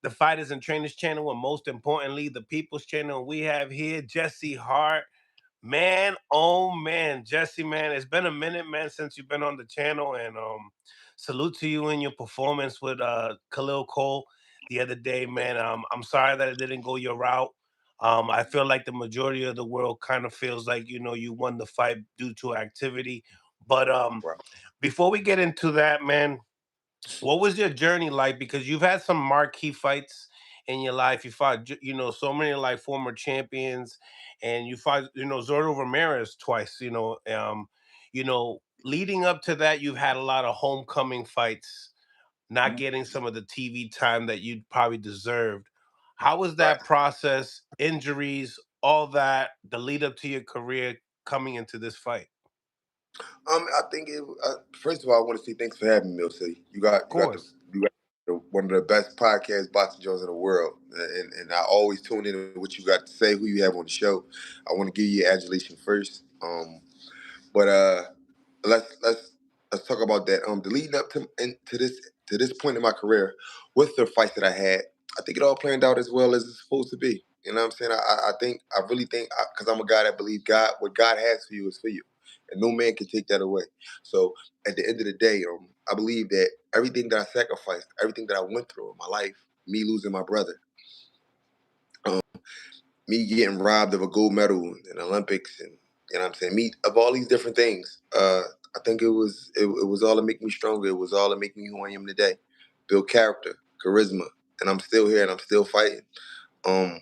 the Fighters and Trainers channel, and most importantly, the People's channel. We have here Jesse Hart. Man, oh man, Jesse, man, it's been a minute, man, since you've been on the channel, and salute to you in your performance with Khalil Cole the other day, man. I'm sorry that it didn't go your route. I feel like the majority of the world kind of feels like you won the fight due to activity, but Right. before we get into that, man, what was your journey like? Because you've had some marquee fights in your life. You fought, so many like former champions, and you fought, Zordo Ramirez twice. Leading up to that, you've had a lot of homecoming fights, not getting some of the TV time that you'd probably deserved. How was Right. that process? Injuries, all that, the lead up to your career coming into this fight. I think first of all, I want to say thanks for having me, Mill City. Of course. You got one of the best podcast boxing shows in the world, and I always tune in to what you got to say, who you have on the show. I want to give you adulation first. But let's talk about that. The leading up to this point in my career, with the fights that I had, I think it all planned out as well as it's supposed to be. You know what I'm saying? I really think, because I'm a guy that believes God, what God has for you is for you, and no man can take that away. So at the end of the day, I believe that everything that I sacrificed, everything that I went through in my life, me losing my brother, um, me getting robbed of a gold medal in the Olympics, and you know what I'm saying, me of all these different things. I think it was all to make me stronger. It was all to make me who I am today. Build character, charisma, and I'm still here and I'm still fighting. Um,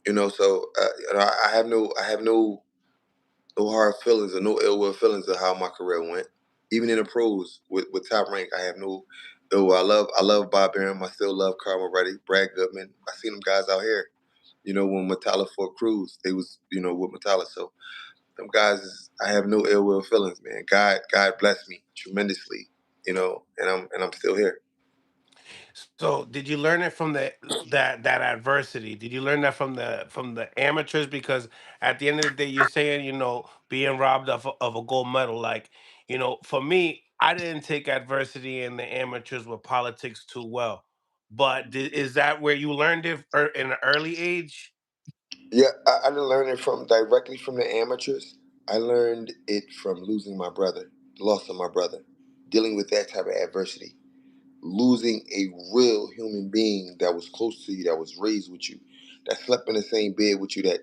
so I have no hard feelings or no ill will feelings of how my career went. Even in the pros with Top Rank, I have no ill. I love Bob Arum. I still love Carl Moretti, Brad Goodman. I seen them guys out here. When Metallica fought Cruz, they was with Metallica. So them guys, I have no ill will feelings, man. God blessed me tremendously, and I'm still here. So did you learn it from that adversity? Did you learn that from the amateurs? Because at the end of the day, you're saying, being robbed of a gold medal. Like, for me, I didn't take adversity in the amateurs with politics too well. But is that where you learned it in an early age? Yeah, I didn't learn it from directly from the amateurs. I learned it from losing my brother, the loss of my brother, dealing with that type of adversity, losing a real human being that was close to you, that was raised with you, that slept in the same bed with you, that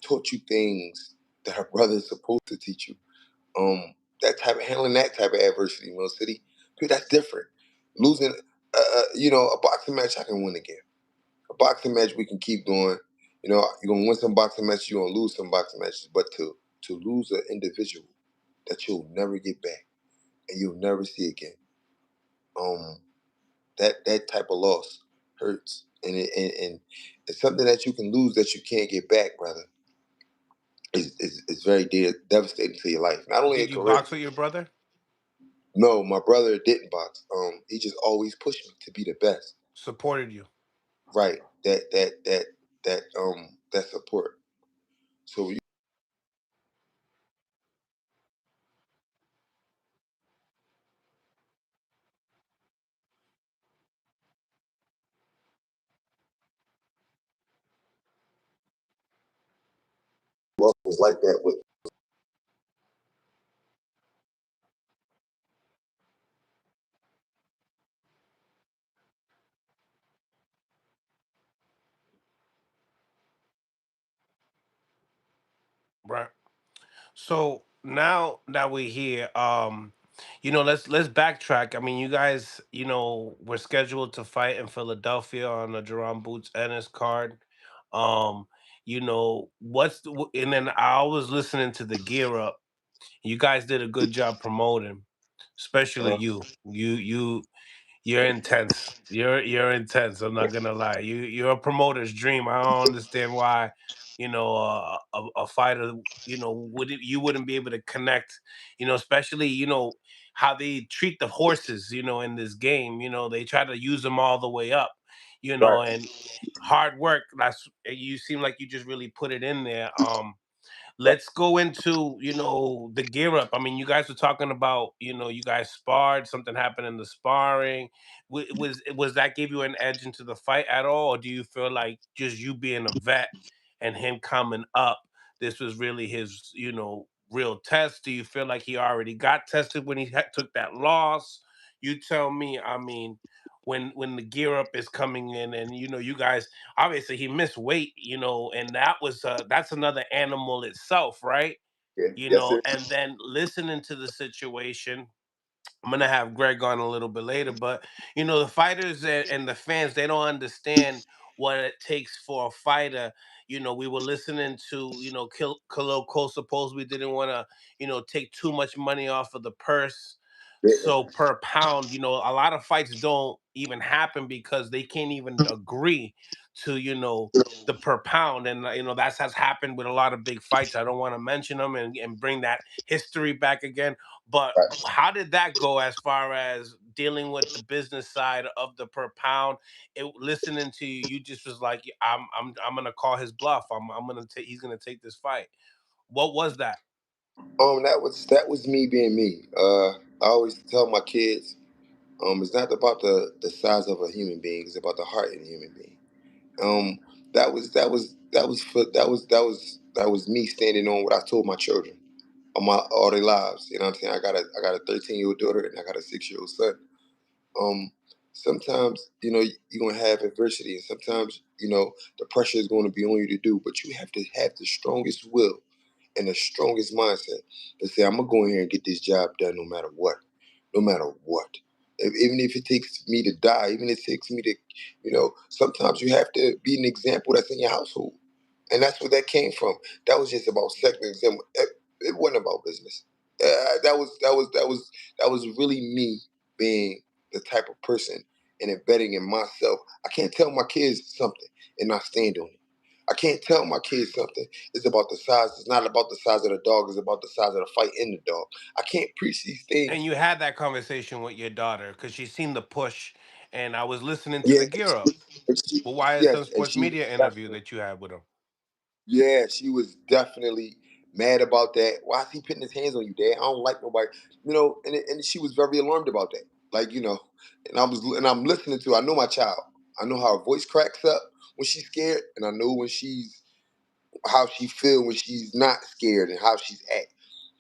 taught you things that a brother is supposed to teach you. That type of handling that type of adversity, City, dude, that's different. Losing, a boxing match, I can win again. A boxing match, we can keep going. You're gonna win some boxing matches, you're gonna lose some boxing matches, but to lose an individual that you'll never get back and you'll never see again, um, that type of loss hurts, and it's something that you can lose that you can't get back, brother. Is very devastating to your life, not only a Did you career. box with your brother? No, my brother didn't box. He just always pushed me to be the best. Supported you? Right. That support. So you was like that with Right. So now that we're here, let's backtrack. I mean, you guys, we're scheduled to fight in Philadelphia on the Jerome Boots Ennis card. Um, and then I was listening to the Gear Up. You guys did a good job promoting, especially uh, you. You're intense. You're intense. I'm not gonna lie. You're a promoter's dream. I don't understand why, a fighter, you wouldn't be able to connect. Especially how they treat the horses. In this game, they try to use them all the way up. right. And hard work. You seem like you just really put it in there. let's go into, the gear up. I mean, you guys were talking about, you guys sparred, something happened in the sparring. Was that give you an edge into the fight at all, or do you feel like just you being a vet and him coming up, this was really his, real test? Do you feel like he already got tested when he took that loss? You tell me. I mean, when the gear up is coming in, and you guys, obviously he missed weight, and that's another animal itself, right? Yeah, yes, sir. And then listening to the situation, I'm gonna have Greg on a little bit later, but the fighters and the fans, they don't understand what it takes for a fighter. We were listening to Khalil Cole supposedly didn't want to take too much money off of the purse. Yeah, So per pound, a lot of fights don't even happen because they can't even agree to the per pound, and that's has happened with a lot of big fights. I don't want to mention them and bring that history back again, but right. how did that go as far as dealing with the business side of the per pound? Listening to you, you just was like, I'm gonna call his bluff. I'm gonna take he's gonna take this fight. What was that? That was me being me. I always tell my kids, it's not about the size of a human being. It's about the heart in a human being. Um, that was me standing on what I told my children all their lives. You know what I'm saying? I got a 13-year-old daughter and I got a 6-year-old son. Um, Sometimes you're gonna have adversity, and sometimes the pressure is going to be on you to do, but you have to have the strongest will and the strongest mindset to say, I'm gonna go in here and get this job done no matter what. No matter what. Even if it takes me to die, even if it takes me to, sometimes you have to be an example that's in your household. And that's where that came from. That was just about second example. It wasn't about business. That was really me being the type of person and embedding in myself. I can't tell my kids something and not stand on it. I can't tell my kids something. It's about the size. It's not about the size of the dog. It's about the size of the fight in the dog. I can't preach these And things. you had that conversation with your daughter because she's seen the push, and I was listening to Yeah, the gear up, but yes, YSN and Sports she was Media interview definitely, that you had with him. yeah, she was definitely mad about that. Why is he putting his hands on you, Dad? I don't like nobody, and she was very alarmed about that. Like, and I'm listening to. I know my child. I know how her voice cracks up when she's scared, and I know when she's how she feel when she's not scared and how she's acting.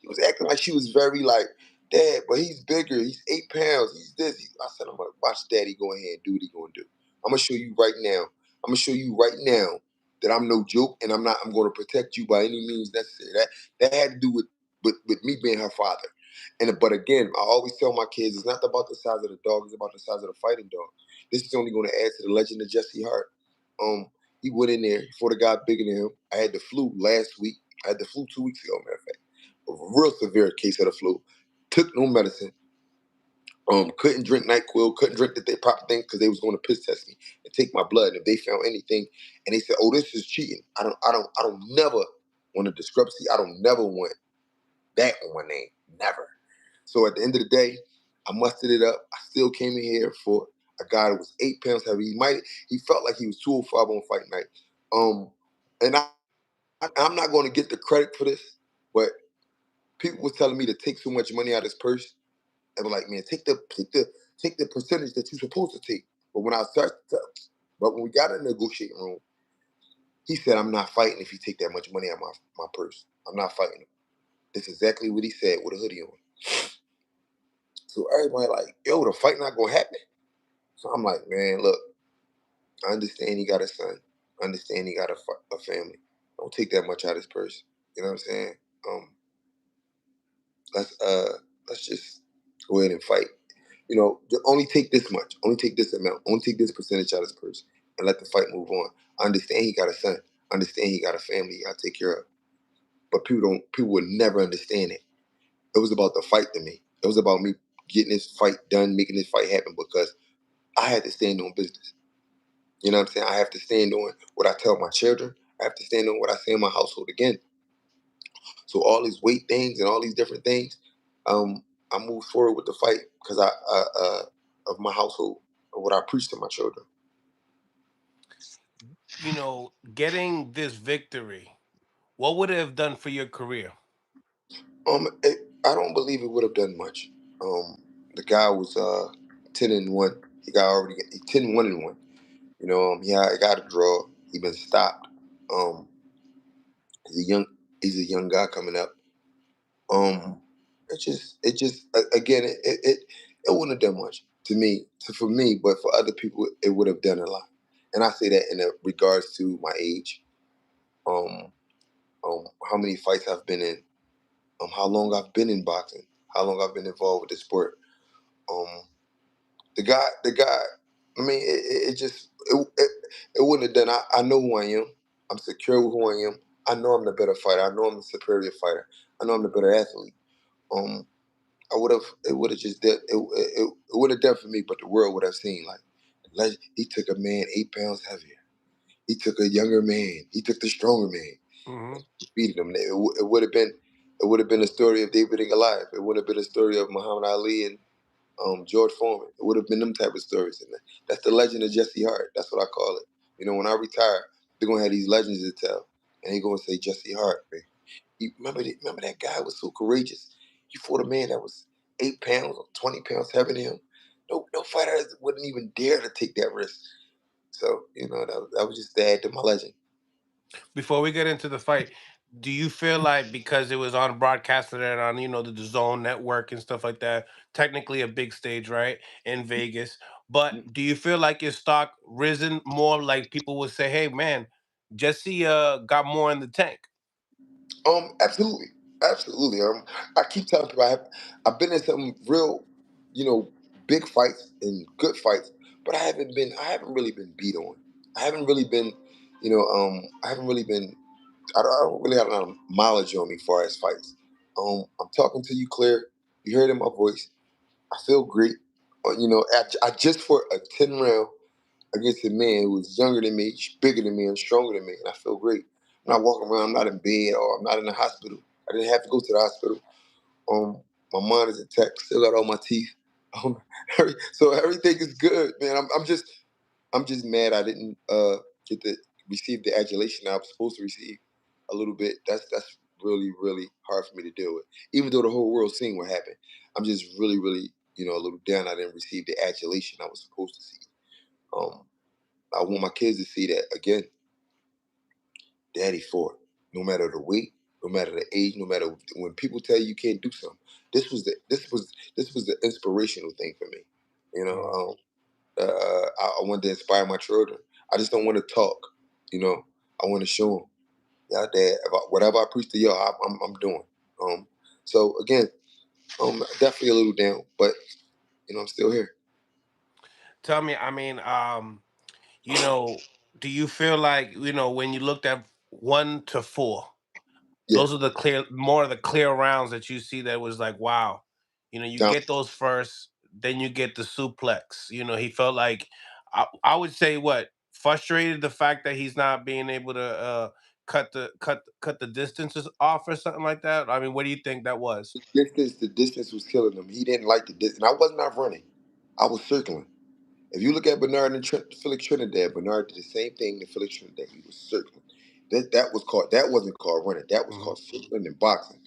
He was acting like she was very like, Dad, but he's bigger. He's 8 pounds. He's this. I said, I'm gonna watch Daddy go ahead and do what he gonna do. I'm gonna show you right now. I'm gonna show you right now that I'm no joke, and I'm not. I'm gonna protect you by any means necessary. That had to do with me being her father. But again, I always tell my kids, it's not about the size of the dog. It's about the size of the fighting dog. This is only going to add to the legend of Jesse Hart. Um, he went in there before the guy bigger than him. I had the flu last week. I had the flu 2 weeks ago, matter of fact. A real severe case of the flu. Took no medicine. Couldn't drink NyQuil. Couldn't drink the proper thing because they was going to piss test me and take my blood. And if they found anything, and they said, "Oh, this is cheating," I don't never want a discrepancy. I don't never want that on my name. Never. So at the end of the day, I mustered it up. I still came in here for a guy that was 8 pounds heavy. He felt like he was 205 on fight night. And I'm not going to get the credit for this, but people was telling me to take so much money out of his purse and be like, man, take the percentage that you're supposed to take. But when we got in the negotiating room, he said, I'm not fighting if you take that much money out of my purse. I'm not fighting him. That's exactly what he said with a hoodie on. So everybody like, yo, the fight not gonna happen. So I'm like, man, look, I understand he got a son. I understand he got a family. Don't take that much out of his purse. You know what I'm saying? Um, let's uh let's just go ahead and fight. Only take this much. Only take this amount. Only take this percentage out of his purse and let the fight move on. I understand he got a son. I understand he got a family he got to take care of. But people would never understand it. It was about the fight to me. It was about me getting this fight done, making this fight happen because I had to stand on business. You know what I'm saying? I have to stand on what I tell my children. I have to stand on what I say in my household again. So all these weight things and all these different things, um, I moved forward with the fight because of my household and what I preach to my children. Getting this victory, What would it have done for your career? I don't believe it would have done much. The guy was 10-1. He got already 10-1-1. He got a draw. He been stopped. Um, he's a young guy coming up. Again, it wouldn't have done much to me, for me, but for other people, it would have done a lot. And I say that in regards to my age, um, how many fights I've been in, how long I've been in boxing, how long I've been involved with the sport. Um, the guy. I mean, it wouldn't have done. I know who I am. I'm secure with who I am. I know I'm the better fighter. I know I'm the superior fighter. I know I'm the better athlete. Um, it would have just did, it would have done for me, but the world would have seen like, he took a man 8 pounds heavier. He took a younger man. He took the stronger man. Hmm. Defeated him. It would have been a story of David and Goliath. It would have been a story of Muhammad Ali and George Foreman. It would have been them type of stories. And that's the legend of Jesse Hart. That's what I call it. When I retire, they're gonna have these legends to tell, and they're gonna say Jesse Hart, man. Remember that guy was so courageous. He fought a man that was 8 pounds or 20 pounds heavier than him. No fighter wouldn't even dare to take that risk. So that was just to add to my legend. Before we get into the fight, do you feel like because it was on broadcasted and on the Zone Network and stuff like that, technically a big stage, right, in Vegas? But do you feel like your stock risen more? Like people would say, "Hey, man, Jesse got more in the tank." Absolutely, absolutely. I keep telling people I've been in some real, you know, big fights and good fights, but I haven't really been beat on. I haven't really been, I haven't really been. I don't really have a lot of mileage on me as far as fights. I'm talking to you clear. You heard in my voice. I feel great. I just fought a 10 round against a man who was younger than me, bigger than me, and stronger than me, and I feel great. I'm not walking around. I'm not in bed or I'm not in the hospital. I didn't have to go to the hospital. Um, my mind is intact. Still got all my teeth. Um, so everything is good, man. I'm just mad I didn't get to receive the adulation I was supposed to receive. A little bit. That's really really hard for me to deal with. Even though the whole world's seeing what happened, I'm just really really a little down. I didn't receive the adulation I was supposed to see. Um, I want my kids to see that again. Daddy fought. No matter the weight, no matter the age, no matter when people tell you can't do something. This was the inspirational thing for me. You know, Mhm. I wanted to inspire my children. I just don't want to talk. You know, I want to show them, yeah, Dad. Whatever I preach to y'all, I'm doing. Um, so again, definitely a little down, but I'm still here. Tell me, I mean, you know, do you feel like when you looked at 1 to 4? Yeah, Those are the more of the clear rounds that you see that was like, wow. You down. get those first, then you get the suplex. He felt like I would say what frustrated the fact that he's not being able to cut the distances off or something like that. I mean, what do you think that was? The distance was killing him. He didn't like the distance. I was not running. I was circling. If you look at Bernard and Felix Trinidad, Bernard did the same thing to Felix Trinidad. He was circling. That wasn't called running. That was Mhm. called circling and boxing.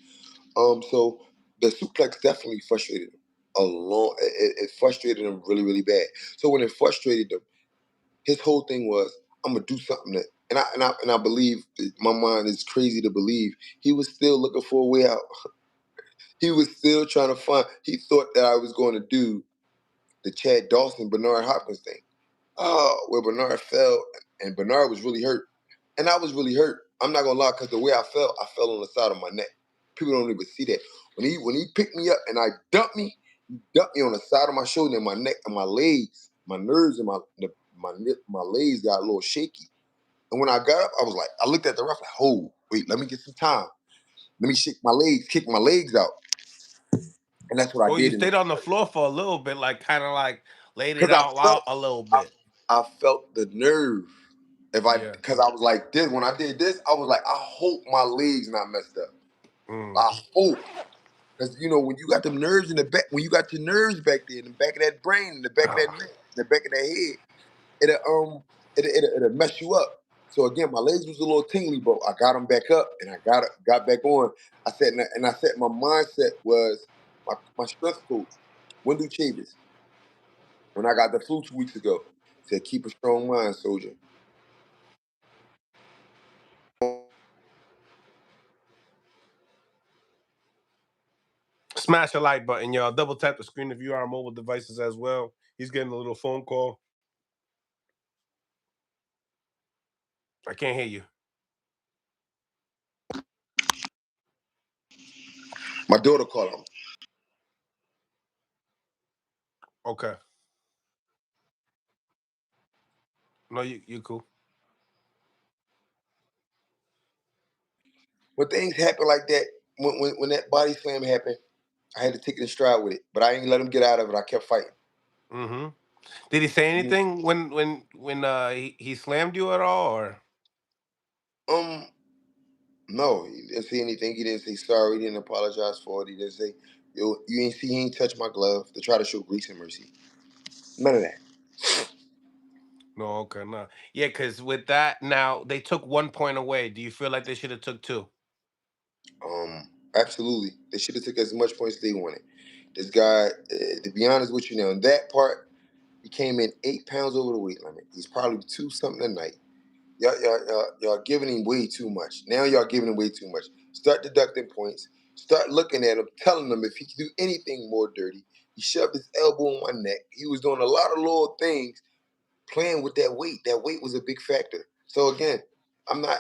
So the suplex definitely frustrated him. It frustrated him really, really bad. So when it frustrated him, his whole thing was, I'm gonna do something that, and I believe my mind is crazy to believe he was still looking for a way out. He was still trying to find. He thought that I was going to do the Chad Dawson Bernard Hopkins thing. Oh, where Bernard fell, and Bernard was really hurt, and I was really hurt. I'm not gonna lie, because the way I fell on the side of my neck. People don't even see that. When he picked me up and he dumped me on the side of my shoulder and my neck and my legs, my nerves and my legs got a little shaky. And when I got up, I looked at the ref like, oh, wait, let me get some time. Let me shake my legs, kick my legs out, and that's what I Well, you did. stayed on the floor for a little bit, like kind of like laid it Because out loud a little I, bit. I felt the nerve. Yeah. Because I was like this, when I did this, I was like, I hope my legs not messed up. Mm. I hope. Because, when you got them nerves in the back, when you got your nerves back there, in the back of that brain, in the back of that neck, in the back of that head, it'll mess you up. So again, my legs was a little tingly, but I got them back up and I got back on. I said my mindset was my strength coach, Wendell Chavis, when I got the flu 2 weeks ago, said keep a strong mind, soldier. Smash the like button, y'all. Double tap the screen if you are on mobile devices as well. He's getting a little phone call. I can't hear you. My daughter called him. Okay. No, you cool. When things happen like that, when that body slam happened, I had to take it in stride with it, but I ain't let him get out of it. I kept fighting. Mm-hmm. Did he say Mhm. anything when he slammed you at all, or? Um, no, he didn't say anything. He didn't say sorry. He didn't apologize for it. He didn't say, yo, you ain't see, he ain't touch my glove to try to show grace and mercy. None of that. No, okay, no. Yeah, because with that, now they took 1 point away. Do you feel like they should have took two? Absolutely. They should have took as much points as they wanted. This guy, to be honest with you now, in that part, he came in 8 pounds over the weight limit. He's probably 2 something a night. Y'all giving him way too much. Now y'all giving him way too much. Start deducting points. Start looking at him, telling him if he can do anything more dirty. He shoved his elbow on my neck. He was doing a lot of little things, playing with that weight. That weight was a big factor. So again, I'm not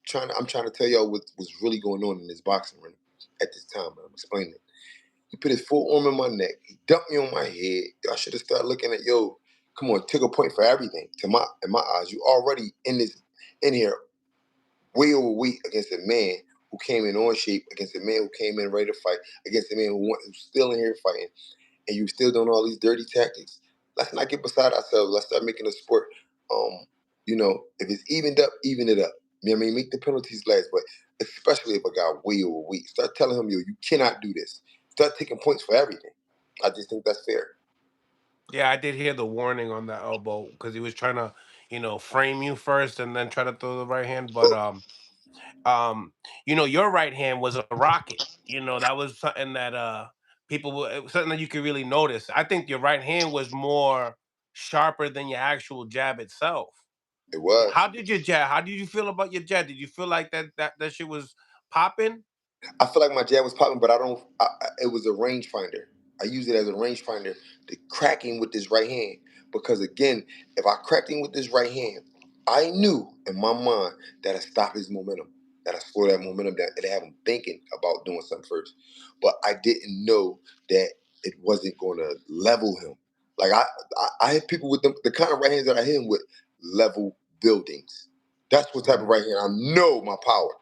trying to. I'm trying to tell y'all what's really going on in this boxing ring at this time. I'm explaining it. He put his forearm in my neck. He dumped me on my head. Y'all should have started looking at, yo, come on, take a point for everything. In my eyes, you already in here way overweight against a man who came in on shape, against a man who came in ready to fight, against a man who's still in here fighting, and you still doing all these dirty tactics. Let's not get beside ourselves. Let's start making a sport. If it's evened up, even it up. You know what I mean? Make the penalties last, but especially if a guy way overweight, start telling him, yo, you cannot do this. Start taking points for everything. I just think that's fair. Yeah, I did hear the warning on that elbow because he was trying to, frame you first and then try to throw the right hand. But um, your right hand was a rocket. That was something that it was something that you could really notice. I think your right hand was more sharper than your actual jab itself. It was. How did your jab? How did you feel about your jab? Did you feel like that shit was popping? I feel like my jab was popping, but I don't. It was a rangefinder. I use it as a rangefinder to crack him with this right hand. Because again, if I cracked him with this right hand, I knew in my mind that I stop his momentum, that I slow that momentum down, and have him thinking about doing something first. But I didn't know that it wasn't going to level him. Like I hit people with the kind of right hands that I hit him with level buildings. That's what type of Mhm. right hand I know my power.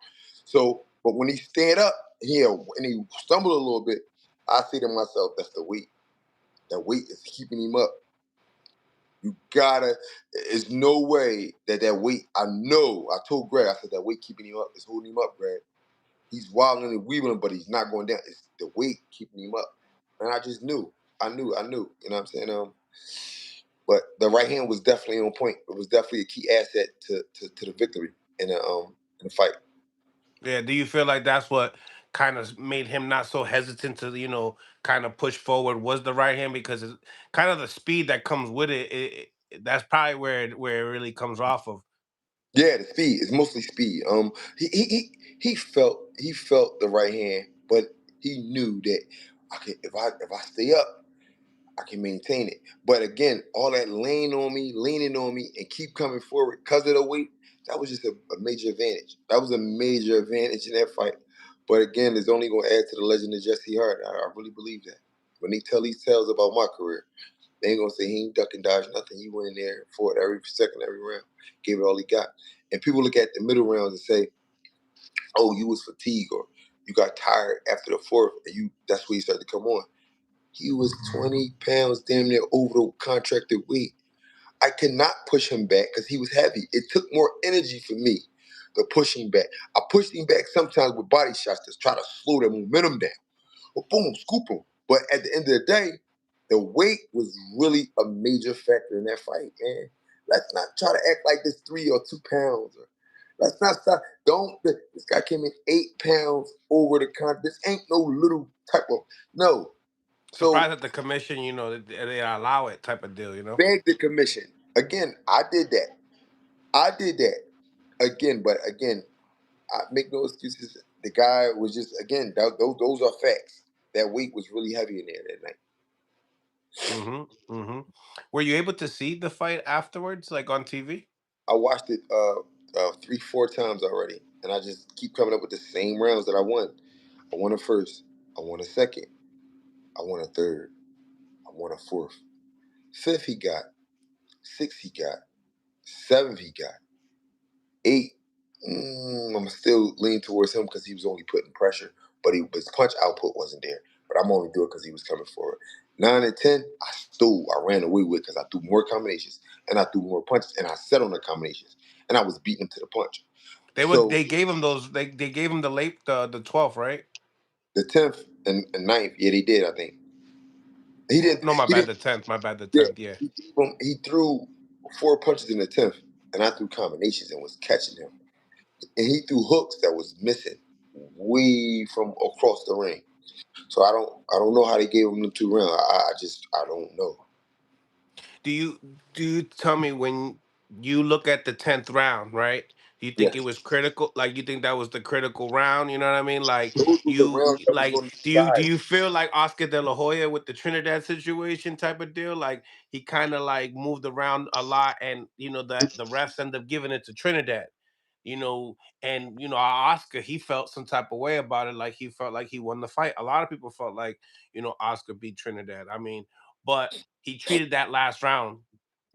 So, but when he stand up here and he stumbled a little bit, I say to myself, that's the weight. That weight is keeping him up. You gotta. There's no way that weight. I know. I told Greg. I said that weight keeping him up is holding him up, Greg. He's wobbling and weaving, but he's not going down. It's the weight keeping him up. And I just knew. I knew. You know what I'm saying? But the right hand was definitely on point. It was definitely a key asset to the victory in the fight. Yeah. Do you feel like that's what kind of made him not so hesitant to, kind of push forward was the right hand because it's kind of the speed that comes with it. That's probably where it really comes off of. Yeah, the speed. It's mostly speed. He felt the right hand, but he knew that if I stay up, I can maintain it. But again, all that leaning on me, and keep coming forward because of the weight, that was just a major advantage. That was a major advantage in that fight. But again, it's only going to add to the legend of Jesse Hart. I really believe that. When they tell these tales about my career, they ain't gonna say he ain't duck and dodge nothing. He went in there for it every second, every round, gave it all he got. And people look at the middle rounds and say, "Oh, you was fatigued or you got tired after the fourth, and that's where you started to come on." He was 20 pounds damn near over the contracted weight. I could not push him back because he was heavy. It took more energy for me to push him back. I pushed him back sometimes with body shots to try to slow the momentum down. Well, boom, scoop him. But at the end of the day, the weight was really a major factor in that fight, man. Let's not try to act like this 3 or 2 pounds. Let's not stop. Don't. This guy came in 8 pounds over the con. This ain't no little type of no. So Surprised at the commission, they allow it type of deal, beg the commission again. I did that. I did that again, but again, I make no excuses. The guy was just again. Those are facts. That weight was really heavy in there that night. Were you able to see the fight afterwards, like on TV? I watched it 3, 4 times already, and I just keep coming up with the same rounds that I won. I won a first. I won a second. I won a third. I won a fourth. Fifth he got. Sixth he got. Seventh he got. Eight. I'm still leaning towards him because he was only putting pressure, but his punch output wasn't there. But I'm only doing it because he was coming forward. 9 and 10, I stole. I ran away with because I threw more combinations and I threw more punches and I set on the combinations and I was beating him to the punch. So They gave him those. They gave him the late the 12th, right? the 10th and 9th, yeah, they did. I think he didn't. No, my He bad. didn't. The 10th. My bad. The Yeah, 10th. Yeah. he threw 4 punches in the 10th, and I threw combinations and was catching him. And he threw hooks that was missing way from across the ring. So I don't know how they gave him the 2 rounds. I don't know. Do you tell me when you look at the 10th round, right? Do you think it Yes, was critical? Like you think that was the critical round? You know what I mean? Like those were the rounds that was like going to do decide. you feel like Oscar De La Hoya with the Trinidad situation type of deal? Like he kind of like moved around a lot, and the refs end up giving it to Trinidad. You know, and Oscar, he felt some type of way about it, like he felt like he won the fight. A lot of people felt like Oscar beat Trinidad. I mean, but he treated that last round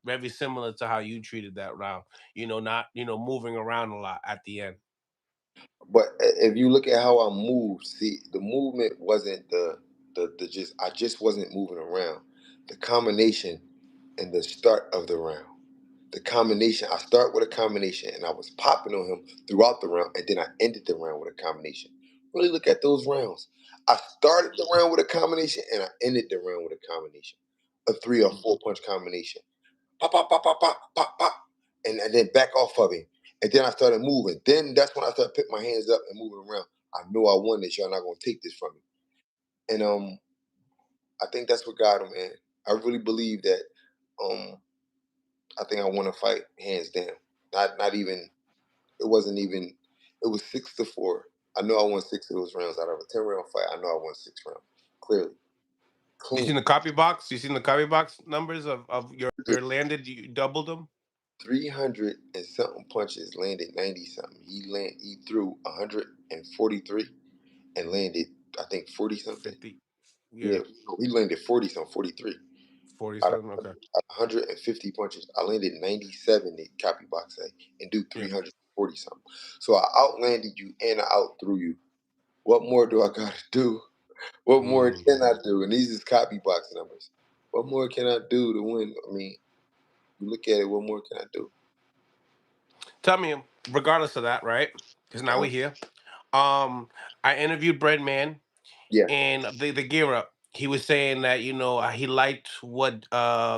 very similar to how you treated that round. Not moving around a lot at the end. But if you look at how I moved, see, the movement wasn't the just I just wasn't moving around. The combination and the start of the round. The combination, I start with a combination and I was popping on him throughout the round, and then I ended the round with a combination. Really look at those rounds. I started the round with a combination and I ended the round with a combination. A 3 or 4 punch combination. Pop, pop, pop, pop, pop, pop, pop. And then back off of him. And then I started moving. Then that's when I started putting my hands up and moving around. I know I won this. Y'all not gonna take this from me. And I think that's what got him, man. I really believe that um I think I won a fight hands down. Not even. It wasn't even. It was 6-4. I know I won 6 of those rounds out of a 10 round fight. I know I won 6 rounds clearly, You seen clean. the copy box? You seen the copy box numbers of your landed? You doubled them. 300 and something punches landed 90 something. He threw 143 and landed I think 40 something. 50. Yeah, Yeah, no, he landed 40 something, 43. 47. Okay. Out of 150 punches, I landed 97 at copy box A and do Yeah. 340 something. So I outlanded you and I outthrew you. What more do I gotta do? What more can I Mhm. do? And these is copy box numbers. What more can I do to win? I mean, you look at it, what more can I do? Tell me, regardless of that, right? Because now Uh, we're here. I interviewed Breadman yeah. and the gear up. He was saying that he liked what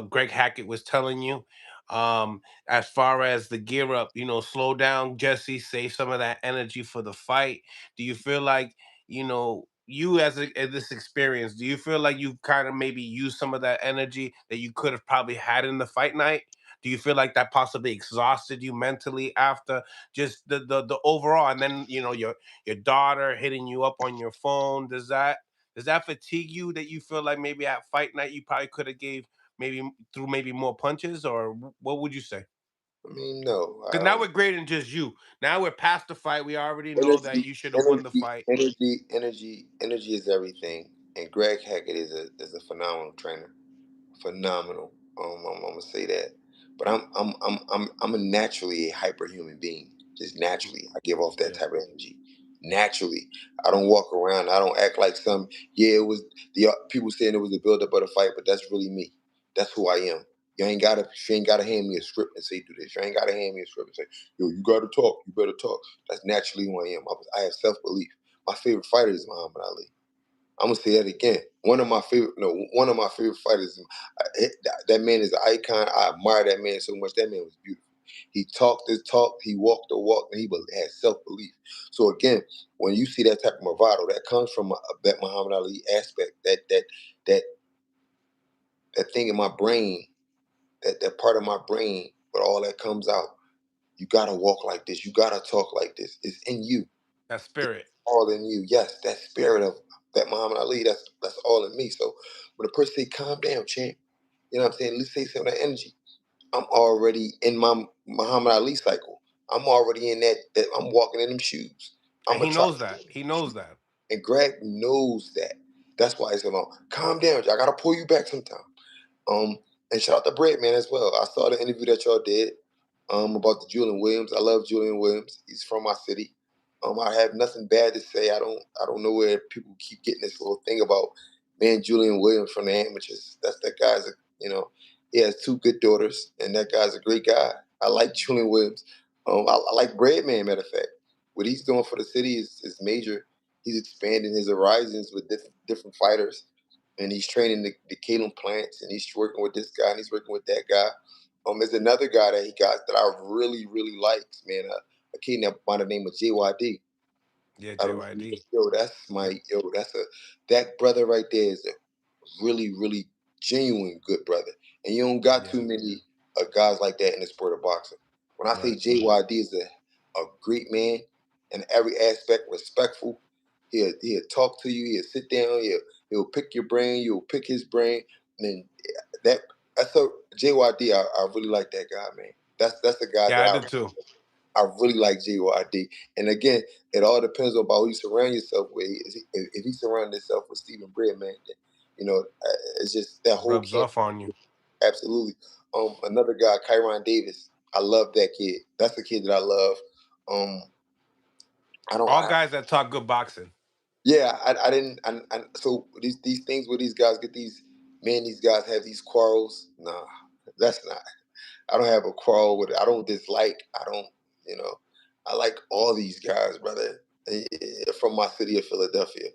Greg Hackett was telling you, as far as the gear up. Slow down, Jesse. Save some of that energy for the fight. Do you feel like you as this experience? Do you feel like you kind of maybe used some of that energy that you could have probably had in the fight night? Do you feel like that possibly exhausted you mentally after just the overall, and then your daughter hitting you up on your phone? Does that fatigue you, that you feel like maybe at fight night you probably could have gave maybe more punches, or what would you say? I mean, no. Because now we're grading just you. Now we're past the fight. We already know that Energy, you should have won the fight. energy is everything. And Greg Hackett is a phenomenal trainer. Phenomenal. I'm gonna say that. But I'm a naturally a hyperhuman being. Just naturally, I give off that Yeah. type of energy. Naturally, I don't walk around. I don't act like some. Yeah, it was the people saying it was the build up of the fight, but that's really me. That's who I am. She ain't gotta hand me a script and say do this. You ain't gotta hand me a script and say, yo, you gotta talk. You better talk. That's naturally who I am. I have self belief. My favorite fighter is Muhammad Ali. I'm gonna say that again. One of my favorite fighters. That man is an icon. I admire that man so much. That man was beautiful. He talked his talk. He walked the walk, and he had self belief. So again, when you see that type of bravado, that comes from that Muhammad Ali aspect. That that thing in my brain, that part of my brain, but all that comes out. You gotta walk like this. You gotta talk like this. It's in you. That spirit. All in you. Yes, that spirit of that Muhammad Ali, that's all in me. So when a person say, calm down, champ, you know what I'm saying? Let's say some of that energy. I'm already in my Muhammad Ali cycle. I'm already in that I'm walking in them shoes. And I'm a he try. knows that. He knows that. And Greg knows that. That's why he's going, calm down. I gotta pull you back sometime. And shout out to Brett, man, as well. I saw the interview that y'all did about the Julian Williams. I love Julian Williams. He's from my city. I have nothing bad to say. I don't know where people keep getting this little thing about man Julian Williams from the amateurs. That guy's he has 2 good daughters, and that guy's a great guy. I like Julian Williams. I like Breadman, matter of fact. What he's doing for the city is major. He's expanding his horizons with different fighters, and he's training the Caleb plants, and he's working with this guy, and he's working with that guy. There's another guy that he got that I really, really like, man. A kid by the name of JYD. Yeah, I don't JYD. that brother right there is a really, really genuine good brother. And you don't got too Yeah. many guys like that in the sport of boxing. When I say Right. JYD is a great man in every aspect, respectful. He'll talk to you. He'll sit down. He'll pick your brain. You'll pick his brain. And that's a JYD. I really like that guy, man. That's the guy Yeah, that I do too. I really like JYD. And again, it all depends on about who you surround yourself with. If you surround yourself with Stephen Bread, man, then, it's just that whole Rubs camp. off on you. Absolutely. Another guy, Kyron Davis. I love that kid. That's a kid that I love. I don't. All guys that talk good boxing. Yeah, I didn't. So these things where these guys get these guys have these quarrels. Nah, that's not. I don't have a quarrel with it. I don't dislike. I don't. You know, I like all these guys, brother, from my city of Philadelphia.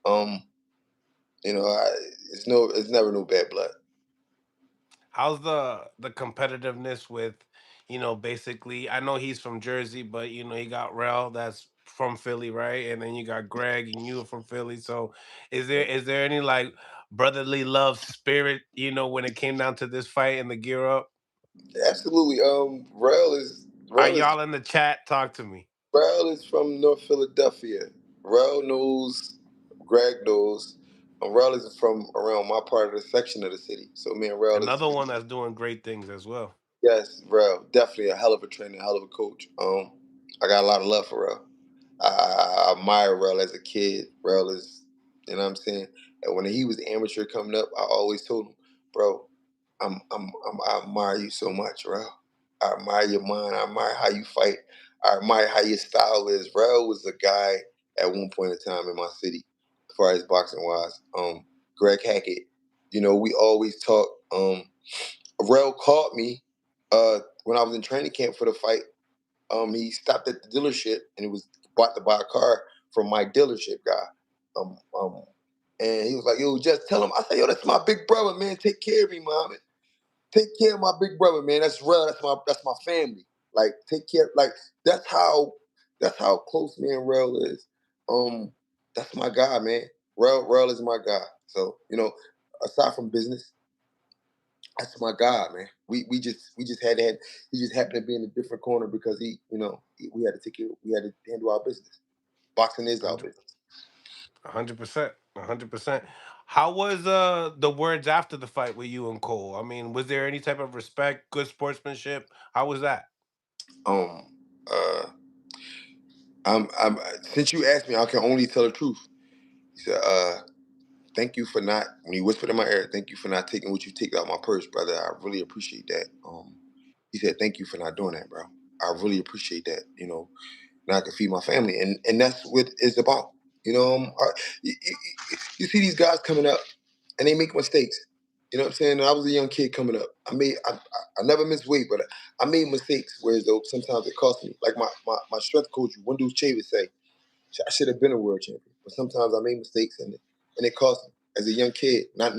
Um, it's never no bad blood. How's the competitiveness with, basically I know he's from Jersey, but he got Rel that's from Philly, right? And then you got Greg and you are from Philly. So is there any like brotherly love spirit, when it came down to this fight and the gear up? Absolutely. Are Rel is y'all in the chat? Talk to me. Rel is from North Philadelphia. Rel knows, Greg knows. Rel is from around my part of the section of the city. So me and Rel is Another one that's doing great things as well. yes, Rel, definitely a hell of a trainer, hell of a coach. I got a lot of love for Rel. I admire Rel as a kid. Rel is, you know what I'm saying? And when he was amateur coming up, I always told him, bro, I admire you so much, Rel. I admire your mind. I admire how you fight. I admire how your style is. Rel was a guy at one point in time in my city, as far as boxing wise. Greg Hackett. We always talk. Rel caught me when I was in training camp for the fight. He stopped at the dealership and he was bought to buy a car from my dealership guy. Um, um, and he was like, "Yo, just tell him." I said, "Yo, that's my big brother, man. Take care of me, Muhammad. Take care of my big brother, man. That's real. That's my family. Like, take care. Like, that's how close me and Rel is. Um, that's my guy, man. Rel is my guy. So, aside from business, that's my guy, man. We just had he just happened to be in a different corner because we had to take it, we had to handle our business. Boxing is our 100, business. 100%. 100%. How was the words after the fight with you and Cole? I mean, was there any type of respect, good sportsmanship? How was that? Um, uh, I'm since you asked me, I can only tell the truth. He said, thank you for not, when he whispered in my ear, thank you for not taking what you take out my purse, brother. I really appreciate that. He said, thank you for not doing that, bro. I really appreciate that. Now I can feed my family, and that's what it's about. You, you, you see these guys coming up, and they make mistakes. You know what I'm saying? I was a young kid coming up. I never missed weight, but I made mistakes. Whereas though sometimes it cost me. Like my strength coach, Wendell Chavis say, I should have been a world champion, but sometimes I made mistakes, and and it cost me as a young kid, not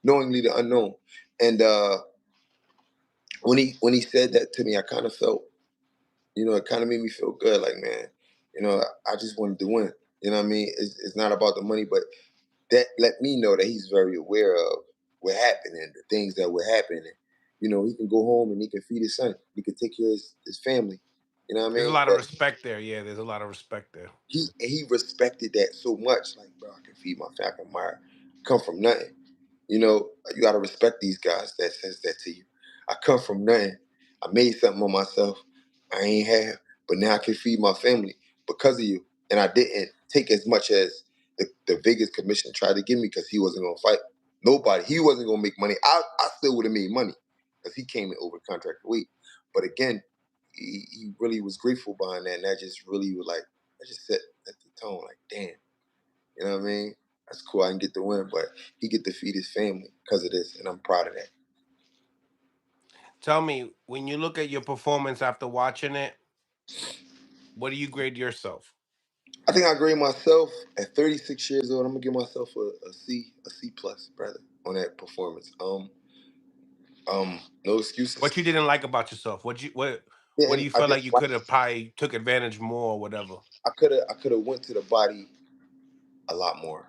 knowingly the unknown. And when he said that to me, I kind of felt, it kind of made me feel good. Like, man, I just wanted to win. You know what I mean? It's not about the money, but that let me know that he's very aware of what happened and the things that were happening. He can go home and he can feed his son. He can take care of his family. You know what I There's a mean? lot of That respect there. Yeah, there's a lot of respect there. he respected that so much. Like, bro, I can feed my family. I come from nothing. You got to respect these guys that says that to you. I come from nothing. I made something of myself I ain't have, but now I can feed my family because of you. And I didn't take as much as the Vegas commission tried to give me because he wasn't going to fight nobody. He wasn't going to make money. I still would have made money because he came in over contract weight. But again, he really was grateful behind that. And that just really was like, I just set at the tone like, damn. You know what I mean? That's cool. I didn't get the win, but he get to feed his family because of this, and I'm proud of that. Tell me, when you look at your performance after watching it, what do you grade yourself? I think I grade myself at 36 years old. I'm gonna give myself a C plus, brother, on that performance. No excuses. What you didn't like about yourself? What do Didn't you I feel like didn't you like? could have probably took advantage more or whatever? I could have went to the body a lot more.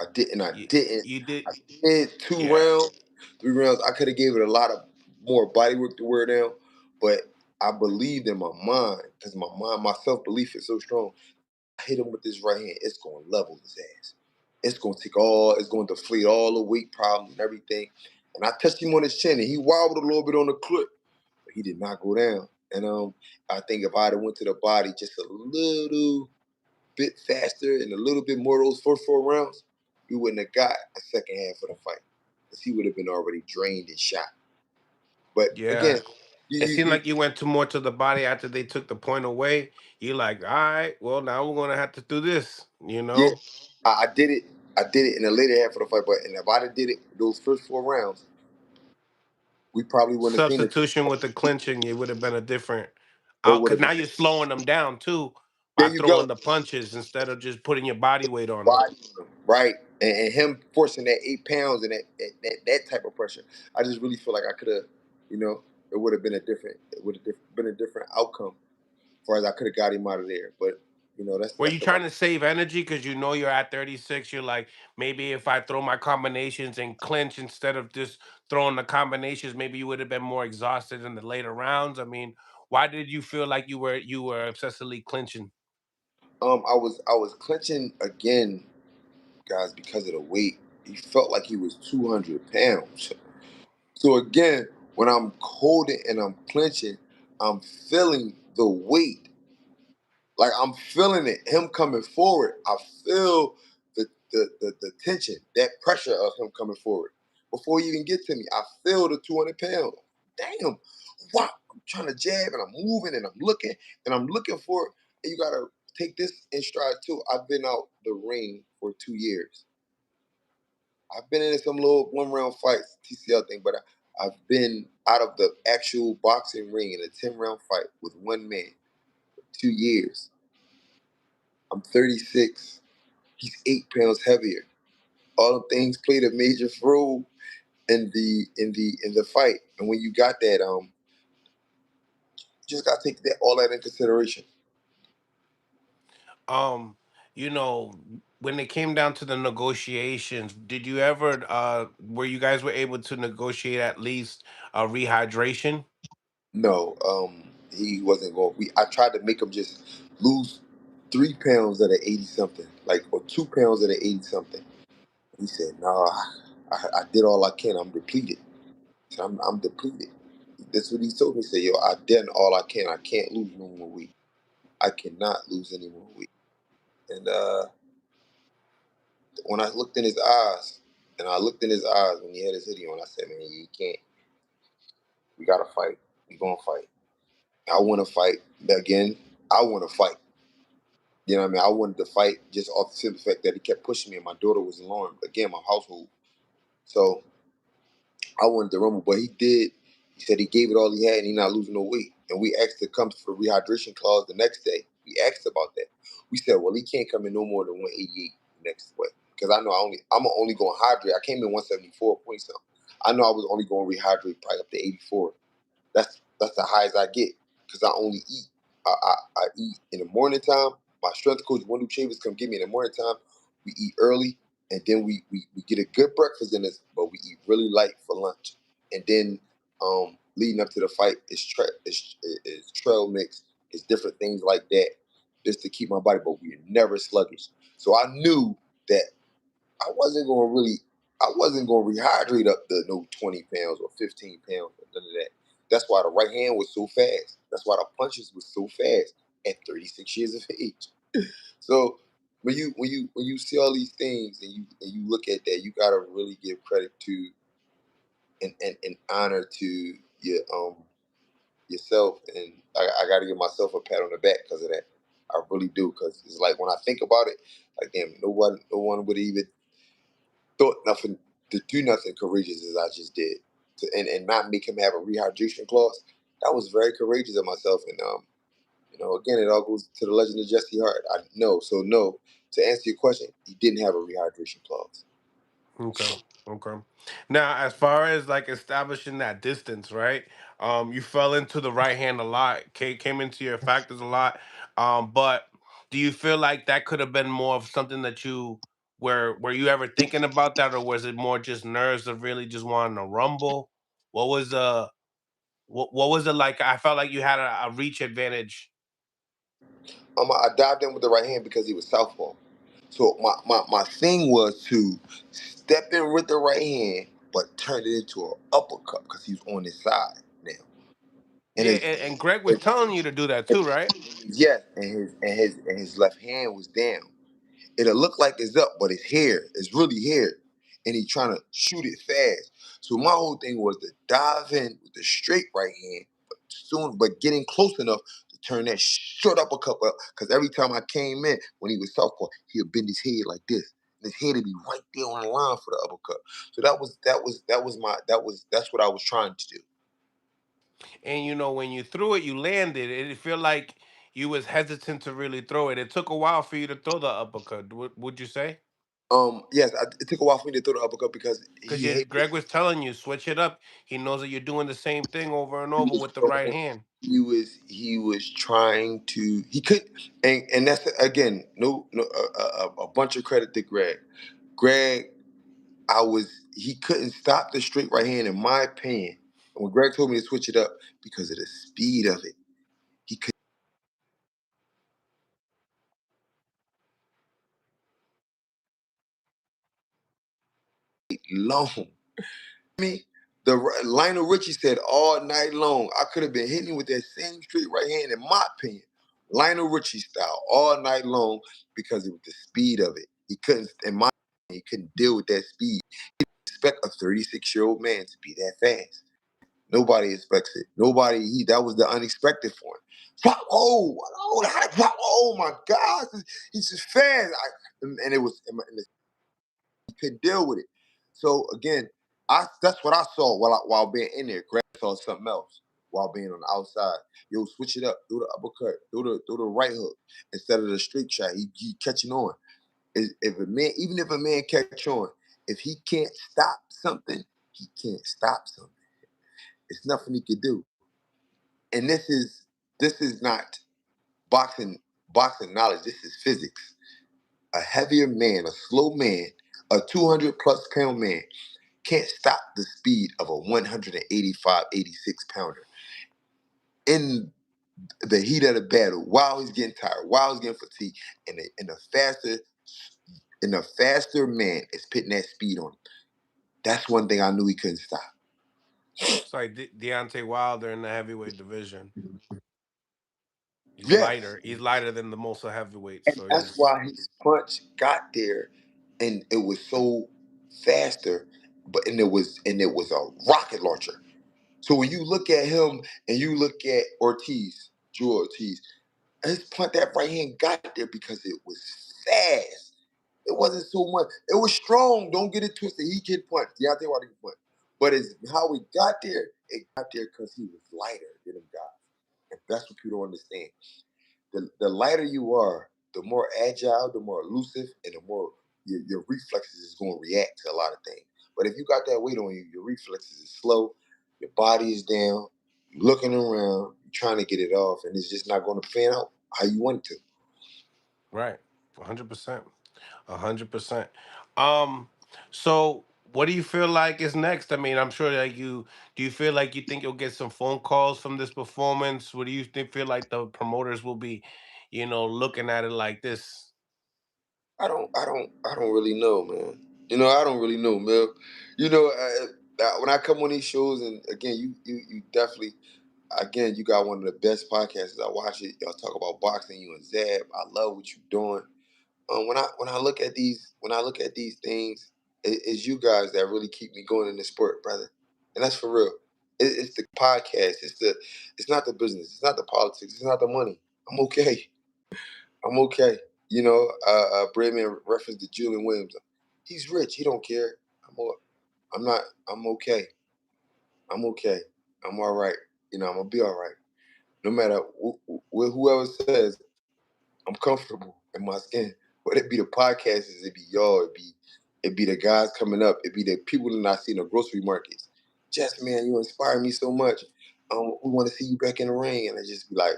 I didn't. I You didn't. you did I did two yeah. rounds, 3 rounds. I could have gave it a lot of more body work to wear down, but I believed in my mind because my self belief is so strong. Hit him with this right hand, it's going to level his ass. It's going to deflate all the weight problems and everything. And I touched him on his chin, and he wobbled a little bit on the clip, but he did not go down. And I think if I'd have went to the body just a little bit faster and a little bit more of those first 4 rounds, we wouldn't have got a second half of the fight because he would have been already drained and shot. But Yeah. again, you, It you, seemed you like you went to more to the body after they took the point away. You're like, all right, well, now we're gonna have to do this, you yeah, know? I did it. I did it in the later half of the fight, but if I'd have did it those first 4 rounds, we probably wouldn't have seen it. Substitution with the clinching, it would have been a different It out would because have now been. you're slowing them down too There by you go. throwing the punches instead of just putting your body weight on them. Body, right? And him forcing that 8 pounds and that type of pressure. I just really feel like I could have, it would have been been a different outcome as far as I could have got him out of there. But Were that's you the trying life. to save energy because you know you're at 36? You're like, maybe if I throw my combinations and clinch instead of just throwing the combinations, maybe you would have been more exhausted in the later rounds. I mean, why did you feel like you were obsessively clinching? I was clinching again, guys, because of the weight. He felt like he was 200 pounds. So again, when I'm holding and I'm clinching, I'm feeling the weight. Like I'm feeling it, him coming forward. I feel the tension, that pressure of him coming forward. Before he even get to me, I feel the 200 pounds. Damn, wow! I'm trying to jab and I'm moving and I'm looking for it. And you gotta take this in stride too. I've been out the ring for 2 years. I've been in some little 1 round fights, TCL thing, but I've been out of the actual boxing ring in a 10 round fight with one man for 2 years. I'm 36. He's 8 pounds heavier. All them things played a major role in the fight. And when you got that, you just gotta take that all that in consideration. Um, you know, when it came down to the negotiations, did you ever where you guys were able to negotiate at least a rehydration? No, he wasn't going. I tried to make him just lose 3 pounds at an 80 something, like or 2 pounds at an 80 something. He said, "Nah, I did all I can. I'm depleted. I said, I'm depleted." That's what he told me. He said, "Yo, I done all I can. I can't lose no more weight. I cannot lose any more weight." And when I looked in his eyes, and I looked in his eyes when he had his hoodie on, I said, "Man, you can't. We gotta fight. We gonna fight. I want to fight again. I want to fight. You know what I mean? I wanted to fight just off the simple fact that he kept pushing me, and my daughter was alarmed. Again, my household. So I wanted to rumble, but he did. He said he gave it all he had, and he not losing no weight. And we asked to come for the rehydration clause the next day. We asked about that. We said, well, he can't come in no more than 188 next way. because I know I'm only going to hydrate. I came in 174 point something. I know I was only going to rehydrate probably up to 84. That's the highest I get because I only eat. I eat in the morning time. My strength coach, Wendell Chavis, come get me in the morning time. We eat early, and then we get a good breakfast in us, but we eat really light for lunch. And then leading up to the fight is trail mix, is different things like that, just to keep my body. But we're never sluggish. So I knew that I wasn't going to rehydrate up to no 20 pounds or 15 pounds or none of that. That's why the right hand was so fast. That's why the punches was so fast at 36 years of age. So when you see all these things and you look at that, you gotta really give credit to and honor to yourself, and I gotta give myself a pat on the back because of that. I really do, because it's like when I think about it, like damn, no one would even thought nothing to do nothing courageous as I just did, and not make him have a rehydration clause. That was very courageous of myself, and again, it all goes to the legend of Jesse Hart. I know, so no. To answer your question, he didn't have a rehydration clause. Okay. Okay. Now, as far as like establishing that distance, right? You fell into the right hand a lot, came into your factors a lot. But do you feel like that could have been more of something that you were you ever thinking about that, or was it more just nerves of really just wanting to rumble? What was what was it like? I felt like you had a reach advantage. I dived in with the right hand because he was southpaw. So my thing was to step in with the right hand, but turn it into an uppercut because he was on his side now. And Yeah, and Greg was telling you to do that too, right? yes, and his left hand was down. It'll look like it's up, but it's here. It's really here. And he trying to shoot it fast. So my whole thing was to dive in with the straight right hand, but getting close enough to turn that short uppercut up. Because every time I came in, when he was southpaw, he would bend his head like this. And his head would be right there on the line for the uppercut. So that's what I was trying to do. And when you threw it, you landed. It feel like you was hesitant to really throw it. It took a while for you to throw the uppercut. Would you say? Yes, it took a while for me to throw the uppercut because Because he hated. Greg was telling you switch it up. He knows that you're doing the same thing over and over with the right hand. He was trying to, he could, and that's again no a bunch of credit to Greg. Greg, he couldn't stop the straight right hand in my opinion. And when Greg told me to switch it up because of the speed of it, he could long. Me, Lionel Richie said all night long, I could have been hitting him with that same straight right hand, in my opinion, Lionel Richie style, all night long because of the speed of it. He couldn't, in my opinion, he couldn't deal with that speed. Expect a 36-year-old man to be that fast. Nobody expects it. That was the unexpected for him. Oh my God, he's just fast. And it was, and couldn't deal with it. So again, that's what I saw while being in there. Greg saw something else while being on the outside. Yo, switch it up, do the uppercut, do the right hook instead of the straight shot. He catching on. Even if a man catch on, if he can't stop something, he can't stop something. It's nothing he could do. And this is not boxing knowledge. This is physics. A heavier man, a slow man, a 200 plus pound man can't stop the speed of a 185, 86 pounder in the heat of the battle while he's getting tired, while he's getting fatigued, and the faster man is putting that speed on him. That's one thing I knew he couldn't stop. It's like Deontay Wilder in the heavyweight division. He's Yes. lighter. He's lighter than the most of heavyweights. And So that's he's why his punch got there and it was so faster, and it was a rocket launcher. So when you look at him and you look at Drew Ortiz, his punch, that right hand got there because it was fast. It wasn't so much. It was strong. Don't get it twisted. He can punch. Deontay Wilder can punch. But it's how he got there. It got there because he was lighter than them guys. And that's what people don't understand. The lighter you are, the more agile, the more elusive, and the more your reflexes is going to react to a lot of things. But if you got that weight on you, your reflexes is slow, your body is down, you're looking around, you're trying to get it off, and it's just not going to pan out how you want it to. Right. 100%. 100%. Um, so what do you feel like is next? I mean, I'm sure that do you feel like you think you'll get some phone calls from this performance? What do you feel like the promoters will be, looking at it like this? I don't really know, man. I don't really know, Mel. When I come on these shows, and again, you definitely, again, you got one of the best podcasts. I watch it. Y'all talk about boxing, you and Zab. I love what you're doing. When I look at these things, it's you guys that really keep me going in the sport, brother. And that's for real. It's the podcast. It's not the business. It's not the politics. It's not the money. I'm okay. I'm okay. Breadman referenced to Julian Williams. He's rich. He don't care. I'm all, I'm not. I'm okay. I'm okay. I'm all right. I'm gonna be all right. No matter whoever says I'm comfortable in my skin. Whether it be the podcasters, it be y'all, it be the guys coming up, it be the people that I see in the grocery markets. Jess, man, you inspire me so much. We want to see you back in the ring, and I just be like,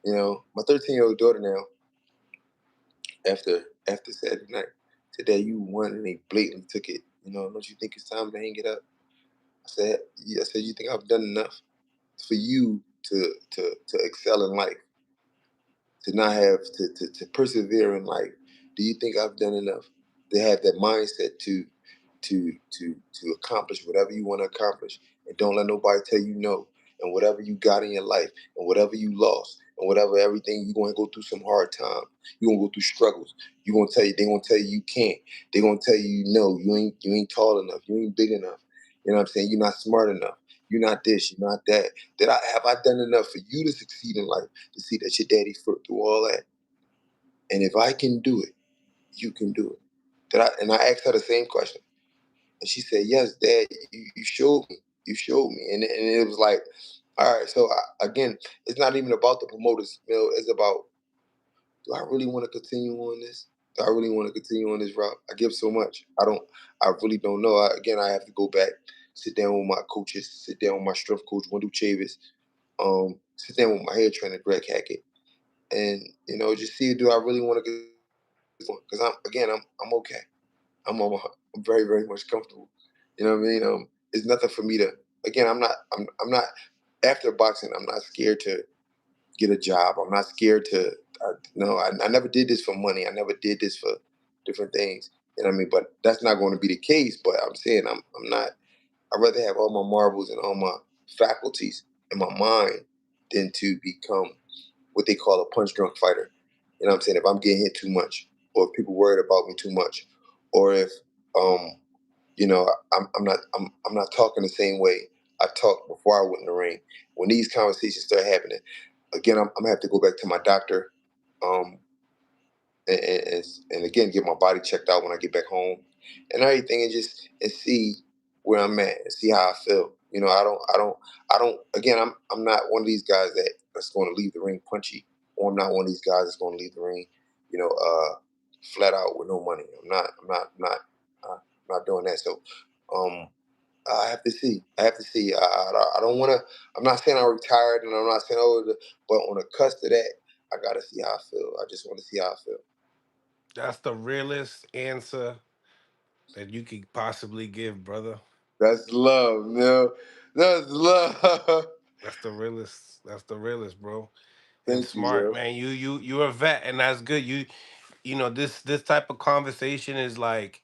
my 13-year-old daughter now. After Saturday night, today you won, and they blatantly took it. Don't you think it's time to hang it up? I said, yeah. I said, you think I've done enough for you to excel in life? To not have to persevere in life. Do you think I've done enough? To have that mindset to accomplish whatever you want to accomplish, and don't let nobody tell you no. And whatever you got in your life, and whatever you lost, and whatever everything, you're gonna go through some hard time. You're gonna go through struggles. They're gonna tell you you can't. They're gonna tell you no, you ain't tall enough, you ain't big enough. You know what I'm saying? You're not smart enough. You're not this, you're not that. Have I done enough for you to succeed in life? To see that your daddy fought through all that. And if I can do it, you can do it. And I asked her the same question. And she said, yes, Dad, you showed me. You showed me. And it was like, all right, so again, it's not even about the promoters, it's about, do I really want to continue on this? Do I really want to continue on this route? I give so much. I really don't know. Again, I have to go back, sit down with my coaches, sit down with my strength coach, Wendell Chavis, sit down with my head trainer, Greg Hackett, and just see, do I really want to? Because I'm okay. I'm very very much comfortable. You know what I mean? It's nothing for me to. Again, I'm not after boxing. I'm not scared to get a job. I'm not scared to. No, I never did this for money. I never did this for different things. You know what I mean? But that's not going to be the case. But I'm saying I'm not. I'd rather have all my marbles and all my faculties in my mind than to become what they call a punch drunk fighter. You know what I'm saying? If I'm getting hit too much, or if people worried about me too much, or if um, I'm not talking the same way I talked before I went in the ring. When these conversations start happening, again, I'm gonna have to go back to my doctor, um, and again get my body checked out when I get back home and everything, and just and see where I'm at and see how I feel. I don't. Again, I'm not one of these guys that's going to leave the ring punchy, or I'm not one of these guys that's going to leave the ring, flat out with no money. I'm not doing that. So, um, I have to see. I have to see. I don't want to. I'm not saying I'm retired, and I'm not saying but on the cusp of that, I got to see how I feel. I just want to see how I feel. That's the realest answer that you could possibly give, brother. That's love, man. That's love. That's the realest. That's the realest, bro. And Thank you, smart, bro. man. You're a vet, and that's good. This type of conversation is like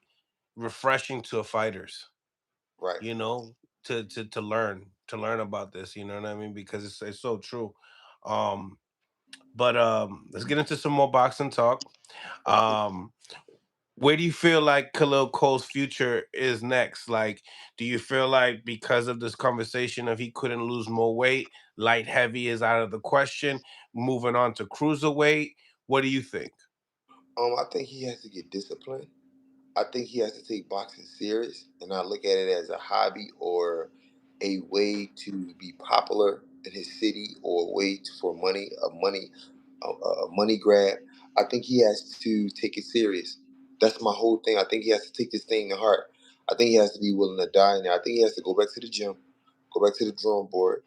refreshing to fighters. Right. You know, to learn about this. You know what I mean? Because it's so true. Um, but let's get into some more boxing talk. Okay. Um, where do you feel like Khalil Cole's future is next? Like, do you feel like because of this conversation, if he couldn't lose more weight, light heavy is out of the question, moving on to cruiserweight? What do you think? I think he has to get disciplined. I think he has to take boxing serious and not look at it as a hobby or a way to be popular in his city or a way for money, a money grab. I think he has to take it serious. That's my whole thing. I think he has to take this thing to heart. I think he has to be willing to die in there. I think he has to go back to the gym, go back to the drawing board,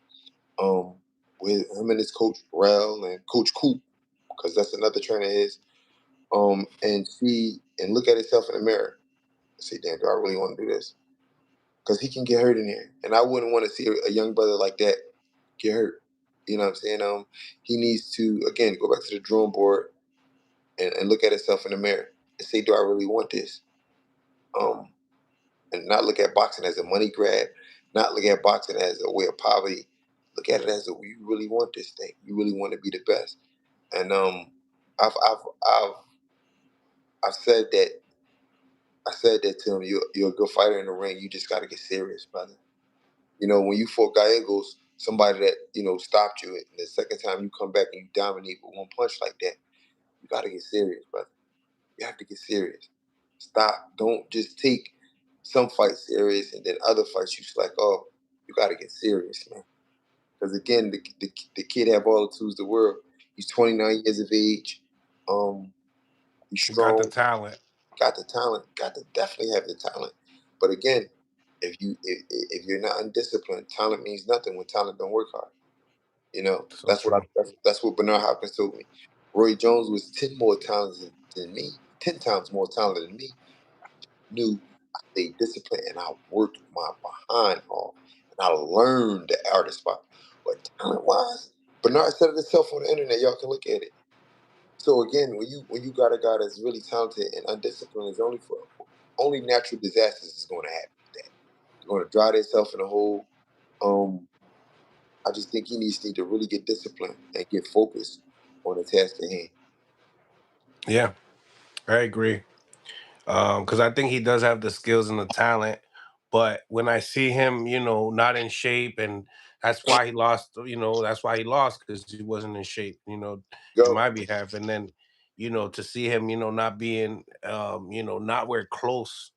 with him and his coach Rel and Coach Coop, because that's another trainer of his, and see and look at himself in the mirror and say, damn, do I really want to do this? Because he can get hurt in here. And I wouldn't want to see a young brother like that get hurt. You know what I'm saying? He needs to, again, go back to the drawing board and look at himself in the mirror and say, do I really want this? And not look at boxing as a money grab, not look at boxing as a way of poverty. Look at it as you really want this thing. You really want to be the best. And I've I've I've I've said that to him. You're a good fighter in the ring. You just got to get serious, brother. You know, when you fought Gallegos, somebody that stopped you, and the second time you come back and you dominate with one punch like that, you got to get serious, brother. You have to get serious. Stop. Don't just take some fights serious and then other fights you just like, oh, you got to get serious, man. Because again, the kid have all the tools of the world. He's 29 years of age. He's He got the strong. talent. Got the talent. Got to definitely have the talent. But again, if you're not undisciplined, talent means nothing when talent don't work hard. You know, So true. that's what Bernard Hopkins told me. Roy Jones was 10 more talented than me, 10 times more talented than me. Knew I stayed disciplined and I worked my behind off and I learned the art of spot. But talent wise, Bernard said it himself on the internet. Y'all can look at it. So again, when you got a guy that's really talented and undisciplined, is only natural disasters is going to happen with that. They're going to dry themselves in a hole. I just think he needs to really get disciplined and get focused on the task at hand. Yeah, I agree. Because I think he does have the skills and the talent, but when I see him, not in shape, and that's why he lost. That's why he lost because he wasn't in shape. In Go. my behalf, and then, to see him, not being, not where close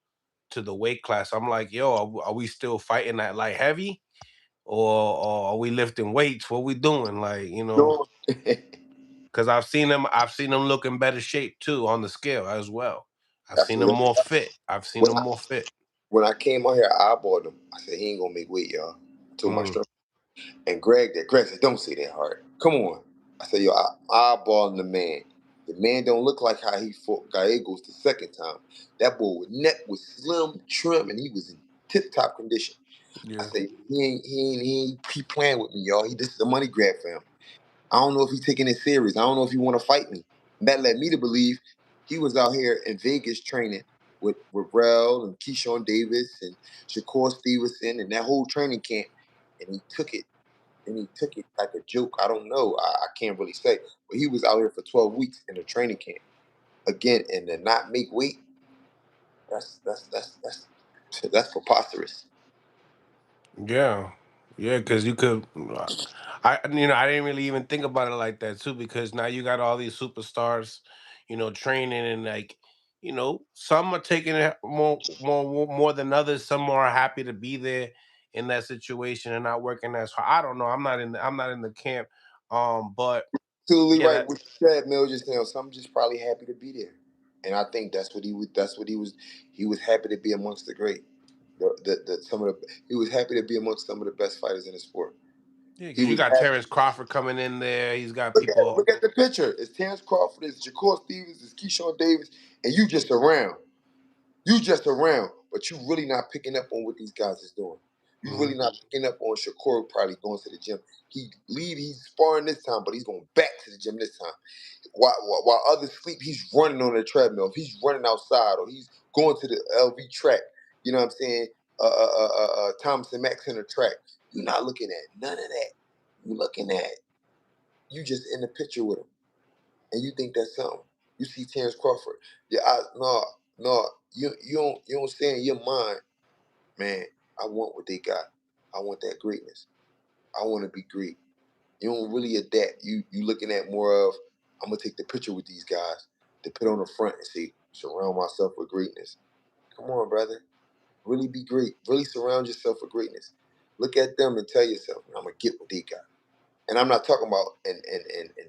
to the weight class. I'm like, yo, are we still fighting at light heavy, or are we lifting weights? What we doing? Like, Go. because I've seen him look in better shape too on the scale as well. I've seen him Absolutely. more fit. I've seen When him I, more fit. when I came out here, I eyeballed him. I said, he ain't going to make weight, y'all. I told my Mm, strength. And Greg said, don't say that hard. Come on. I said, yo, I eyeballing the man. The man don't look like how he fought Gallegos the second time. That boy with neck was slim, trim, and he was in tip-top condition. I yeah, said, he playing with me, y'all. This is a money grab for him. I don't know if he's taking it serious. I don't know if he want to fight me. And that led me to believe he was out here in Vegas training with Rel and Kishan Davis and Shakur Stevenson and that whole training camp. And he took it. And he took it like a joke. I don't know. I can't really say. But he was out here for 12 weeks in a training camp. Again, and to not make weight, that's preposterous. yeah, yeah. Because you could, I didn't really even think about it like that too. Because now you got all these superstars, training, and like, some are taking it more than others. Some are happy to be there in that situation and not working as hard. I don't know. I'm not in the camp. But Absolutely yeah, right. What you said, Mel, just now. So I'm just probably happy to be there, and I think that's what he was. That's what he was. He was happy to be amongst the great. Some of the. He was happy to be amongst some of the best fighters in the sport. yeah, He because you was got happy. Terrence Crawford coming in there. He's got Look at people. look at the picture. It's Terrence Crawford. It's Shakur Stevens. It's Keyshawn Davis, and you just around. You just around, but you really not picking up on what these guys is doing. You Mhm. really not picking up on Shakur probably going to the gym. He's sparring this time, but he's going back to the gym this time. While others sleep, he's running on the treadmill. He's running outside, or he's going to the LV track. You know what I'm saying? Thompson Mack Center track. You're not looking at none of that. You're looking at you just in the picture with him, and you think that's something. You see Terrence Crawford. Yeah, no. You don't say in your mind, man. I want what they got. I want that greatness. I want to be great. You don't really adapt. You looking at more of, I'm gonna take the picture with these guys to put on the front and say, surround myself with greatness. Come on, brother. Really be great. Really surround yourself with greatness. Look at them and tell yourself, I'm gonna get what they got. And I'm not talking about in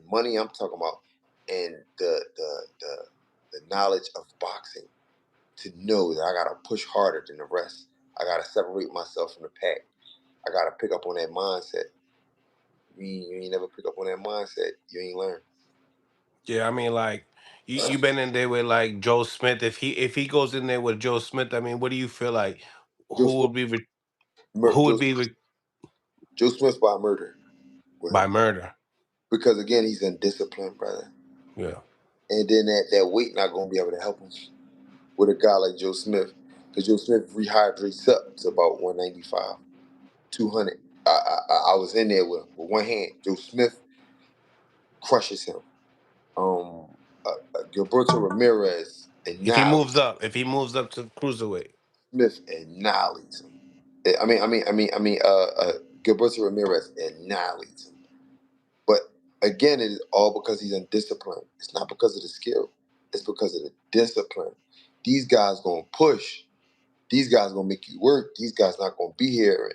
money. I'm talking about in the knowledge of boxing. to know that I gotta push harder than the rest. I gotta separate myself from the pack. I gotta pick up on that mindset. You ain't never pick up on that mindset, you ain't learn. Yeah, I mean, like you been in there with like Joe Smith. If he goes in there with Joe Smith, I mean, what do you feel like? Joe Who Smith, would be mur- who Joe, would be Joe Smith by murder with by him murder? because again he's undisciplined, brother. Yeah. And then that weight not gonna be able to help him with a guy like Joe Smith because Joe Smith rehydrates up to about 195, 200. I was in there with one hand. Joe Smith crushes him. Gilberto Ramirez annihilates If he moves up to cruiserweight, Smith annihilates him. Gilberto Ramirez annihilates him. But again, it is all because he's undisciplined. It's not because of the skill. It's because of the discipline. These guys gonna push. These guys gonna make you work. These guys not gonna be here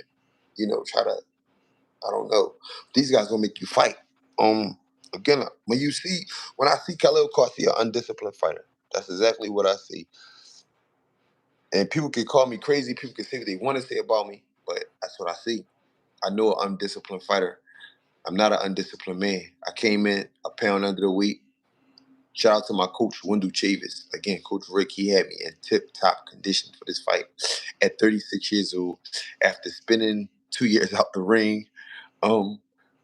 and try to. I don't know. These guys gonna make you fight. Again, when I see Khalil Carson, an undisciplined fighter. That's exactly what I see. And people can call me crazy. People can say what they want to say about me, but that's what I see. I know an undisciplined fighter. I'm not an undisciplined man. I came in a pound under the weight. Shout out to my coach, Wendell Chavis. Again, Coach Rick, he had me in tip-top condition for this fight at 36 years old. After spending 2 years out the ring,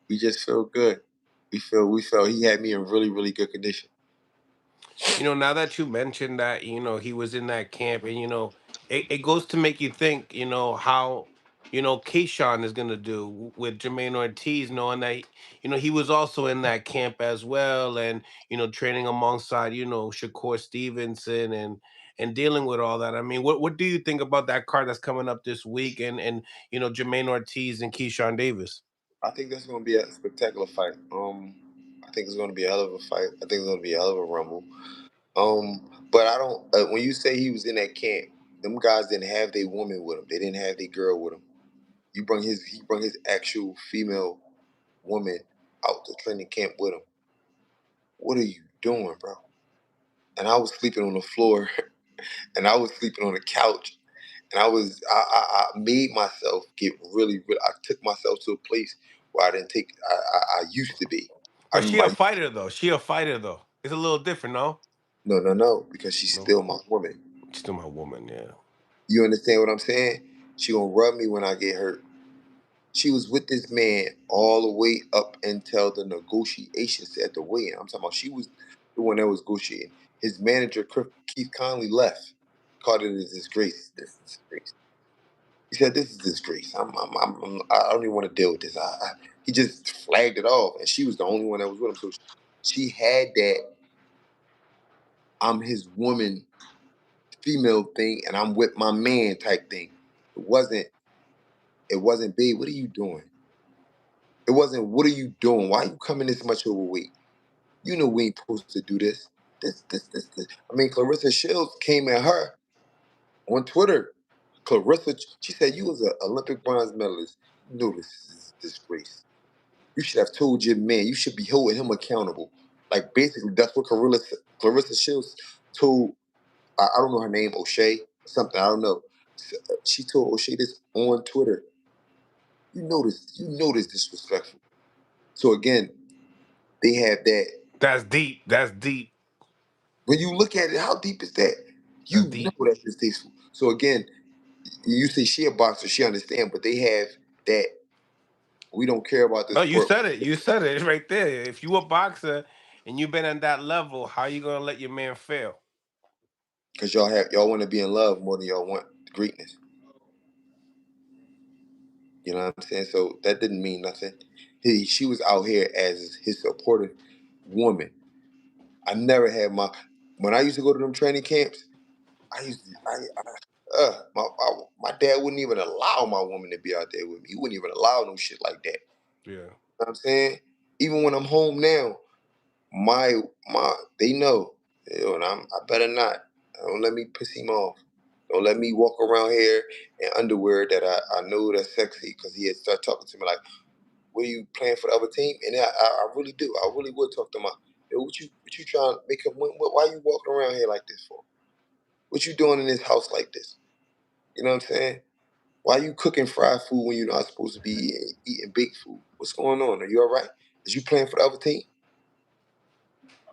we just felt good. We felt he had me in really, really good condition. now that you mentioned that, he was in that camp, and it goes to make you think, how Keyshawn is gonna do with Jermaine Ortiz, knowing that he was also in that camp as well, and training alongside Shakur Stevenson, and dealing with all that. I mean, what do you think about that card that's coming up this week, and Jermaine Ortiz and Keyshawn Davis? I think that's going to be a spectacular fight. I think it's going to be a hell of a fight. I think it's going to be a hell of a rumble. But I don't. When you say he was in that camp, them guys didn't have their woman with him. They didn't have their girl with him. He brought his actual female woman out to training camp with him. What are you doing, bro? And I was sleeping on the floor, and I was sleeping on the couch, and I made myself get really, really. I took myself to a place where I didn't take. I used to be. I But she remember. a fighter though. She a fighter though. It's a little different, no? No, because she's No, still my woman. she's still my woman. Yeah. You understand what I'm saying? She gonna rub me when I get hurt. She was with this man all the way up until the negotiations at the weigh-in. I'm talking about she was the one that was negotiating. His manager, Keith Conley, left. Called it a disgrace. This is disgrace. He said, "This is disgrace. I don't even want to deal with this." He just flagged it off, and she was the only one that was with him. So she had that "I'm his woman" female thing, and I'm with my man type thing. It wasn't. It wasn't, babe, what are you doing? It wasn't, what are you doing? Why are you coming this much overweight? You know we ain't supposed to do this. This. I mean, Clarissa Shields came at her on Twitter. Clarissa, she said, you was an Olympic bronze medalist. You know this is a disgrace. You should have told your man. You should be holding him accountable. Like, basically, that's what Clarissa Shields told, I don't know her name, O'Shea, something, I don't know. She told O'Shea this on Twitter. You know this disrespectful. So again, they have that. That's deep. That's deep. When you look at it, how deep is that? That's You know deep. that's distasteful. So again, you say she a boxer, she understand, but they have that we don't care about this No, you sport said it. You said it. It's right there. If you a boxer and you've been at that level, how you gonna let your man fail? because y'all want to be in love more than y'all want greatness. You know what I'm saying? So that didn't mean nothing. She was out here as his supportive woman. I never had when I used to go to them training camps. I used to, my dad wouldn't even allow my woman to be out there with me. He wouldn't even allow no shit like that. Yeah. You know what I'm saying? Even when I'm home now, my they know, and I better not. Don't let me piss him off. Don't let me walk around here in underwear that I know that's sexy because he had started talking to me like, "What are you playing for the other team?" And I really do. I really would talk to my. Yo, what you trying to make him win? Why you walking around here like this for? What you doing in this house like this? You know what I'm saying? Why you cooking fried food when you're not supposed to be eating baked food? What's going on? Are you all right? Is you playing for the other team?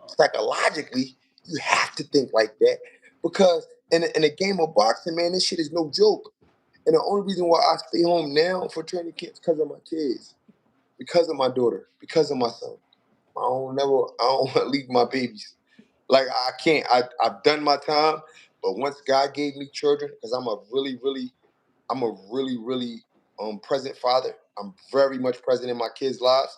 Psychologically, you have to think like that because in a game of boxing, man, this shit is no joke. And the only reason why I stay home now for training camps because of my kids, because of my daughter, because of my son. I don't want to leave my babies. Like I can't. I've done my time, but once God gave me children, because I'm a really present father. I'm very much present in my kids' lives.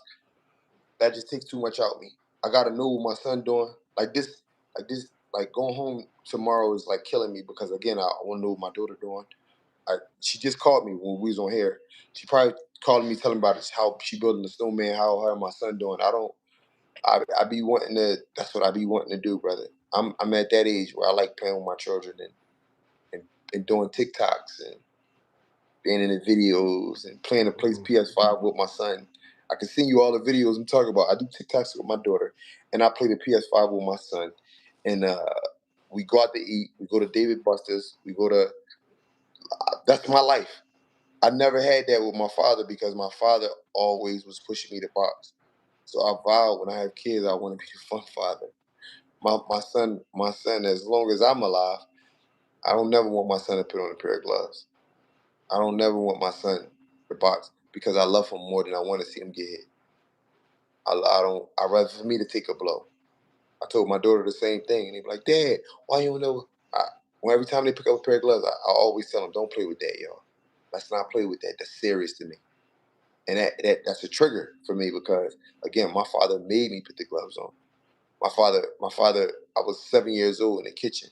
That just takes too much out of me. I gotta know what my son doing. Like going home tomorrow is like killing me because again, I want to know what my daughter doing. She just called me when we was on here. She probably calling me telling about how she building the snowman, how her and my son doing. I be wanting to. That's what I be wanting to do, brother. I'm at that age where I like playing with my children and doing TikToks and being in the videos and playing the place PS5 with my son. I can send you all the videos I'm talking about. I do TikToks with my daughter, and I play the PS5 with my son. And we go out to eat. We go to David Buster's. We go to. That's my life. I never had that with my father because my father always was pushing me to box. So I vowed when I have kids, I want to be a fun father. My son, as long as I'm alive, I don't never want my son to put on a pair of gloves. I don't never want my son to box because I love him more than I want to see him get hit. I don't. I'd rather for me to take a blow. I told my daughter the same thing, and they be like, "Dad, why you don't know?" Well, every time they pick up a pair of gloves, I always tell them, "Don't play with that, y'all. Let's not play with that. That's serious to me." And that's a trigger for me because again, my father made me put the gloves on. My father, I was 7 years old in the kitchen.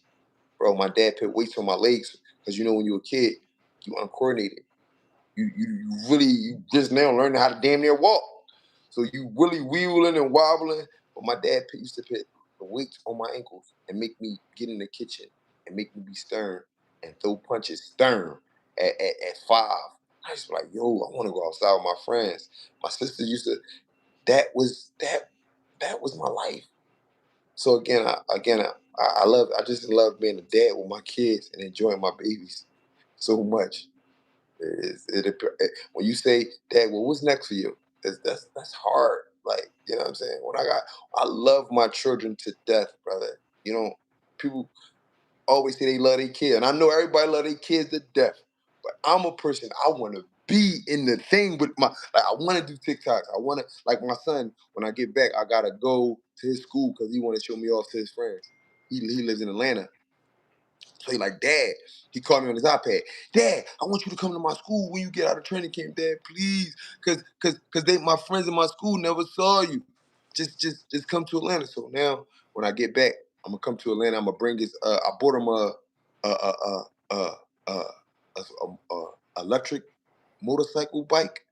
Bro, my dad put weights on my legs because when you're a kid, you uncoordinated. You just now learning how to damn near walk. So you really wheeling and wobbling. But my dad used to put the weights on my ankles and make me get in the kitchen and make me be stern and throw punches stern at 5. I just be like, yo, I want to go outside with my friends. My sister used to. That was my life. So I just love being a dad with my kids and enjoying my babies so much. When you say, Dad, well, what's next for you? That's hard. Like, you know what I'm saying? I love my children to death, brother. People always say they love their kids, and I know everybody love their kids to death. But I'm a person. I want to be in the thing with my. Like, I want to do TikToks. I want to, like my son. When I get back, I gotta go to his school because he want to show me off to his friends. He lives in Atlanta. So he like, Dad, he called me on his iPad. Dad, I want you to come to my school when you get out of training camp, Dad, please. Cause my friends in my school never saw you. Just come to Atlanta. So now when I get back, I'm gonna come to Atlanta. I'm gonna bring his I bought him a electric motorcycle bike.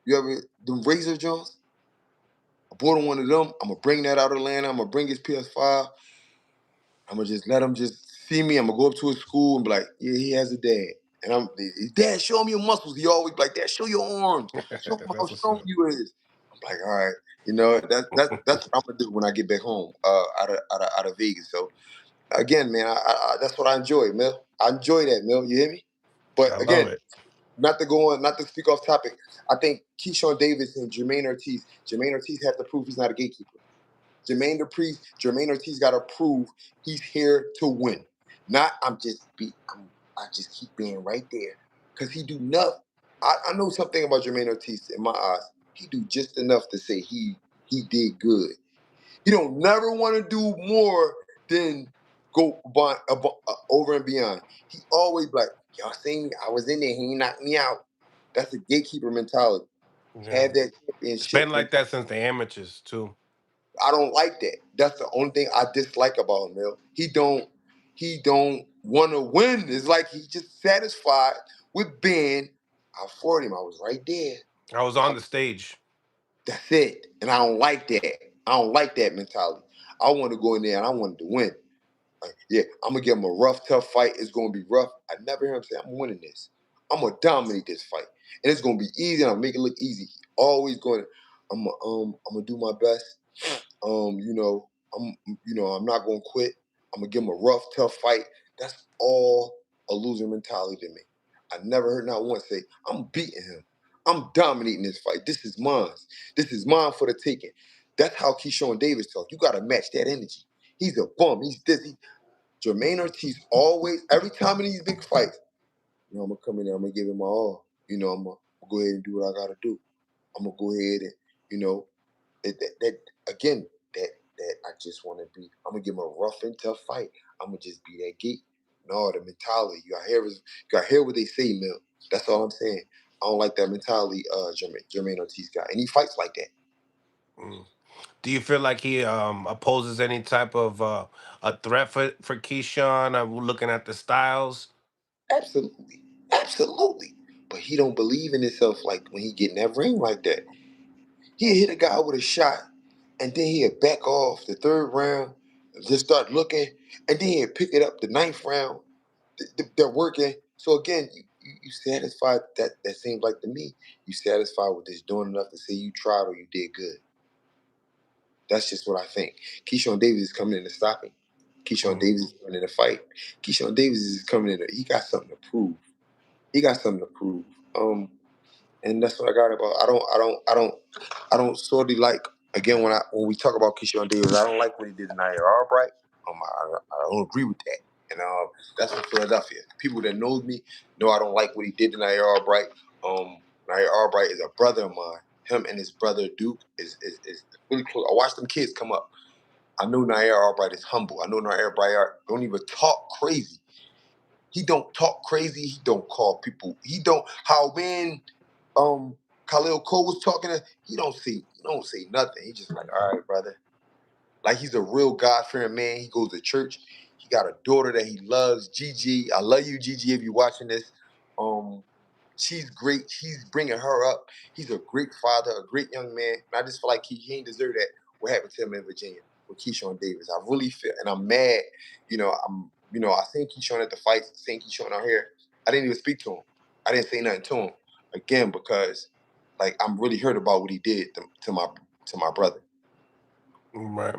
You ever them Razor Jones? I bought him one of them. I'm gonna bring that out of Atlanta. I'm gonna bring his PS5. I'm gonna just let him just see me. I'm gonna go up to his school and be like, yeah, he has a dad. And Dad, show him your muscles. He always be like, Dad, show your arms. Show him how strong you is. I'm like, all right, that's what I'm gonna do when I get back home, out of Vegas. So again, man, that's what I enjoy, Mel. I enjoy that, Mel. You hear me? But I love again, it. not to speak off topic. I think Kishan Davis and Jermaine Ortiz. Jermaine Ortiz has to prove he's not a gatekeeper. Jermaine Ortiz got to prove he's here to win. Not I just keep being right there because he do enough. I know something about Jermaine Ortiz in my eyes. He do just enough to say he did good. He don't never want to do more than go over and beyond. He always like, y'all seen me? I was in there. He knocked me out. That's a gatekeeper mentality. Yeah. Have that It's been championship like mentality. that since the amateurs too. I don't like that. That's the only thing I dislike about him, Mel. He don't want to win. It's like he just satisfied with being. I fought him. I was right there. I was on the stage. That's it. And I don't like that. I don't like that mentality. I want to go in there and I wanted to win. Like, yeah, I'm gonna give him a rough, tough fight. It's gonna be rough. I never hear him say, "I'm winning this. I'm gonna dominate this fight, and it's gonna be easy. And I'll make it look easy." Always going. I'm gonna do my best. I'm not gonna quit. I'm gonna give him a rough, tough fight That's all a loser mentality to me. I never heard not once say, I'm beating him. I'm dominating this fight. This is mine. This is mine for the taking. That's how Kishan Davis talk. You got to match that energy. He's a bum. He's dizzy. Jermaine Ortiz always, every time in these big fights, I'm going to come in there, I'm going to give him my all. I'm going to go ahead and do what I got to do. I'm going to go ahead and, again, that I just want to be, I'm going to give him a rough and tough fight. I'm going to just be that geek. No, the mentality. You got to hear what they say, Mil. That's all I'm saying. I don't like that mentality Jermaine Ortiz got. And he fights like that. Mm. Do you feel like he opposes any type of a threat for Keyshawn? I'm looking at the styles. Absolutely. Absolutely. But he don't believe in himself like when he get in that ring like that. He'll hit a guy with a shot, and then he'll back off the third round, and just start looking, and then he'll pick it up the ninth round. They're working. So again, you satisfied that seems like to me, you satisfied with this doing enough to say you tried or you did good. That's just what I think. Kishan Davis is coming in to stop him. Kishan Davis is coming in to fight. Kishan Davis is coming in. He got something to prove. He got something to prove. And that's what I got about. I don't sorely like. Again, when we talk about Kishan Davis, I don't like what he did to Nair Albright. I don't agree with that. And that's from Philadelphia. People that know me know I don't like what he did to Nair Albright. Nair Albright is a brother of mine. Him and his brother Duke is really close. I watched them kids come up. I know Nair Albright is humble. I know Nair Albright don't even talk crazy. He don't talk crazy. He don't call people. He don't how when Khalil Cole was talking to, he don't say nothing. He just like, all right, brother. Like he's a real God-fearing man. He goes to church. He got a daughter that he loves, Gigi. I love you, Gigi, if you're watching this. She's great. He's bringing her up. He's a great father, a great young man. And I just feel like he ain't deserve that. What happened to him in Virginia with Keyshawn Davis? I really feel, and I'm mad. I seen Keyshawn at the fights, seen Keyshawn out here. I didn't even speak to him. I didn't say nothing to him again because, like, I'm really hurt about what he did to my brother. Right.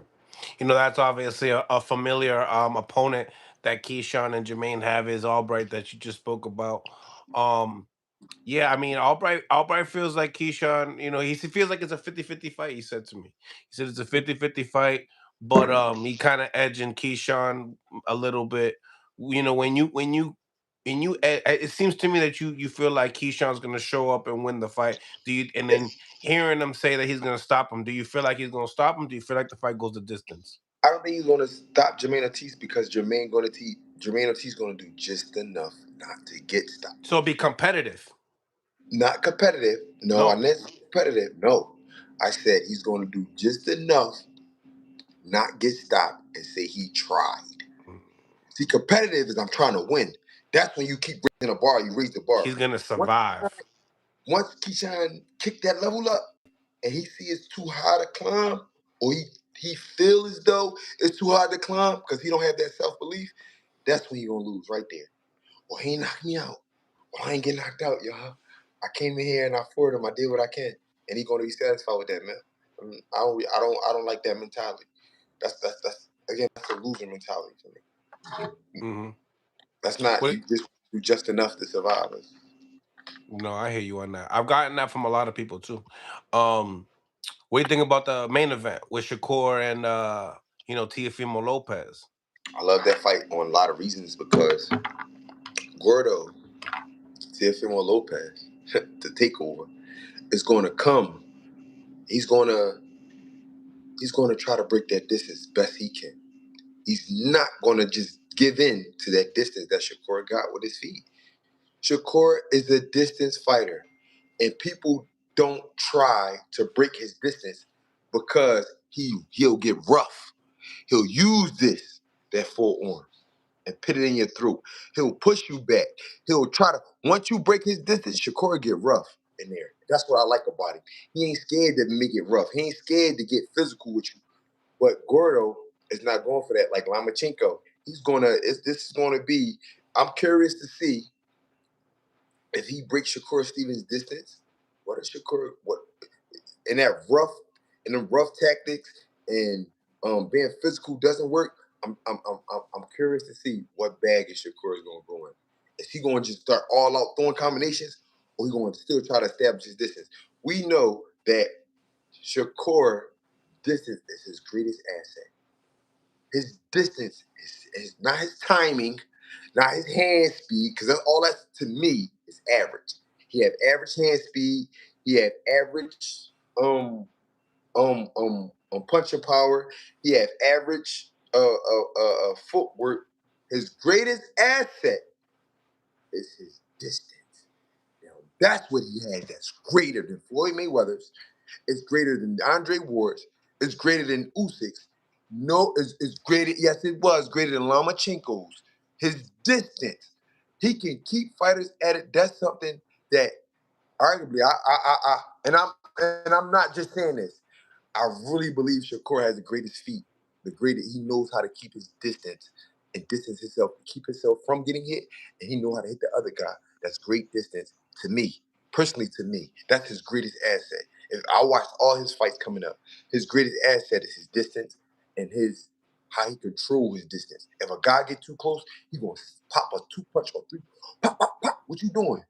That's obviously a familiar opponent that Keyshawn and Jermaine have is Albright that you just spoke about. Um, Yeah, I mean, Albright feels like Keyshawn, he feels like it's a 50-50 fight, he said to me. He said it's a 50-50 fight, but he kind of edging Keyshawn a little bit. It seems to me that you feel like Keyshawn's going to show up and win the fight. And then hearing him say that he's going to stop him, do you feel like he's going to stop him? Do you feel like the fight goes the distance? I don't think he's going to stop Jermaine Ortiz because Jermaine Ortiz going to do just enough not to get stopped. So it'll be competitive. Not competitive. No, I didn't say competitive. No. I said he's going to do just enough not get stopped and say he tried. See, competitive is I'm trying to win. That's when you keep raising the bar, you raise the bar. He's going to survive. Once Keyshawn kick that level up and he see it's too high to climb, or he feel as though it's too hard to climb because he don't have that self-belief, that's when he gonna lose right there. Or he ain't knocked me out. Or I ain't get knocked out, y'all. I came in here and I fought him. I did what I can, and he gonna be satisfied with that, man. I don't like that mentality. That's again, that's a loser mentality for me. Mm-hmm. That's not you just enough to survive us. No, I hear you on that. I've gotten that from a lot of people too. What do you think about the main event with Shakur and Teofimo Lopez? I love that fight on a lot of reasons because Gordo, Teofimo Lopez, to take over, is going to come. He's going to try to break that distance best he can. He's not going to just give in to that distance that Shakur got with his feet. Shakur is a distance fighter, and people don't try to break his distance because he'll get rough. He'll use that forearm and put it in your throat. He'll push you back. He'll try to, once you break his distance, Shakur get rough in there. That's what I like about him. He ain't scared to make it rough. He ain't scared to get physical with you. But Gordo is not going for that like Lomachenko. This is gonna be, I'm curious to see if he breaks Shakur Stevens' distance. What in that rough, in the rough tactics and being physical doesn't work, I'm curious to see what bag is Shakur is going to go in. Is he going to just start all out throwing combinations, or he going to still try to establish his distance? We know that Shakur distance is his greatest asset. His distance is not his timing, not his hand speed, because that's all that to me is average. He have average hand speed. He have average punching power. He have average footwork. His greatest asset is his distance. Now that's what he has. That's greater than Floyd Mayweather's. It's greater than Andre Ward's. It's greater than Usyk's. No, it's greater. Yes, it was greater than Lomachenko's. His distance. He can keep fighters at it. That's something that arguably, and I'm not just saying this. I really believe Shakur has the greatest feet. The greatest, he knows how to keep his distance and distance himself, keep himself from getting hit, and he know how to hit the other guy. That's great distance to me, personally to me. That's his greatest asset. If I watched all his fights coming up, his greatest asset is his distance and his how he control his distance. If a guy get too close, he gonna pop a two punch or three. Pop, pop, pop. What you doing?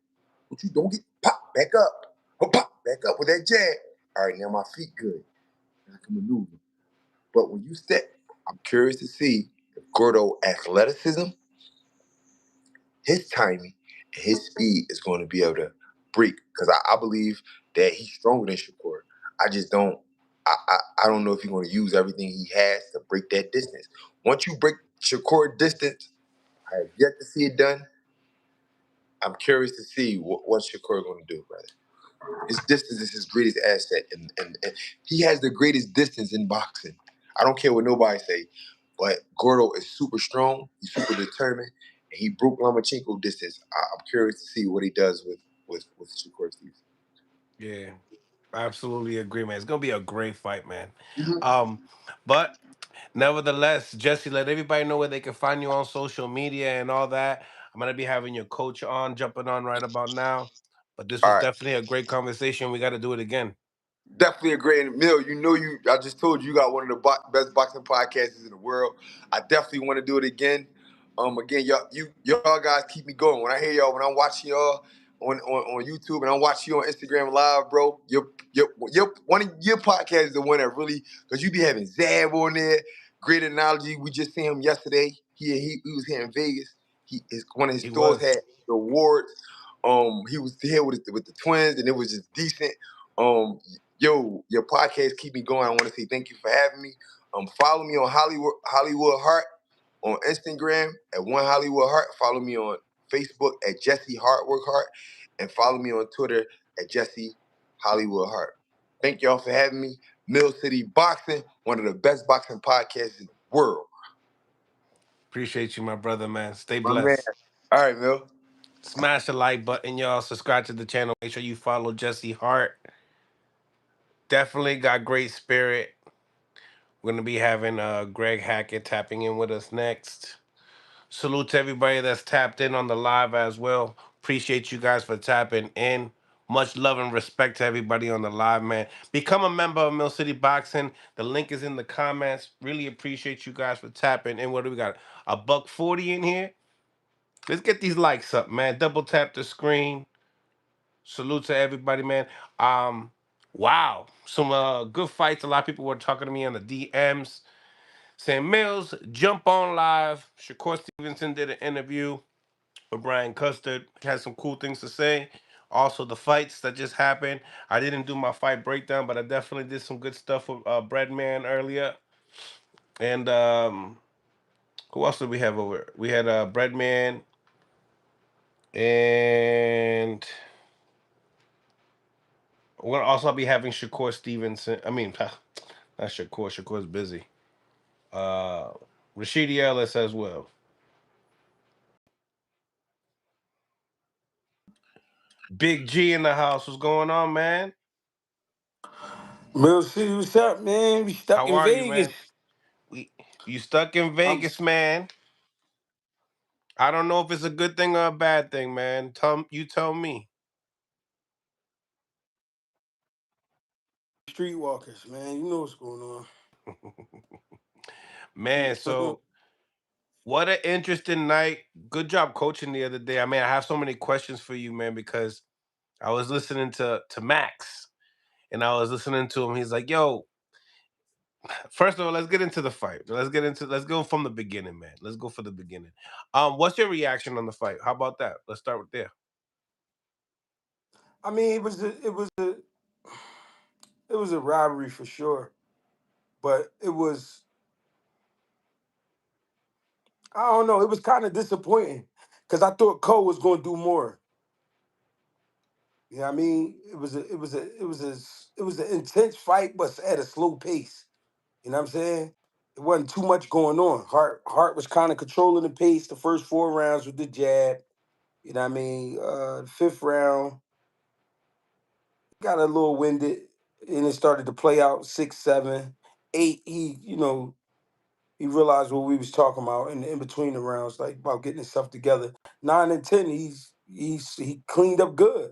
What you don't get pop back up. Oh, pop back up with that jab. All right, now my feet good. I can maneuver. But when you step, I'm curious to see if Gordo athleticism, his timing, and his speed is going to be able to break. Because I believe that he's stronger than Shakur. I just don't. I don't know if he's going to use everything he has to break that distance. Once you break Shakur distance, I have yet to see it done. I'm curious to see what Shakur going to do, brother. His distance is his greatest asset, and he has the greatest distance in boxing. I don't care what nobody say, but Gordo is super strong. He's super determined, and he broke Lomachenko distance. I'm curious to see what he does with Shakur Stevenson. Yeah, I absolutely agree, man. It's gonna be a great fight, man. Mm-hmm. Um, but nevertheless, Jesse, let everybody know where they can find you on social media and all that. I'm gonna be having your coach on, jumping on right about now. But this All was right. definitely a great conversation. We got to do it again. Definitely a great meal. You know, you. I just told you you got one of the best boxing podcasts in the world. I definitely want to do it again. Again, y'all guys keep me going. When I hear y'all, when I'm watching y'all on YouTube and I'm watching you on Instagram Live, bro, your one of your podcasts is the one that really because you be having Zab on there. Great analogy. We just seen him yesterday. He was here in Vegas. One of his He stores was. had the awards. He was here with the twins, and it was just decent. Um, Yo, your podcast keep me going. I want to say thank you for having me. Follow me on Hollywood Hart on Instagram at One Hollywood Hart. Follow me on Facebook at Jesse Hartwork Hart, and follow me on Twitter at Jesse Hollywood Hart. Thank y'all for having me. Mill City Boxing, one of the best boxing podcasts in the world. Appreciate you, my brother, man. Stay My man. blessed. All right, Mill. Smash the like button, y'all. Subscribe to the channel. Make sure you follow Jesse Hart. Definitely got great spirit. We're gonna be having Greg Hackett tapping in with us next. Salute to everybody that's tapped in on the live as well. Appreciate you guys for tapping in. Much love and respect to everybody on the live, man. Become a member of Mill City Boxing. The link is in the comments. Really appreciate you guys for tapping in. What do we got? A buck 40 in here. Let's get these likes up, man. Double tap the screen. Salute to everybody, man. Um, wow, some good fights. A lot of people were talking to me on the DMs saying, "Mills, jump on live." Shakur Stevenson did an interview with Brian Custard. He had some cool things to say. Also, the fights that just happened. I didn't do my fight breakdown, but I definitely did some good stuff with Breadman earlier. And who else did we have over? We had Breadman and we're gonna also be having Shakur Stevenson. I mean, not Shakur. Shakur's busy. Uh, Rashidi Ellis as well. Big G in the house. What's going on, man? Real City, what's up, man? We stuck How in are you, Vegas. man? We You stuck in I'm Vegas, man. I don't know if it's a good thing or a bad thing, man. Tell me. streetwalkers, man. You know what's going Man, so on. What an interesting night. Good job coaching the other day. I mean, I have so many questions for you, man, because I was listening to Max and I was listening to him. He's like, yo, first of all, let's get into the fight. Let's go from the beginning, man. Let's go for the beginning. What's your reaction on the fight? How about that? Let's start with there. I mean, it was a robbery for sure, but it was I don't know. It was kind of disappointing because I thought Cole was going to do more. You know what I mean? It was an intense fight, but at a slow pace. You know what I'm saying? It wasn't too much going on. Hart was kind of controlling the pace the first 4 rounds with the jab. You know what I mean? Fifth round got a little winded, and it started to play out 6, 7, 8. He realized what we was talking about in between the rounds, like about getting himself together. 9 and 10, he cleaned up good.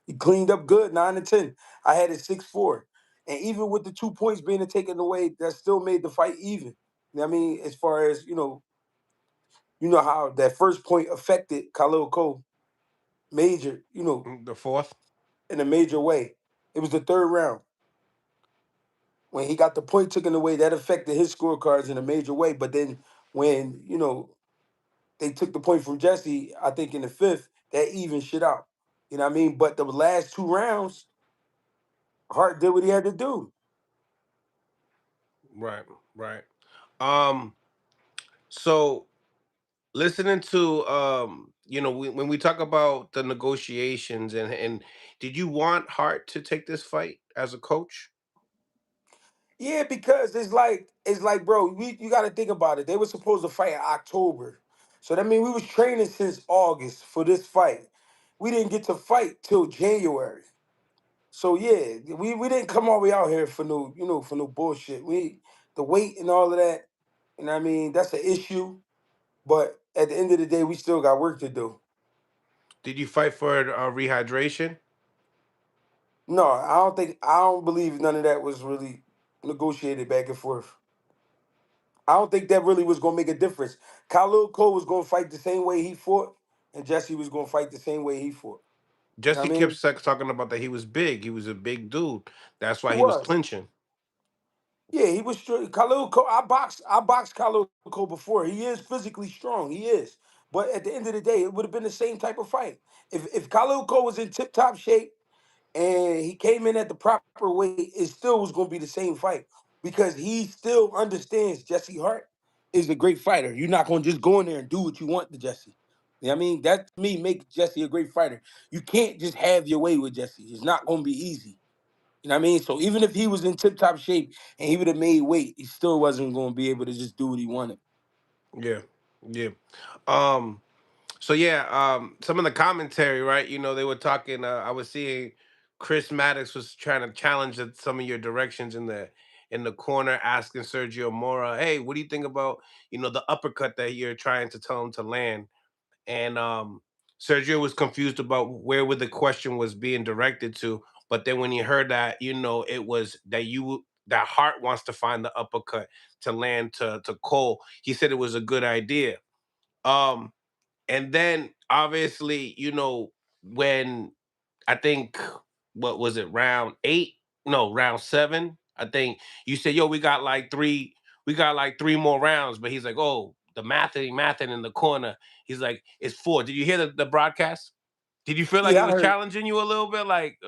He cleaned up good. 9 and 10. I had it 6-4, and even with the 2 points being taken away, that still made the fight even. You know what I mean? As far as you know how that first point affected Khalil Cole major, The fourth? in a major way. It was the third round when he got the point taken away. That affected his scorecards in a major way. But then when they took the point from Jesse, I think in the fifth, that evened shit out. You know what I mean? But the last 2 rounds, Hart did what he had to do. Right, right. Um, so listening to when we talk about the negotiations and did you want Hart to take this fight as a coach? Yeah, because it's like, bro, you got to think about it. They were supposed to fight in October, so that means we was training since August for this fight. We didn't get to fight till January. So yeah, we didn't come all the way out here for no bullshit. The weight and all of that. You know what I mean? That's an issue. But at the end of the day, we still got work to do. Did you fight for rehydration? No, I don't believe none of that was really negotiated back and forth. I don't think that really was gonna make a difference. Khalil Cole was gonna fight the same way he fought, and Jesse was gonna fight the same way he fought. You know Jesse what I kept mean? talking about that he was big. He was a big dude. That's He why he was was. clinching. Yeah, he was straight. Khalil Cole. I boxed Khalil Cole before. He is physically strong. He is. But at the end of the day, it would have been the same type of fight. If Khalil Cole was in tip top shape and he came in at the proper weight, it still was going to be the same fight because he still understands Jesse Hart is a great fighter. You're not going to just go in there and do what you want to Jesse. You know what I mean? That to me make Jesse a great fighter. You can't just have your way with Jesse. It's not going to be easy. You know what I mean? So even if he was in tip top shape and he would have made weight, he still wasn't going to be able to just do what he wanted. Yeah, yeah. Um, so yeah, some of the commentary, right? They were talking. I was seeing Chris Maddox was trying to challenge some of your directions in the corner, asking Sergio Mora, "Hey, what do you think about the uppercut that you're trying to tell him to land?" And Sergio was confused about where the question was being directed to. But then when he heard that, it was that Hart wants to find the uppercut to land to Cole. He said it was a good idea. Um, and then obviously, when I think what was it, round 8? No, round 7. I think you said, yo, we got like three more rounds, but he's like, oh, the mathing in the corner. He's like, it's 4. Did you hear the broadcast? Did you feel like he Yeah, I was heard. challenging you a little bit? Like,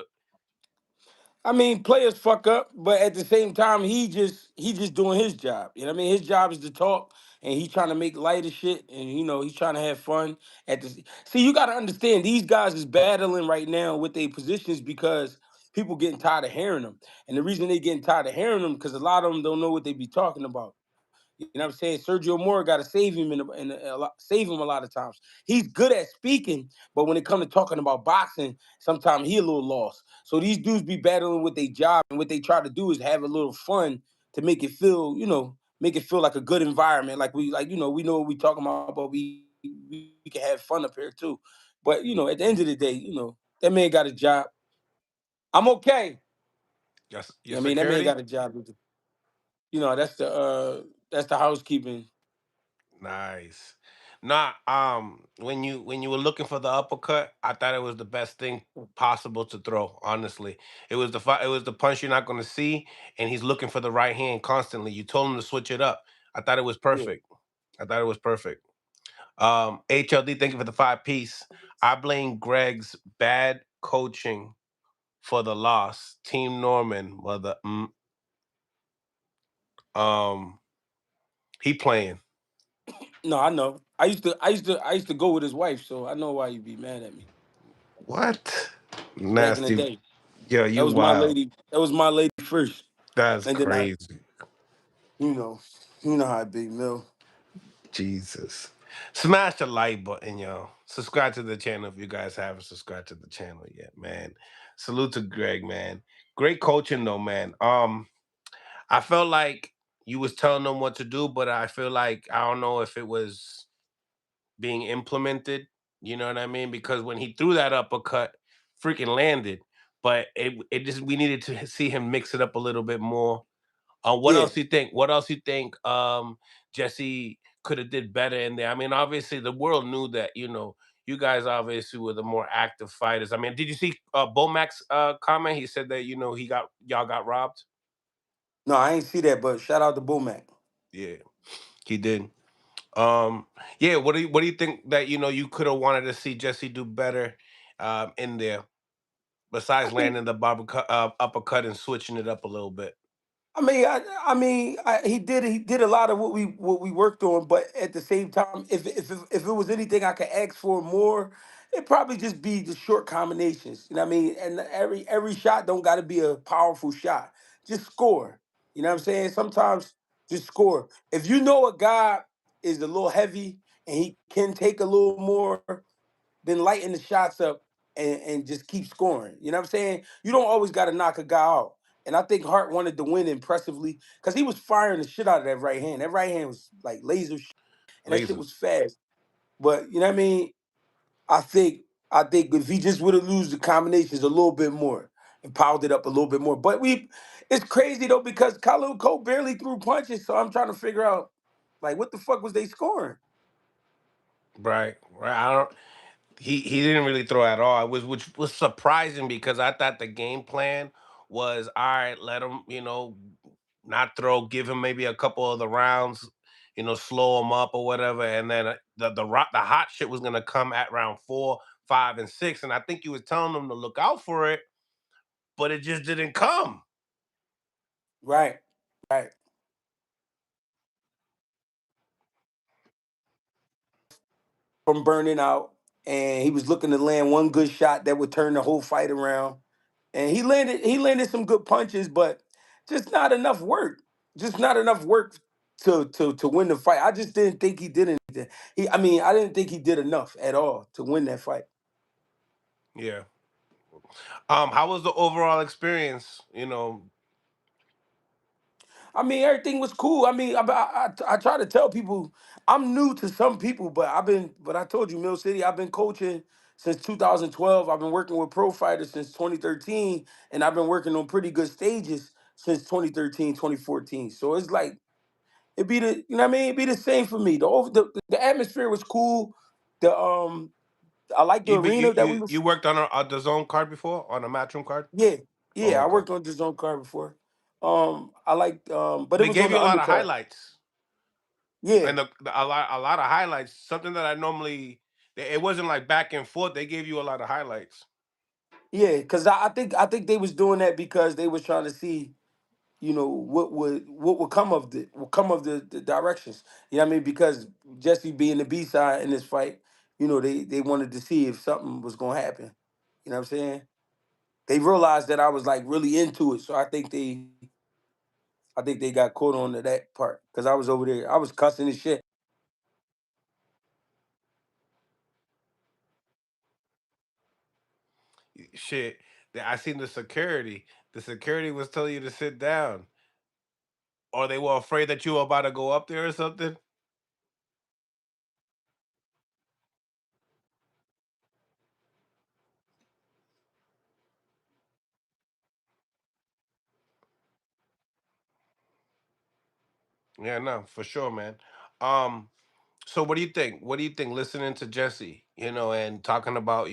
I mean, players fuck up, but at the same time, he just doing his job. You know what I mean? His job is to talk, and he's trying to make light of shit, and he's trying to have fun. See, you got to understand these guys is battling right now with their positions because people getting tired of hearing them, and the reason they getting tired of hearing them because a lot of them don't know what they be talking about. You know what I'm saying? Sergio Moore got to save him save him a lot of times. He's good at speaking, but when it comes to talking about boxing, sometimes he a little lost. So these dudes be battling with their job, and what they try to do is have a little fun to make it feel like a good environment. We know what we talking about, but we can have fun up here too. But at the end of the day, that man got a job. I'm okay. yes, your I mean, that man security? got a job. That's the housekeeping. Nice. Nah, when you were looking for the uppercut, I thought it was the best thing possible to throw. Honestly, it was the punch you're not going to see, and he's looking for the right hand constantly. You told him to switch it up. I thought it was Yeah. perfect. I thought it was perfect. HLD, thank you for the 5 piece. I blame Greg's bad coaching for the loss. Team Norman, mother, um, he playing. No, I know. I used to go with his wife, so I know why you'd be mad at me. What? Back in the Nasty. day, Yo, that you was my wild. lady. That was my lady first, That's and then crazy. you know, you know how it be, Mill. Jesus. Smash the like button, yo. Subscribe to the channel if you guys haven't subscribed to the channel yet, man. Salute to Greg, man. Great coaching though, man. I felt like you was telling them what to do, but I feel like I don't know if it was being implemented. You know what I mean? Because when he threw that uppercut, freaking landed. But it just we needed to see him mix it up a little bit more. What Yeah. else you think? What else you think? Jesse could have did better in there. I mean, obviously the world knew that. You guys obviously were the more active fighters. I mean, did you see Bomac's comment? He said that y'all got robbed. No, I ain't see that, but shout out to Bomac. Yeah, he did. Um, yeah. What do you think that you could have wanted to see Jesse do better in there besides landing the uppercut and switching it up a little bit? He did a lot of what we worked on, but at the same time, if it was anything I could ask for more, it'd probably just be the short combinations. You know what I mean? And every shot don't got to be a powerful shot. Just score. You know what I'm saying? Sometimes just score. If you know a guy is a little heavy and he can take a little more, then lighten the shots up and just keep scoring. You know what I'm saying? You don't always got to knock a guy out. And I think Hart wanted to win impressively because he was firing the shit out of that right hand. That right hand was like laser, and that shit Laser. was fast. But you know what I mean? I think I think if he just would have used the combinations a little bit more and piled it up a little bit more. But it's crazy though because Khalil Cole barely threw punches, so I'm trying to figure out like what the fuck was they scoring? Right. Right. I don't. He didn't really throw at all. It was which was surprising because I thought the game plan was all right. Let him, not throw. Give him maybe a couple of the rounds, slow him up or whatever, and then the hot shit was gonna come at round 4, 5, and 6. And I think he was telling them to look out for it, but it just didn't come. Right, right. From burning out, and he was looking to land one good shot that would turn the whole fight around. And he landed some good punches, but just not enough work. Just not enough work to win the fight. I just didn't think he did anything. I didn't think he did enough at all to win that fight. Yeah. How was the overall experience? Everything was cool. I try to tell people I'm new to some people, but I told you, Mill City, I've been coaching since 2012. I've been working with pro fighters since 2013, and I've been working on pretty good stages since 2013, 2014. So it's like it'd be the, you know what I mean? It'd be the same for me. The atmosphere was cool. The I like the You arena that we you was. worked on the zone card before on a matchroom card. Yeah, Oh, yeah. I okay. worked on this on card before. I like but it They was gave on the you a lot of undercard. highlights. Yeah. And a lot of highlights. Something that I normally it wasn't like back and forth. They gave you a lot of highlights. Yeah, because I think they was doing that because they was trying to see, what would come of the directions. You know what I mean? Because Jesse being the B side in this fight, they wanted to see if something was gonna happen. You know what I'm saying? They realized that I was like really into it, so I think they got caught on to that part because I was over there, I was cussing and shit. Shit. I seen the security. The security was telling you to sit down, or they were afraid that you were about to go up there or something. Yeah, no, for sure, man. Um, So what do you think? What do you think? Listening to Jesse, and talking about,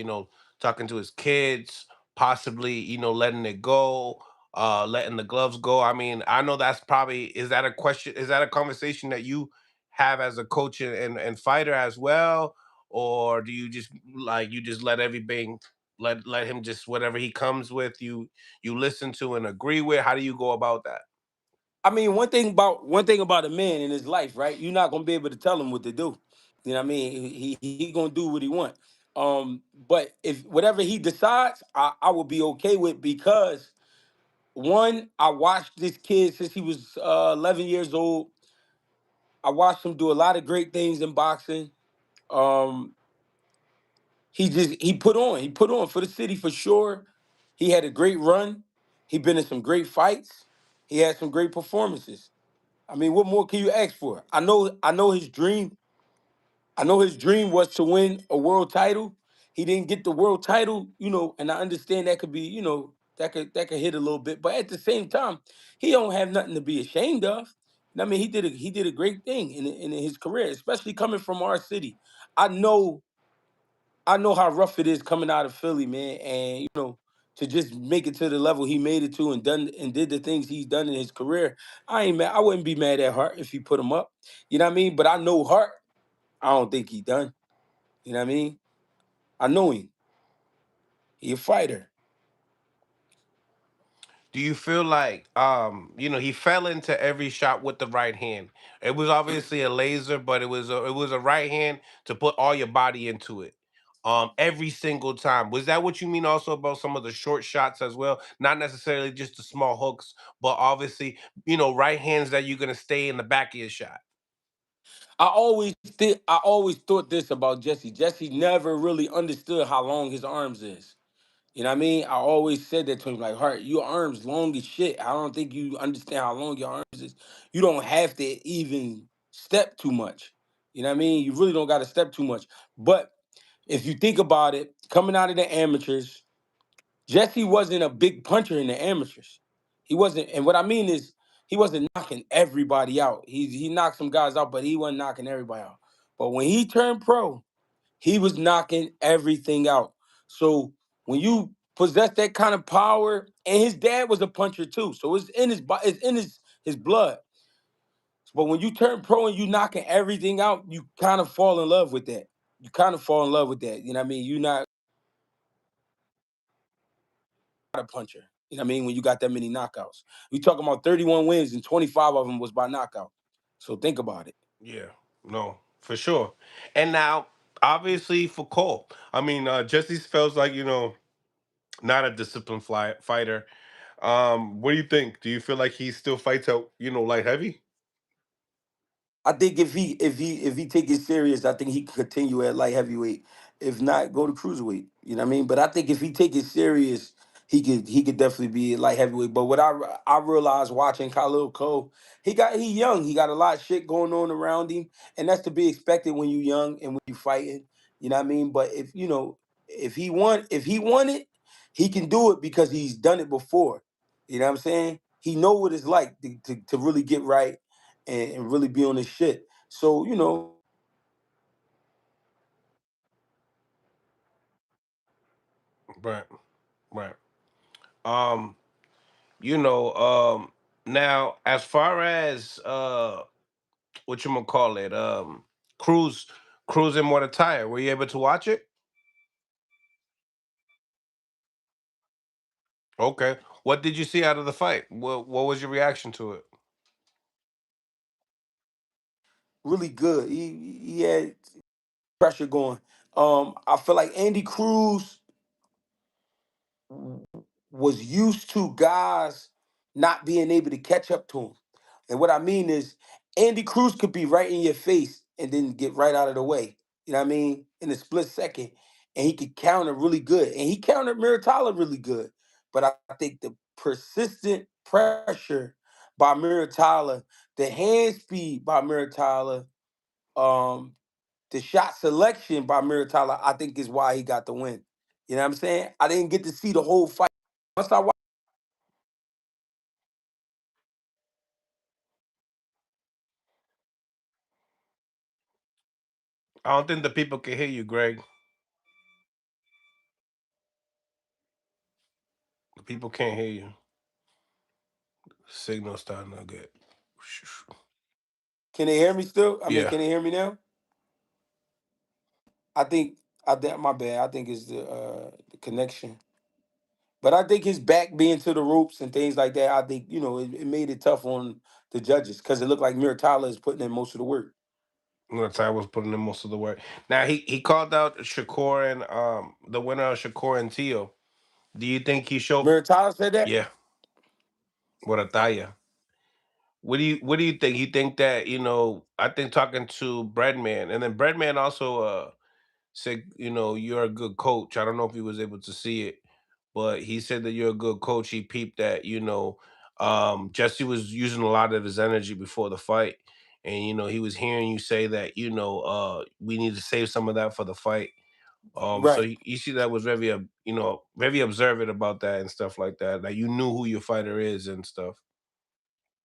talking to his kids, possibly, letting it go, letting the gloves go. I mean, I know that's probably, is that a question? Is that a conversation that you have as a coach and fighter as well, or do you just like you just let everything let him just whatever he comes with you listen to and agree with? How do you go about that? I mean, one thing about a man in his life, right? You're not gonna be able to tell him what to do. You know what I mean? He gonna do what he want. But if whatever he decides, I will be okay with, because one, I watched this kid since he was 11 years old. I watched him do a lot of great things in boxing. Um, he put on for the city for sure. He had a great run. He been in some great fights. He had some great performances. I mean, what more can you ask for? I know his dream. I know his dream was to win a world title. He didn't get the world title, and I understand that could be, that could hit a little bit. But at the same time, he don't have nothing to be ashamed of. I mean, he did a great thing in his career, especially coming from our city. I know I know how rough it is coming out of Philly, man, and to just make it to the level he made it to and did the things he's done in his career. I ain't mad. I wouldn't be mad at Hart if he put him up. You know what I mean? But I know Hart. I don't think he done. You know what I mean? I know him. He a fighter. Do you feel like he fell into every shot with the right hand? It was obviously a laser, but it was a right hand to put all your body into it. Every single time. Was that what you mean also about some of the short shots as well? Not necessarily just the small hooks, but obviously, right hands that you're gonna stay in the back of your shot. I always thought this about Jesse. Jesse never really understood how long his arms is. You know what I mean? I always said that to him, like, Hart, your arms long as shit. I don't think you understand how long your arms is. You don't have to even step too much. You know what I mean? You really don't got to step too much. But if you think about it, coming out of the amateurs, Jesse wasn't a big puncher in the amateurs. He wasn't, and what I mean is he wasn't knocking everybody out. He knocked some guys out, but he wasn't knocking everybody out. But when he turned pro, he was knocking everything out. So when you possess that kind of power, and his dad was a puncher too, so it's in his blood. But when you turn pro and you knocking everything out, you kind of fall in love with that. You kind of fall in love with that. You know what I mean? You're not a puncher. You know what I mean? When you got that many knockouts, we talking about 31 wins and 25 of them was by knockout. So think about it. Yeah, no, for sure. And now, obviously, for Cole, I mean, Jesse feels like not a disciplined fighter. What do you think? Do you feel like he still fights out, light heavy? I think if he take it serious, I think he could continue at light heavyweight. If not, go to cruiserweight. You know what I mean? But I think if he take it serious, he could definitely be light heavyweight. But what I realized watching Khalil Cole, he young. He got a lot of shit going on around him, and that's to be expected when you young and when you fighting. You know what I mean? But if he want it, he can do it because he's done it before. You know what I'm saying? He know what it's like to really get right and really be on his shit. So, Right, right. Um, you know, um, Now as far as what you gonna call it, Cruz, Cruz and Mortar, were you able to watch it? Okay. What did you see out of the fight? What was your reaction to it? really good. He had pressure going. I feel like Andy Cruz was used to guys not being able to catch up to him. And what I mean is Andy Cruz could be right in your face and then get right out of the way. You know what I mean? In a split second. And he could counter really good. And he countered Miratala really good. But I think the persistent pressure by Miratala, the hand speed by Miratala, um, the shot selection by Miratala, I think is why he got the win. You know what I'm saying? I didn't get to see the whole fight. Once I watched, I don't think the people can hear you, Greg. The people can't hear you. Signal starting to get. Can they hear me still? I mean, Yeah, can they hear me now? I think I think my bad. I think it's the connection. But I think his back being to the ropes and things like that, I think, it made it tough on the judges because it looked like Mir Tyler is putting in most of the work. Ty was putting in most of the work. Now he called out Shakur and the winner of Shakur and Teo. Do you think he showed? Mir Tyler said that? Yeah, what a talla. What do you think? You think that I think talking to Breadman and then Breadman also said you're a good coach. I don't know if he was able to see it, but he said that you're a good coach. He peeped that Jesse was using a lot of his energy before the fight, and he was hearing you say that we need to save some of that for the fight. So Right, you see that was very very observant about that and stuff like that. Like you knew who your fighter is and stuff.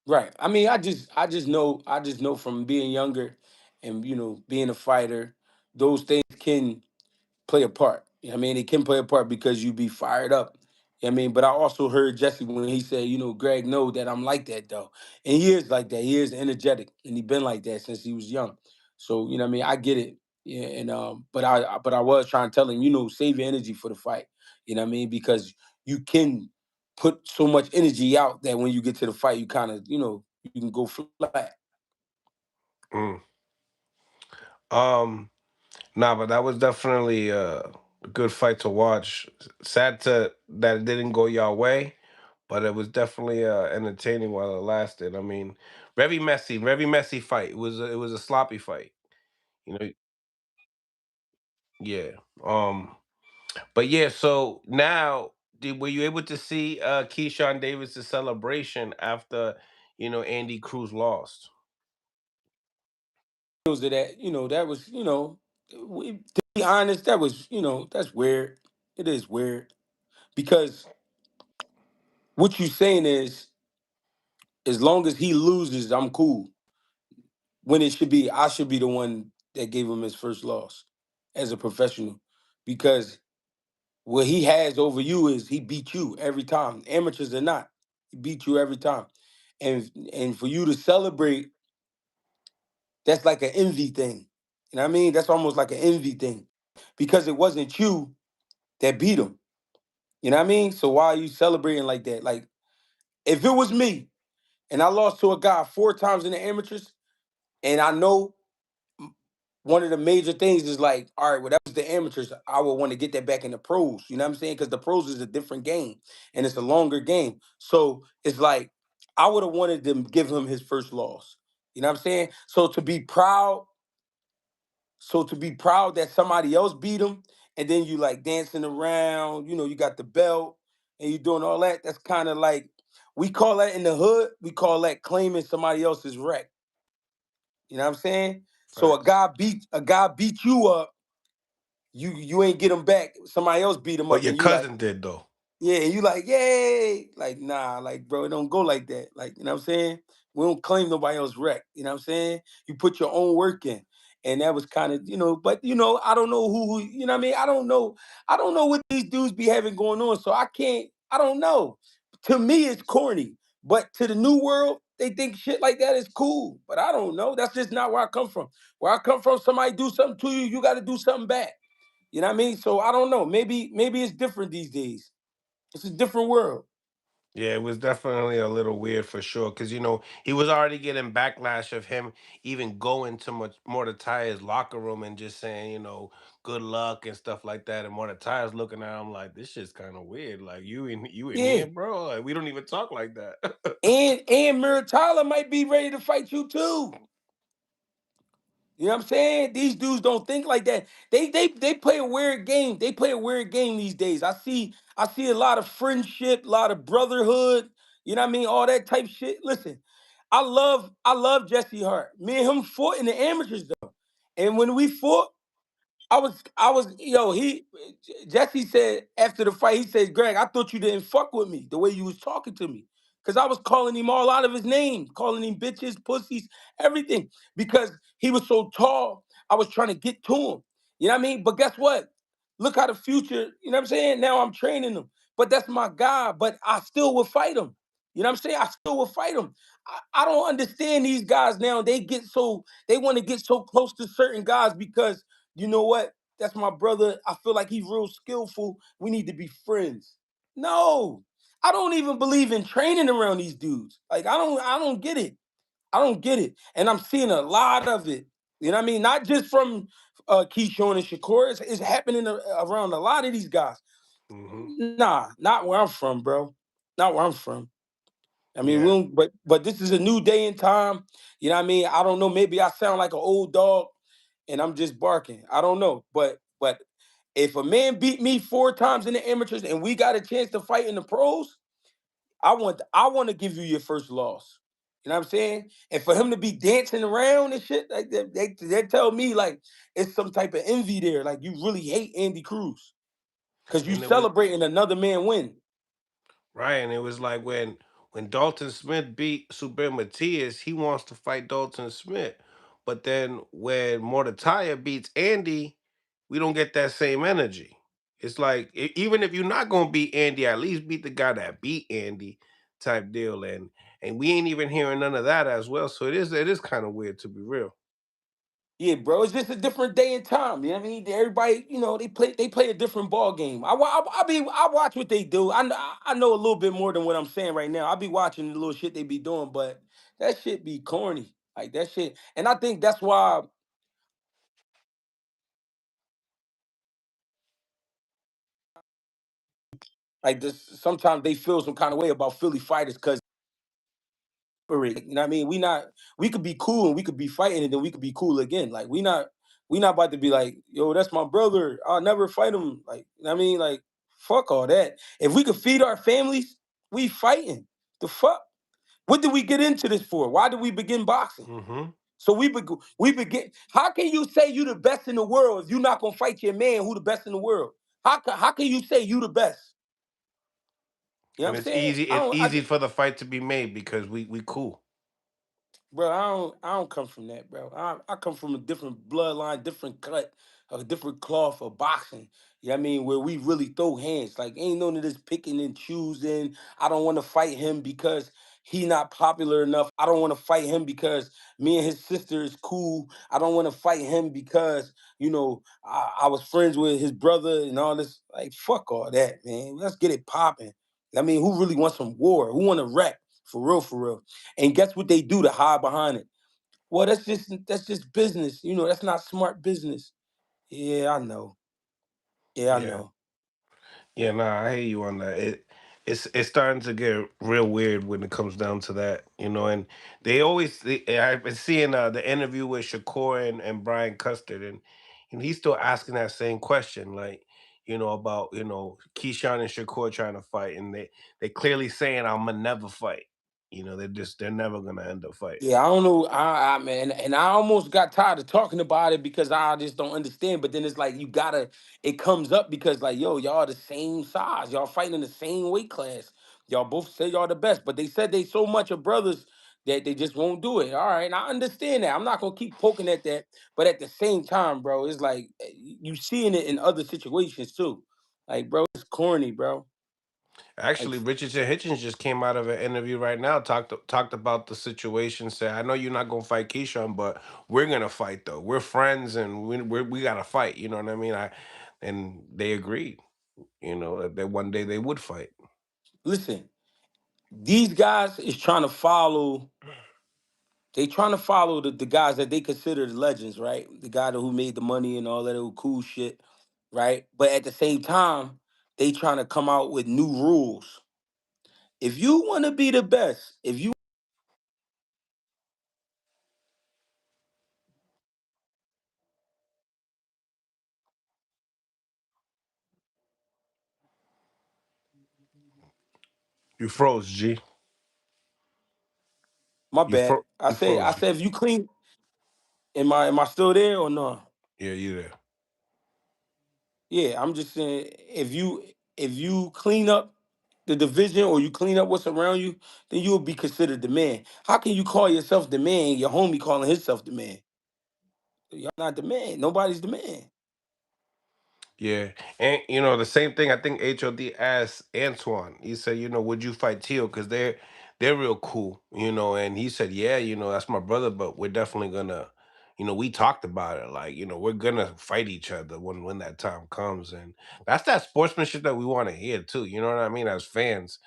right. I mean, I just know from being younger and being a fighter, those things can play a part. You know what I mean? It can play a part because you be fired up. You know what I mean? But I also heard Jesse when he said, Greg know that I'm like that though. And he is like that. He is energetic and he been like that since he was young. So, you know what I mean? I get it. Yeah, and but I was trying to tell him, save your energy for the fight. You know what I mean? Because you can put so much energy out that when you get to the fight, you kind of, you can go flat. Mm. Um, Nah, but that was definitely a good fight to watch. Sad that it didn't go your way, but it was definitely entertaining while it lasted. I mean, very messy fight. It was a sloppy fight. You know, yeah. But yeah. So now, were you able to see Keyshawn Davis' celebration after Andy Cruz lost? Of that, that was, to be honest, that was, that's weird. It is weird because what you saying is, as long as he loses, I'm cool. When it should be, I should be the one that gave him his first loss as a professional, because what he has over you is he beat you every time, amateurs or not. He beat you every time, and for you to celebrate, that's like an envy thing. You know what I mean? That's almost like an envy thing because it wasn't you that beat him. You know what I mean? So why are you celebrating like that? Like, if it was me and I lost to a guy 4 times in the amateurs, and I know one of the major things is like, all right, well, that was the amateurs. I would want to get that back in the pros. You know what I'm saying? Because the pros is a different game and it's a longer game. So it's like, I would have wanted to give him his first loss. You know what I'm saying? So to be proud that somebody else beat him, and then you like dancing around, you got the belt and you doing all that. That's kind of like, we call that in the hood, we call that claiming somebody else's wreck. You know what I'm saying? So a Facts. guy beat you up, you ain't get him back. Somebody else beat him But up, your and you like, cousin did though. yeah, and you like, yay. Like, nah, like, bro, it don't go like that. Like, you know what I'm saying? We don't claim nobody else wreck. You know what I'm saying? You put your own work in. And that was kind of, but I don't know who, you know what I mean? I don't know. I don't know what these dudes be having going on. So I don't know. To me, it's corny. But to the new world, they think shit like that is cool. But I don't know. That's just not where I come from. Where I come from, somebody do something to you, you got to do something back. You know what I mean? So I don't know. Maybe it's different these days. It's a different world. Yeah, it was definitely a little weird for sure because he was already getting backlash of him even going to much more to Tyre's locker room and just saying good luck and stuff like that, and more the Tyre's looking at him like this shit's kind of weird. Like you in Yeah. here, bro. Like we don't even talk like that. And Mir Tyler might be ready to fight you too. You know what I'm saying? These dudes don't think like that. They play a weird game. They play a weird game these days. I see a lot of friendship, a lot of brotherhood. You know what I mean? All that type shit. Listen, I love Jesse Hart. Me and him fought in the amateurs though. And when we fought, I was, Jesse said after the fight, he said, Greg, I thought you didn't fuck with me the way you was talking to me. Cause I was calling him all out of his name, calling him bitches, pussies, everything. Because he was so tall. I was trying to get to him. You know what I mean? But guess what? Look how the future, you know what I'm saying? Now I'm training him. But that's my guy. But I still would fight him. You know what I'm saying? I still would fight him. I don't understand these guys now. They want to get so close to certain guys because you know what? That's my brother. I feel like he's real skillful. We need to be friends. No, I don't even believe in training around these dudes. Like I don't get it. I don't get it. And I'm seeing a lot of it. You know what I mean? Not just from Keyshawn and Shakur. It's happening around a lot of these guys. Mm-hmm. Nah, not where I'm from, bro. Not where I'm from. I mean, we Yeah. don't, but this is a new day and time. You know what I mean? I don't know. Maybe I sound like an old dog and I'm just barking. I don't know. But if a man beat me 4 times in the amateurs and we got a chance to fight in the pros, I want to give you your first loss. You know what I'm saying? And for him to be dancing around and shit, like they tell me like it's some type of envy there. Like you really hate Andy Cruz because you And it was celebrating another man win. right, and it was like when Dalton Smith beat Super Matias, he wants to fight Dalton Smith. But then when Mordecai beats Andy, we don't get that same energy. It's like even if you're not gonna beat Andy, at least beat the guy that beat Andy type deal. And we ain't even hearing none of that as well. So it is kind of weird to be real. Yeah, bro, it's just a different day and time. You know what I mean? Everybody, they play a different ball game. I watch what they do. I know a little bit more than what I'm saying right now. I be watching the little shit they be doing, but that shit be corny. Like that shit. And I think that's why like this sometimes they feel some kind of way about Philly fighters because you know what I mean? We could be cool and we could be fighting and then we could be cool again. Like we not about to be like, yo, that's my brother. I'll never fight him. Like, you know what I mean? Like, fuck all that. If we could feed our families, we fighting. The fuck? What did we get into this for? Why did we begin boxing? Hmm. So we begin. How can you say you the best in the world if you're not gonna fight your man who the best in the world? How can you say you the best? You know And what I'm it's saying? easy. I It's don't. I easy just, for the fight to be made because we cool. bro, I don't come from that, bro. I come from a different bloodline, different cut, a different cloth of boxing. You know what I mean? Where we really throw hands. Like ain't none of this picking and choosing. I don't want to fight him because he not popular enough. I don't want to fight him because me and his sister is cool. I don't want to fight him because, I was friends with his brother and all this. Like, fuck all that, man. Let's get it popping. I mean, who really wants some war? Who want to wreck? For real, for real. And guess what they do to hide behind it? Well, that's just business. That's not smart business. Yeah, I know. Yeah, I Yeah. know. Yeah, nah, I hear you on that. It's starting to get real weird when it comes down to that, And I've been seeing the interview with Shakur and Brian Custard, and he's still asking that same question, like about Keyshawn and Shakur trying to fight, and they clearly saying I'm gonna never fight. They're never gonna end up fighting. Yeah, I don't know. I man, and I almost got tired of talking about it because I just don't understand. But then it's like you gotta. It comes up because like, yo, y'all the same size. Y'all fighting in the same weight class. Y'all both say y'all the best, but they said they so much of brothers that they just won't do it. All right, and I understand that. I'm not gonna keep poking at that, but at the same time, bro, it's like you seeing it in other situations too. Like, bro, it's corny, bro. Like, Actually, Richardson Hitchens just came out of an interview right now, talked about the situation. Said, "I know you're not gonna fight Keyshawn, but we're gonna fight though. We're friends, and we gotta fight." You know what I mean? And they agreed. That one day they would fight. listen, these guys is trying to follow. They trying to follow the guys that they consider the legends, right? The guy who made the money and all that old cool shit, right? But at the same time, they trying to come out with new rules. If you want to be the best, if you You froze, G. my You bad, I you say I froze, G. said if you clean, am I still there or no? Yeah, you there? Yeah, I'm just saying if you clean up the division or you clean up what's around you, then you'll be considered the man. How can you call yourself the man? Your homie calling himself the man. Y'all not the man. Nobody's the man. Yeah, and the same thing. I think HOD asked Antoine. He said, would you fight Tio? Because they're real cool. And he said, yeah, that's my brother, but we're definitely gonna, we talked about it. Like, we're gonna fight each other when that time comes, and that's that sportsmanship that we want to hear too. You know what I mean? As fans.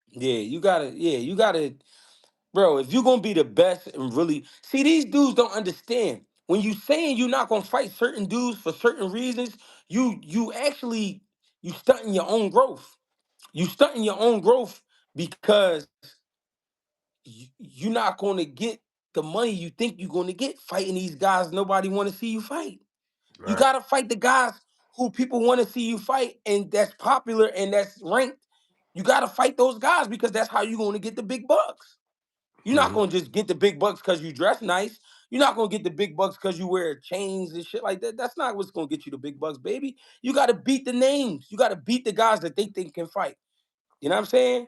Yeah, you gotta. Yeah, you gotta. Bro, if you're gonna be the best and really see, these dudes don't understand. When you saying you're not gonna fight certain dudes for certain reasons, you actually you stunting your own growth. You stunting your own growth because you're not gonna get the money you think you're gonna get fighting these guys nobody wanna see you fight. You Right. gotta fight the guys who people wanna see you fight and that's popular and that's ranked. You gotta fight those guys because that's how you're gonna get the big bucks. You're not Hmm. gonna just get the big bucks because you dress nice. You're not gonna get the big bucks because you wear chains and shit like that. That's not what's gonna get you the big bucks, baby. You gotta beat the names. You gotta beat the guys that they think can fight. You know what I'm saying?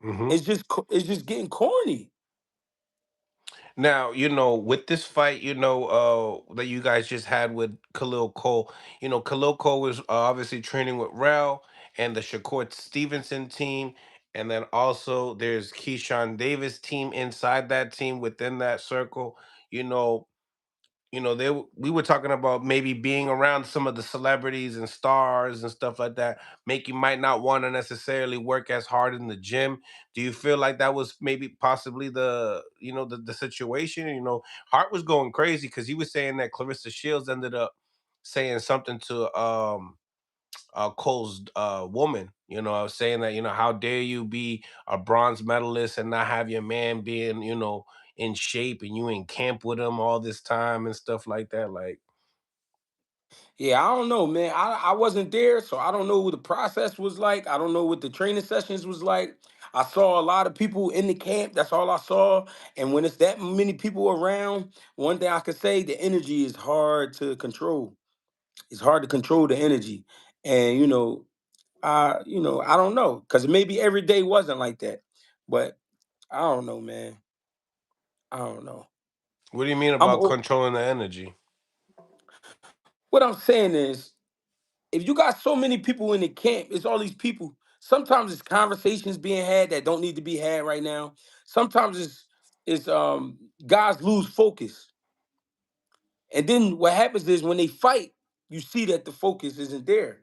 Hmm. It's just getting corny. Now, with this fight, that you guys just had with Khalil Cole, Khalil Cole was obviously training with Rel and the Shakur Stevenson team. And then also there's Kishan Davis team inside that team within that circle. You know, we were talking about maybe being around some of the celebrities and stars and stuff like that make you might not want to necessarily work as hard in the gym. Do you feel like that was maybe possibly the situation? Hart was going crazy because he was saying that Clarissa Shields ended up saying something to Cole's woman. I was saying that, how dare you be a bronze medalist and not have your man being, in shape and you in camp with him all this time and stuff like that. Like, Yeah, I don't know, man. I wasn't there, so I don't know what the process was like. I don't know what the training sessions was like. I saw a lot of people in the camp. That's all I saw. And when it's that many people around, one thing I could say, the energy is hard to control. It's hard to control the energy. And I don't know, because maybe every day wasn't like that. But I don't know, man. I don't know. what do you mean I'm about controlling the energy? What I'm saying is, if you got so many people in the camp, it's all these people. Sometimes it's conversations being had that don't need to be had right now. Sometimes it's guys lose focus. And then what happens is when they fight, you see that the focus isn't there.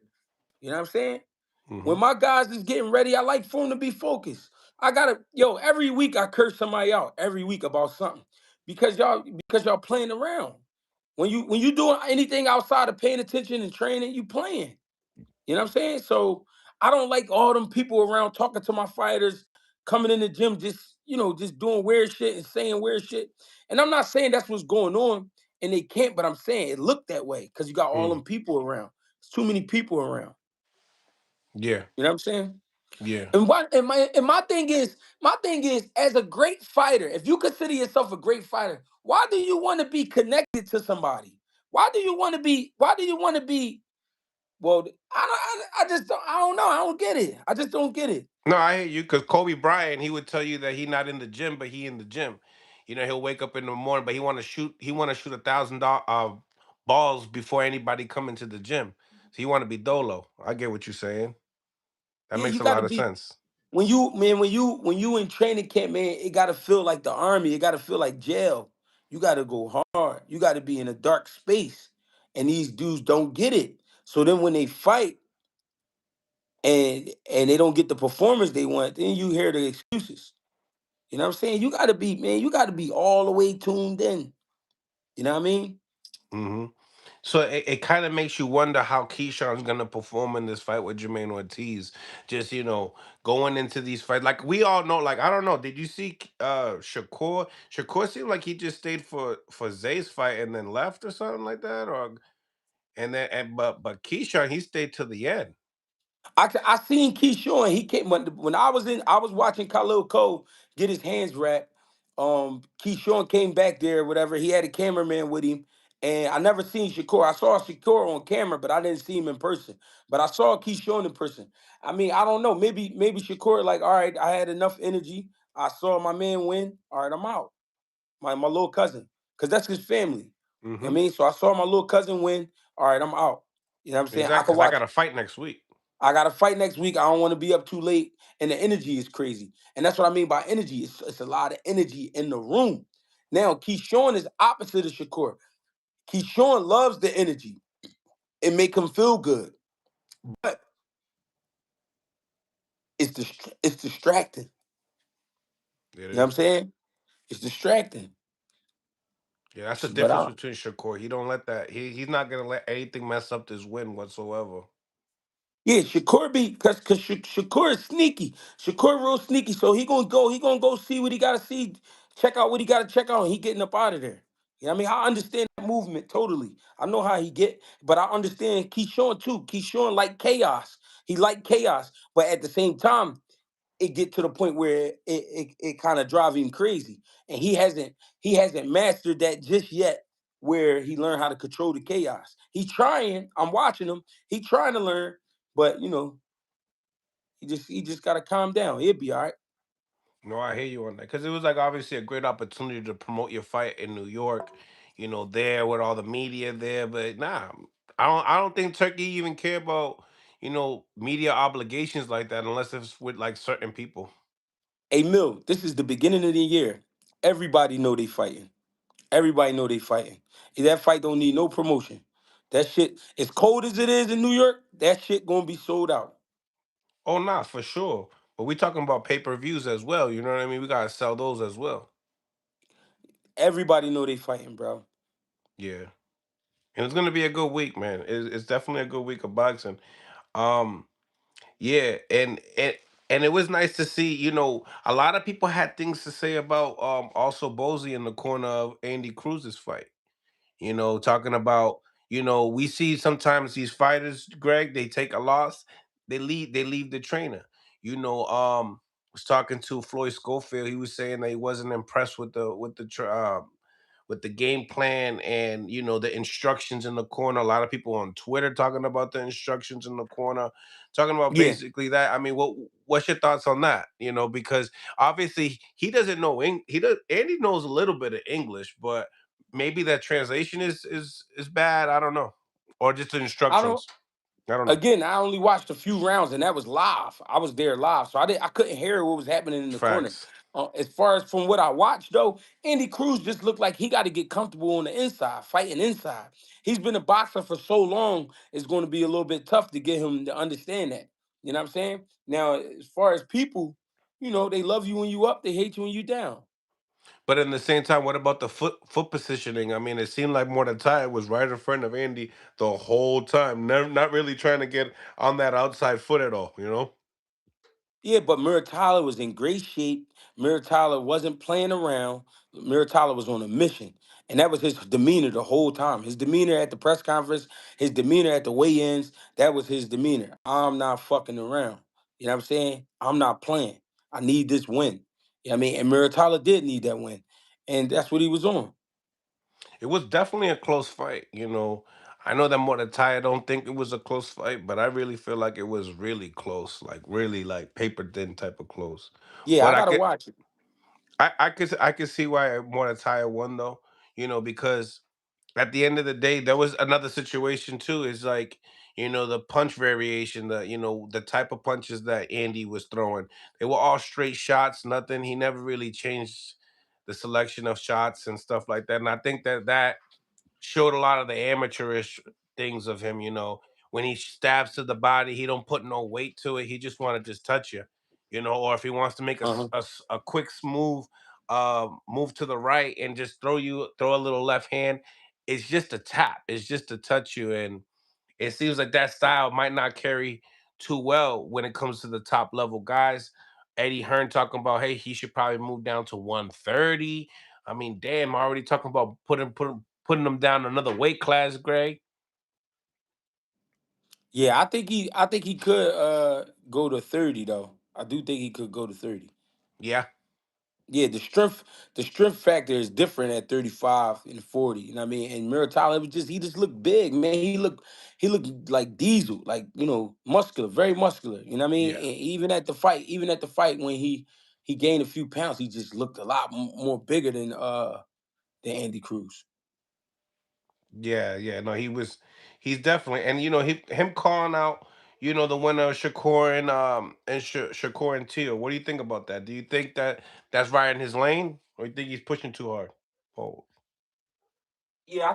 You know what I'm saying? Hmm. When my guys is getting ready, I like for them to be focused. Every week I curse somebody out every week about something. Because y'all playing around. When you doing anything outside of paying attention and training, you playing. You know what I'm saying? So I don't like all them people around talking to my fighters, coming in the gym, just doing weird shit and saying weird shit. And I'm not saying that's what's going on, and they can't, but I'm saying it looked that way because you got all Mm. them people around. It's too many people around. Yeah. You know what I'm saying? Yeah. And my thing is, as a great fighter, if you consider yourself a great fighter, why do you want to be connected to somebody? Why do you want to be? Why do you want to be? Well, I just don't. I don't know. I don't get it. I just don't get it. No, I hear you because Kobe Bryant, he would tell you that he not in the gym, but he in the gym. He'll wake up in the morning, but he want to shoot 1,000 balls before anybody come into the gym. So he want to be dolo. I get what you're saying. That Yeah, makes you a got to lot of be sense. when you in training camp, man. It got to feel like the army. It got to feel like jail. You got to go hard. You got to be in a dark space, and these dudes don't get it. So then when they fight and they don't get the performance they want, then you hear the excuses. You know what I'm saying? You got to be, man. You got to be all the way tuned in. You know what I mean? Hmm. So it kind of makes you wonder how Keyshawn's gonna perform in this fight with Jermaine Ortiz. Just going into these fights, like we all know. Like I don't know, did you see Shakur? Shakur seemed like he just stayed for Zay's fight and then left or something like that, or but Keyshawn he stayed to the end. I seen Keyshawn. He came when I was watching Khalil Cole get his hands wrapped. Keyshawn came back there, whatever. He had a cameraman with him, and I never seen Shakur. I saw Shakur on camera, but I didn't see him in person. But I saw Keyshawn in person. I mean, I don't know. Maybe Shakur like, all right, I had enough energy. I saw my man win. All right, I'm out. My little cousin. because that's his family. You know what I Mm-hmm. mean? So I saw my little cousin win. All right, I'm out. You know what I'm saying? I Exactly. could Because I watch. got a fight next week. I got to fight next week. I don't want to be up too late. And the energy is crazy. And that's what I mean by energy. It's a lot of energy in the room. Now, Keyshawn is opposite of Shakur. Keyshawn loves the energy. It make him feel good. But it's distracting. It You know what I'm is. saying? It's distracting. Yeah, that's the But difference I, between Shakur. He don't let that. He's not gonna let anything mess up this win whatsoever. yeah, Shakur be because Shakur is sneaky. Shakur real sneaky. So he gonna go see what he gotta see, check out what he gotta check out, and he getting up out of there. You know what I mean? I understand that movement totally. I know how he get, but I understand Keyshawn too. Keyshawn like chaos. He like chaos, but at the same time, it get to the point where it kind of drive him crazy. And he hasn't mastered that just yet where he learned how to control the chaos. He's trying. I'm watching him. He trying to learn, but he just gotta calm down. He'll be all right. No, I hear you on that because it was like obviously a great opportunity to promote your fight in New York. There with all the media there, but nah, I don't think Turkey even care about media obligations like that unless it's with like certain people. Hey Mill, this is the beginning of the year. Everybody know they fighting. Everybody know they fighting. That fight don't need no promotion. That shit, as cold as it is in New York, that shit gonna be sold out. Oh, nah, for sure. But we talking about pay-per-views as well. You know what I mean? We gotta sell those as well. Everybody know they fighting, bro. Yeah, and it's gonna be a good week, man. It's definitely a good week of boxing. Um, yeah, and it was nice to see. A lot of people had things to say about also Bozy in the corner of Andy Cruz's fight. Talking about, we see sometimes these fighters, Greg, they take a loss, they leave the trainer. Was talking to Floyd Schofield. He was saying that he wasn't impressed with the game plan and the instructions in the corner. A lot of people on Twitter talking about the instructions in the corner, talking about Yeah, basically that. I mean, what's your thoughts on that? Because obviously he doesn't know he does. Andy knows a little bit of English, but maybe that translation is bad. I don't know, or just the I don't. instructions. I don't know. Again, I only watched a few rounds, and that was live. I was there live, so I couldn't hear what was happening in the corner. Facts. As far as from what I watched, though, Andy Cruz just looked like he got to get comfortable on the inside, fighting inside. He's been a boxer for so long; it's going to be a little bit tough to get him to understand that. You know what I'm saying? Now, as far as people, they love you when you up, they hate you when you down. But in the same time, what about the foot positioning? I mean, it seemed like Mordecai was right in front of Andy the whole time, never not really trying to get on that outside foot at all. Yeah, but Muratalo was in great shape. Muratalo wasn't playing around. Muratalo was on a mission. And that was his demeanor the whole time. His demeanor at the press conference, his demeanor at the weigh-ins, that was his demeanor. I'm not fucking around. You know what I'm saying? I'm not playing. I need this win. You know what I mean? And Muratalo did need that win. And that's what he was on. It was definitely a close fight. I know that Mordecai don't think it was a close fight, but I really feel like it was really close, like really like paper thin type of close. Yeah, I But I gotta could watch it. I could see why Mordecai won though. Because at the end of the day, there was another situation too. Is like the punch variation, the type of punches that Andy was throwing. They were all straight shots. Nothing. He never really changed the selection of shots and stuff like that. And I think that showed a lot of the amateurish things of him. When he stabs to the body, he don't put no weight to it. He just want to just touch you. Or if he wants to make Uh-huh. a quick smooth move to the right and just throw a little left hand, it's just a tap. It's just to touch you, and it seems like that style might not carry too well when it comes to the top level guys. Eddie Hearn talking about, hey, he should probably move down to 130. I mean, damn, already talking about putting him down another weight class, Greg. Yeah, I think he could go to 30 though. I do think he could go to 30. Yeah. Yeah, the strength factor is different at 35 and 40. You know what I mean? And Muratalo was just he just looked big, man. He looked like diesel, like, muscular, very muscular. You know what I mean? Yeah. And even at the fight when he gained a few pounds, he just looked a lot more bigger than than Andy Cruz. Yeah, yeah, no, he's definitely, and him calling out, the winner of Shakur and Shakur and Teal. What do you think about that? Do you think that that's right in his lane, or you think he's pushing too hard? Oh, Yeah, I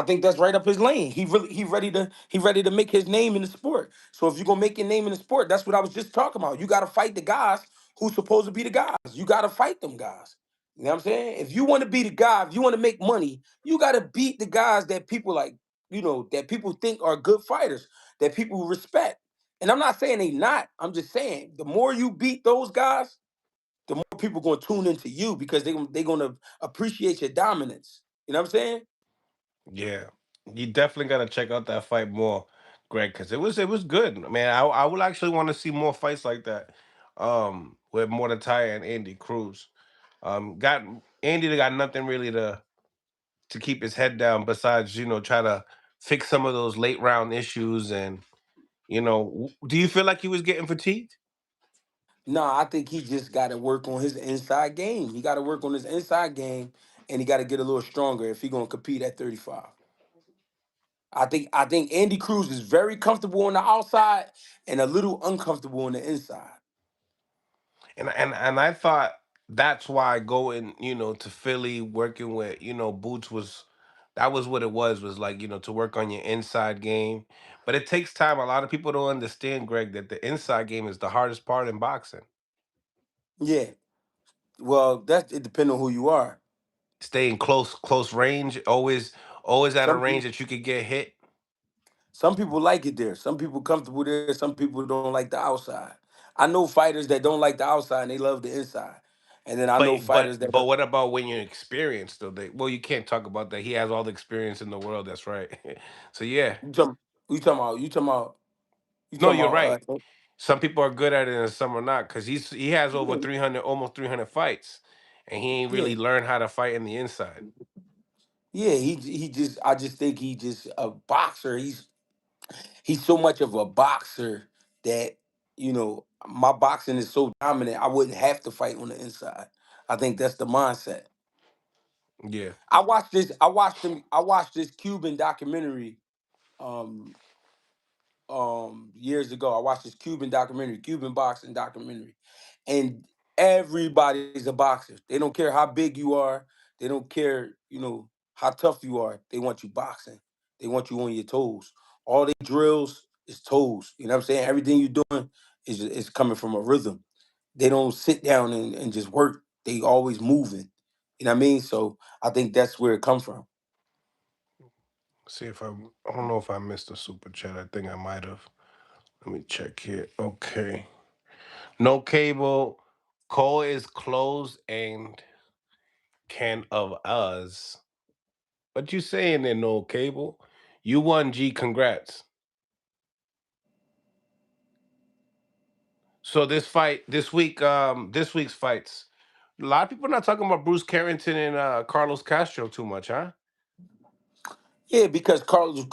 think that's right up his lane. He ready to make his name in the sport. So if you're gonna make your name in the sport, that's what I was just talking about. You gotta fight the guys who's supposed to be the guys. You gotta fight them guys. You know what I'm saying? If you want to be the guy, if you want to make money, you gotta beat the guys that people like, that people think are good fighters, that people respect. And I'm not saying they not. I'm just saying the more you beat those guys, the more people gonna tune into you because they gonna appreciate your dominance. You know what I'm saying? yeah, you definitely got to check out that fight more, Greg, because it was good, man. I would actually want to see more fights like that, with Mordecai and Andy Cruz. Got Andy got nothing really to keep his head down besides try to fix some of those late round issues. And do you feel like he was getting fatigued? Nah, I think he just got to work on his inside game. He got to work on his inside game, and he got to get a little stronger if he gonna compete at 35. I think Andy Cruz is very comfortable on the outside and a little uncomfortable on the inside. And I thought that's why going to Philly, working with Boots, was that was what it was like to work on your inside game. But it takes time. A lot of people don't understand, Greg, that the inside game is the hardest part in boxing. Yeah. Well, that it depends on who you are. Stay in close range, always at a Some range people that you could get hit. some people like it there. Some people comfortable there. Some people don't like the outside. I know fighters that don't like the outside and they love the inside. And then I know But but fighters that but what about when you're experienced though? Well, you can't talk about that. He has all the experience in the world. That's right. So yeah, you talking, you no, talking you're about right. Some people are good at it and some are not because he has over yeah, 300, almost 300 fights, and he ain't yeah. really learned how to fight in the inside. Yeah, he just I just think he just a boxer. He's so much of a boxer that my boxing is so dominant. I wouldn't have to fight on the inside. I think that's the mindset. Yeah. I watched this Cuban documentary um years ago. I watched this Cuban boxing documentary, and everybody's a boxer. They don't care how big you are. They don't care, how tough you are. They want you boxing. They want you on your toes. All they drills is toes. You know what I'm saying? Everything you're doing is coming from a rhythm. They don't sit down and just work. They always moving. You know what I mean? So I think that's where it comes from. See if I don't know if I missed a super chat. I think I might have. Let me check here. Okay. No cable. Call is closed and can of us. What you saying there, no cable? You won, G. Congrats. So this week's fights. A lot of people are not talking about Bruce Carrington and Carlos Castro too much, huh? Yeah, because Carlos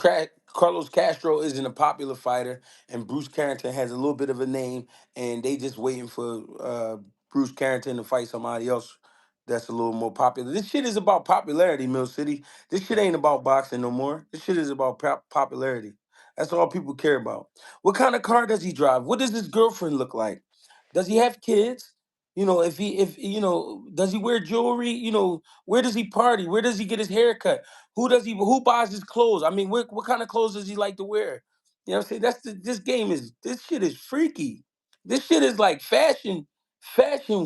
Castro isn't a popular fighter, and Bruce Carrington has a little bit of a name, and they just waiting for Bruce Carrington to fight somebody else that's a little more popular. This shit is about popularity, Mill City. This shit ain't about boxing no more. This shit is about popularity. That's all people care about. What kind of car does he drive? What does his girlfriend look like? Does he have kids? If does he wear jewelry? Where does he party? Where does he get his hair cut? Who buys his clothes? I mean, what kind of clothes does he like to wear? You know what I'm saying? This shit is freaky. This shit is like fashion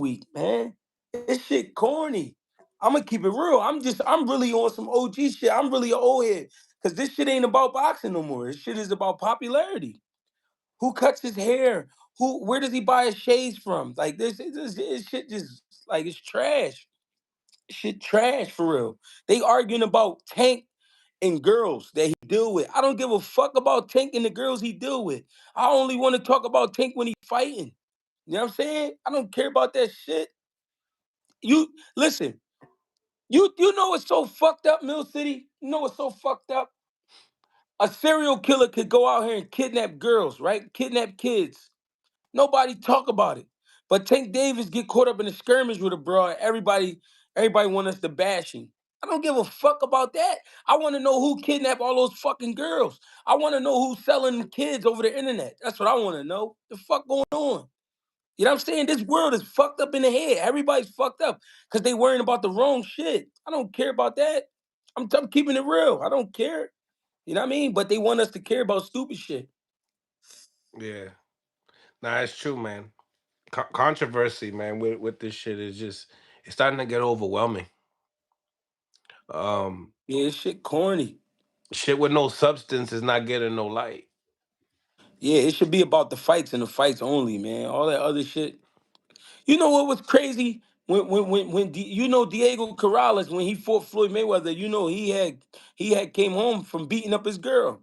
week, man. This shit corny. I'm gonna keep it real. I'm really on some OG shit. I'm really old head. Cause this shit ain't about boxing no more. This shit is about popularity. Who cuts his hair? Where does he buy his shades from? Like this shit just like it's trash. Shit trash for real. They arguing about Tank and girls that he deal with. I don't give a fuck about Tank and the girls he deal with. I only want to talk about Tank when he fighting. You know what I'm saying? I don't care about that shit. You listen. You know what's so fucked up, Mill City? You know what's so fucked up? A serial killer could go out here and kidnap girls, right? Kidnap kids. Nobody talk about it. But Tank Davis get caught up in a skirmish with a bro. Everybody want us to bash him. I don't give a fuck about that. I want to know who kidnapped all those fucking girls. I want to know who's selling kids over the internet. That's what I want to know. The fuck going on? You know what I'm saying? This world is fucked up in the head. Everybody's fucked up because they worrying about the wrong shit. I don't care about that. I'm keeping it real. I don't care. You know what I mean? But they want us to care about stupid shit. Yeah, nah, it's true, man. Controversy, man, with this shit is just it's starting to get overwhelming. Um, Yeah, this shit corny. Shit with no substance is not getting no light. Yeah, it should be about the fights and the fights only, man. All that other shit. You know what was crazy? You know Diego Corrales when he fought Floyd Mayweather, you know he had came home from beating up his girl.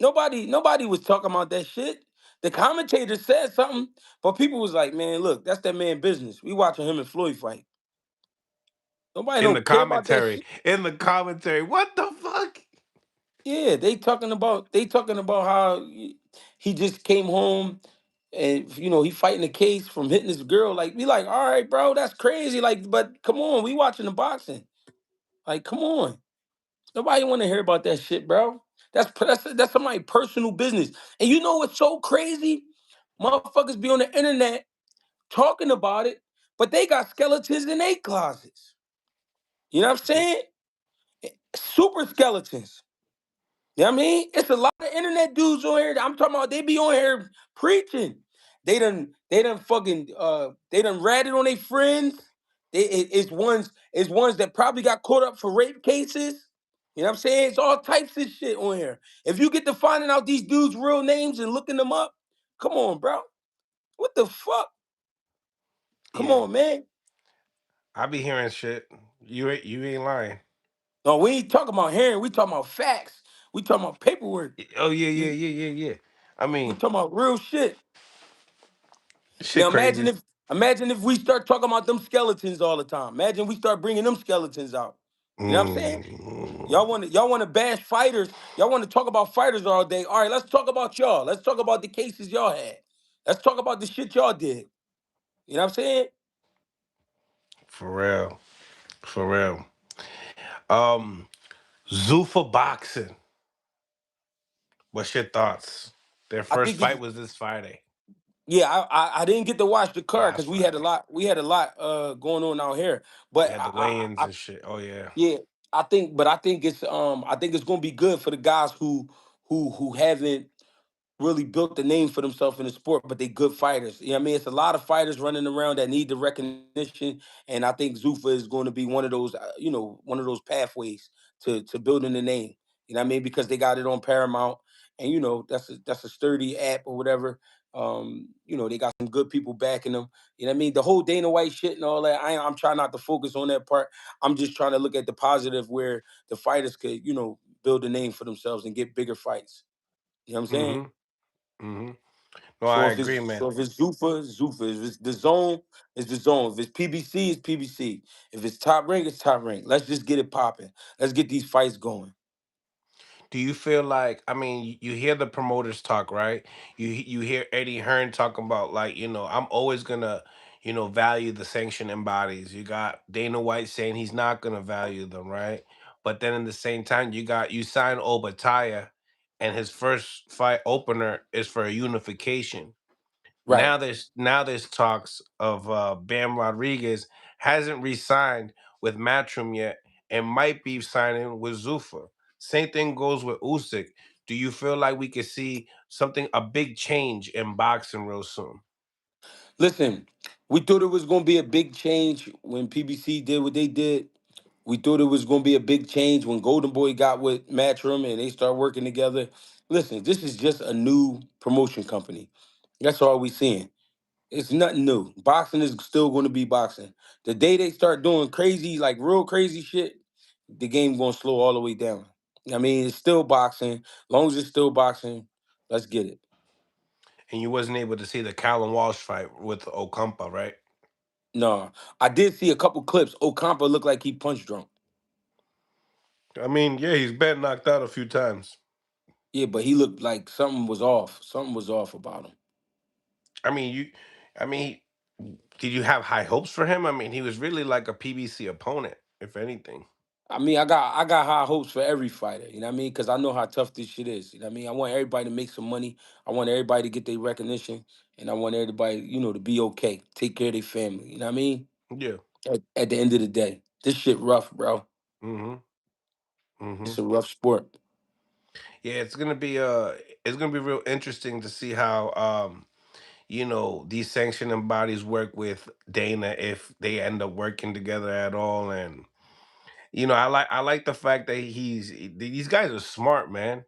Nobody was talking about that shit. The commentator said something, but people was like, "Man, look, that's that man business. We watching him and Floyd fight. Nobody In the don't care about that commentary, shit." what the fuck? Yeah, they talking about how he just came home and he fighting a case from hitting his girl. Like, we like, all right, bro, that's crazy. Like, but come on, we watching the boxing. Like, come on. Nobody want to hear about that shit, bro. That's somebody's personal business. And you know what's so crazy? Motherfuckers be on the internet talking about it, but they got skeletons in their closets. You know what I'm Yeah. saying? Super skeletons. You know what I mean? It's a lot of internet dudes on here. I'm talking about they be on here preaching. They done ratted on their friends. It's ones that probably got caught up for rape cases. You know what I'm saying? It's all types of shit on here. If you get to finding out these dudes' real names and looking them up, come on, bro. What the fuck? Come Yeah, on, man. I be hearing shit. You ain't lying. No, we ain't talking about hearing. We talking about facts. We talking about paperwork. Oh yeah, yeah, We, yeah, yeah, yeah. I we mean, talking about real shit. shit Now imagine crazy. if we start talking about them skeletons all the time. Imagine we start bringing them skeletons out. You know what I'm saying? Mm, Y'all want to bash fighters. Y'all want to talk about fighters all day. All right, let's talk about y'all. Let's talk about the cases y'all had. Let's talk about the shit y'all did. You know what I'm saying? for real, for real. Um, Zufa Boxing. What's your thoughts? Their I first think fight it's was this Friday, yeah. I didn't get to watch the card last because we had a Friday. lot. We had a lot going on out here. They But had the weigh-ins and shit. Oh yeah. yeah, I think it's gonna be good for the guys who haven't really built the name for themselves in the sport, but they good fighters. You know what I mean? It's a lot of fighters running around that need the recognition, and I think Zufa is going to be one of those, one of those pathways to building the name. You know what I mean? Because they got it on Paramount, and that's a sturdy app or whatever. They got some good people backing them. You know what I mean? The whole Dana White shit and all that. I'm trying not to focus on that part. I'm just trying to look at the positive where the fighters could, build a name for themselves and get bigger fights. You know what I'm saying? Mm-hmm. Mm-hmm. No, So I if agree, it's man. so if it's Zufa, it's Zufa. If it's the zone, it's the zone. If it's PBC, it's PBC. If it's top rank, it's top rank. Let's just get it popping. Let's get these fights going. Do you feel like I mean you hear the promoters talk, right? You hear Eddie Hearn talking about like, I'm always gonna, value the sanctioning bodies. You got Dana White saying he's not gonna value them, right? But then in the same time, you sign Obataya and his first fight opener is for a unification. Right. Now there's talks of Bam Rodriguez hasn't re-signed with Matchroom yet and might be signing with Zufa. Same thing goes with Usyk. Do you feel like we could see a big change in boxing real soon? Listen, we thought it was gonna be a big change when PBC did what they did. We thought it was gonna be a big change when Golden Boy got with Matchroom and they start working together. Listen, this is just a new promotion company. That's all we seeing. It's nothing new. Boxing is still going to be boxing. The day they start doing crazy, like real crazy shit, the game going to slow all the way down. I mean, it's still boxing. Long as it's still boxing, let's get it. And you wasn't able to see the Callum Walsh fight with Okampa, right? No, I did see a couple clips. Ocampa looked like he punch drunk. I mean, yeah, he's been knocked out a few times. Yeah, but he looked like something was off. Something was off about him. I mean, I mean, did you have high hopes for him? I mean, he was really like a PBC opponent, if anything. I mean, I got high hopes for every fighter. You know what I mean? Because I know how tough this shit is. You know what I mean? I want everybody to make some money. I want everybody to get their recognition, and I want everybody, to be okay, take care of their family. You know what I mean? Yeah. At the end of the day, this shit rough, bro. Mm-hmm. Mm-hmm. It's a rough sport. Yeah, it's gonna be real interesting to see how these sanctioning bodies work with Dana if they end up working together at all. And I like the fact that these guys are smart, man.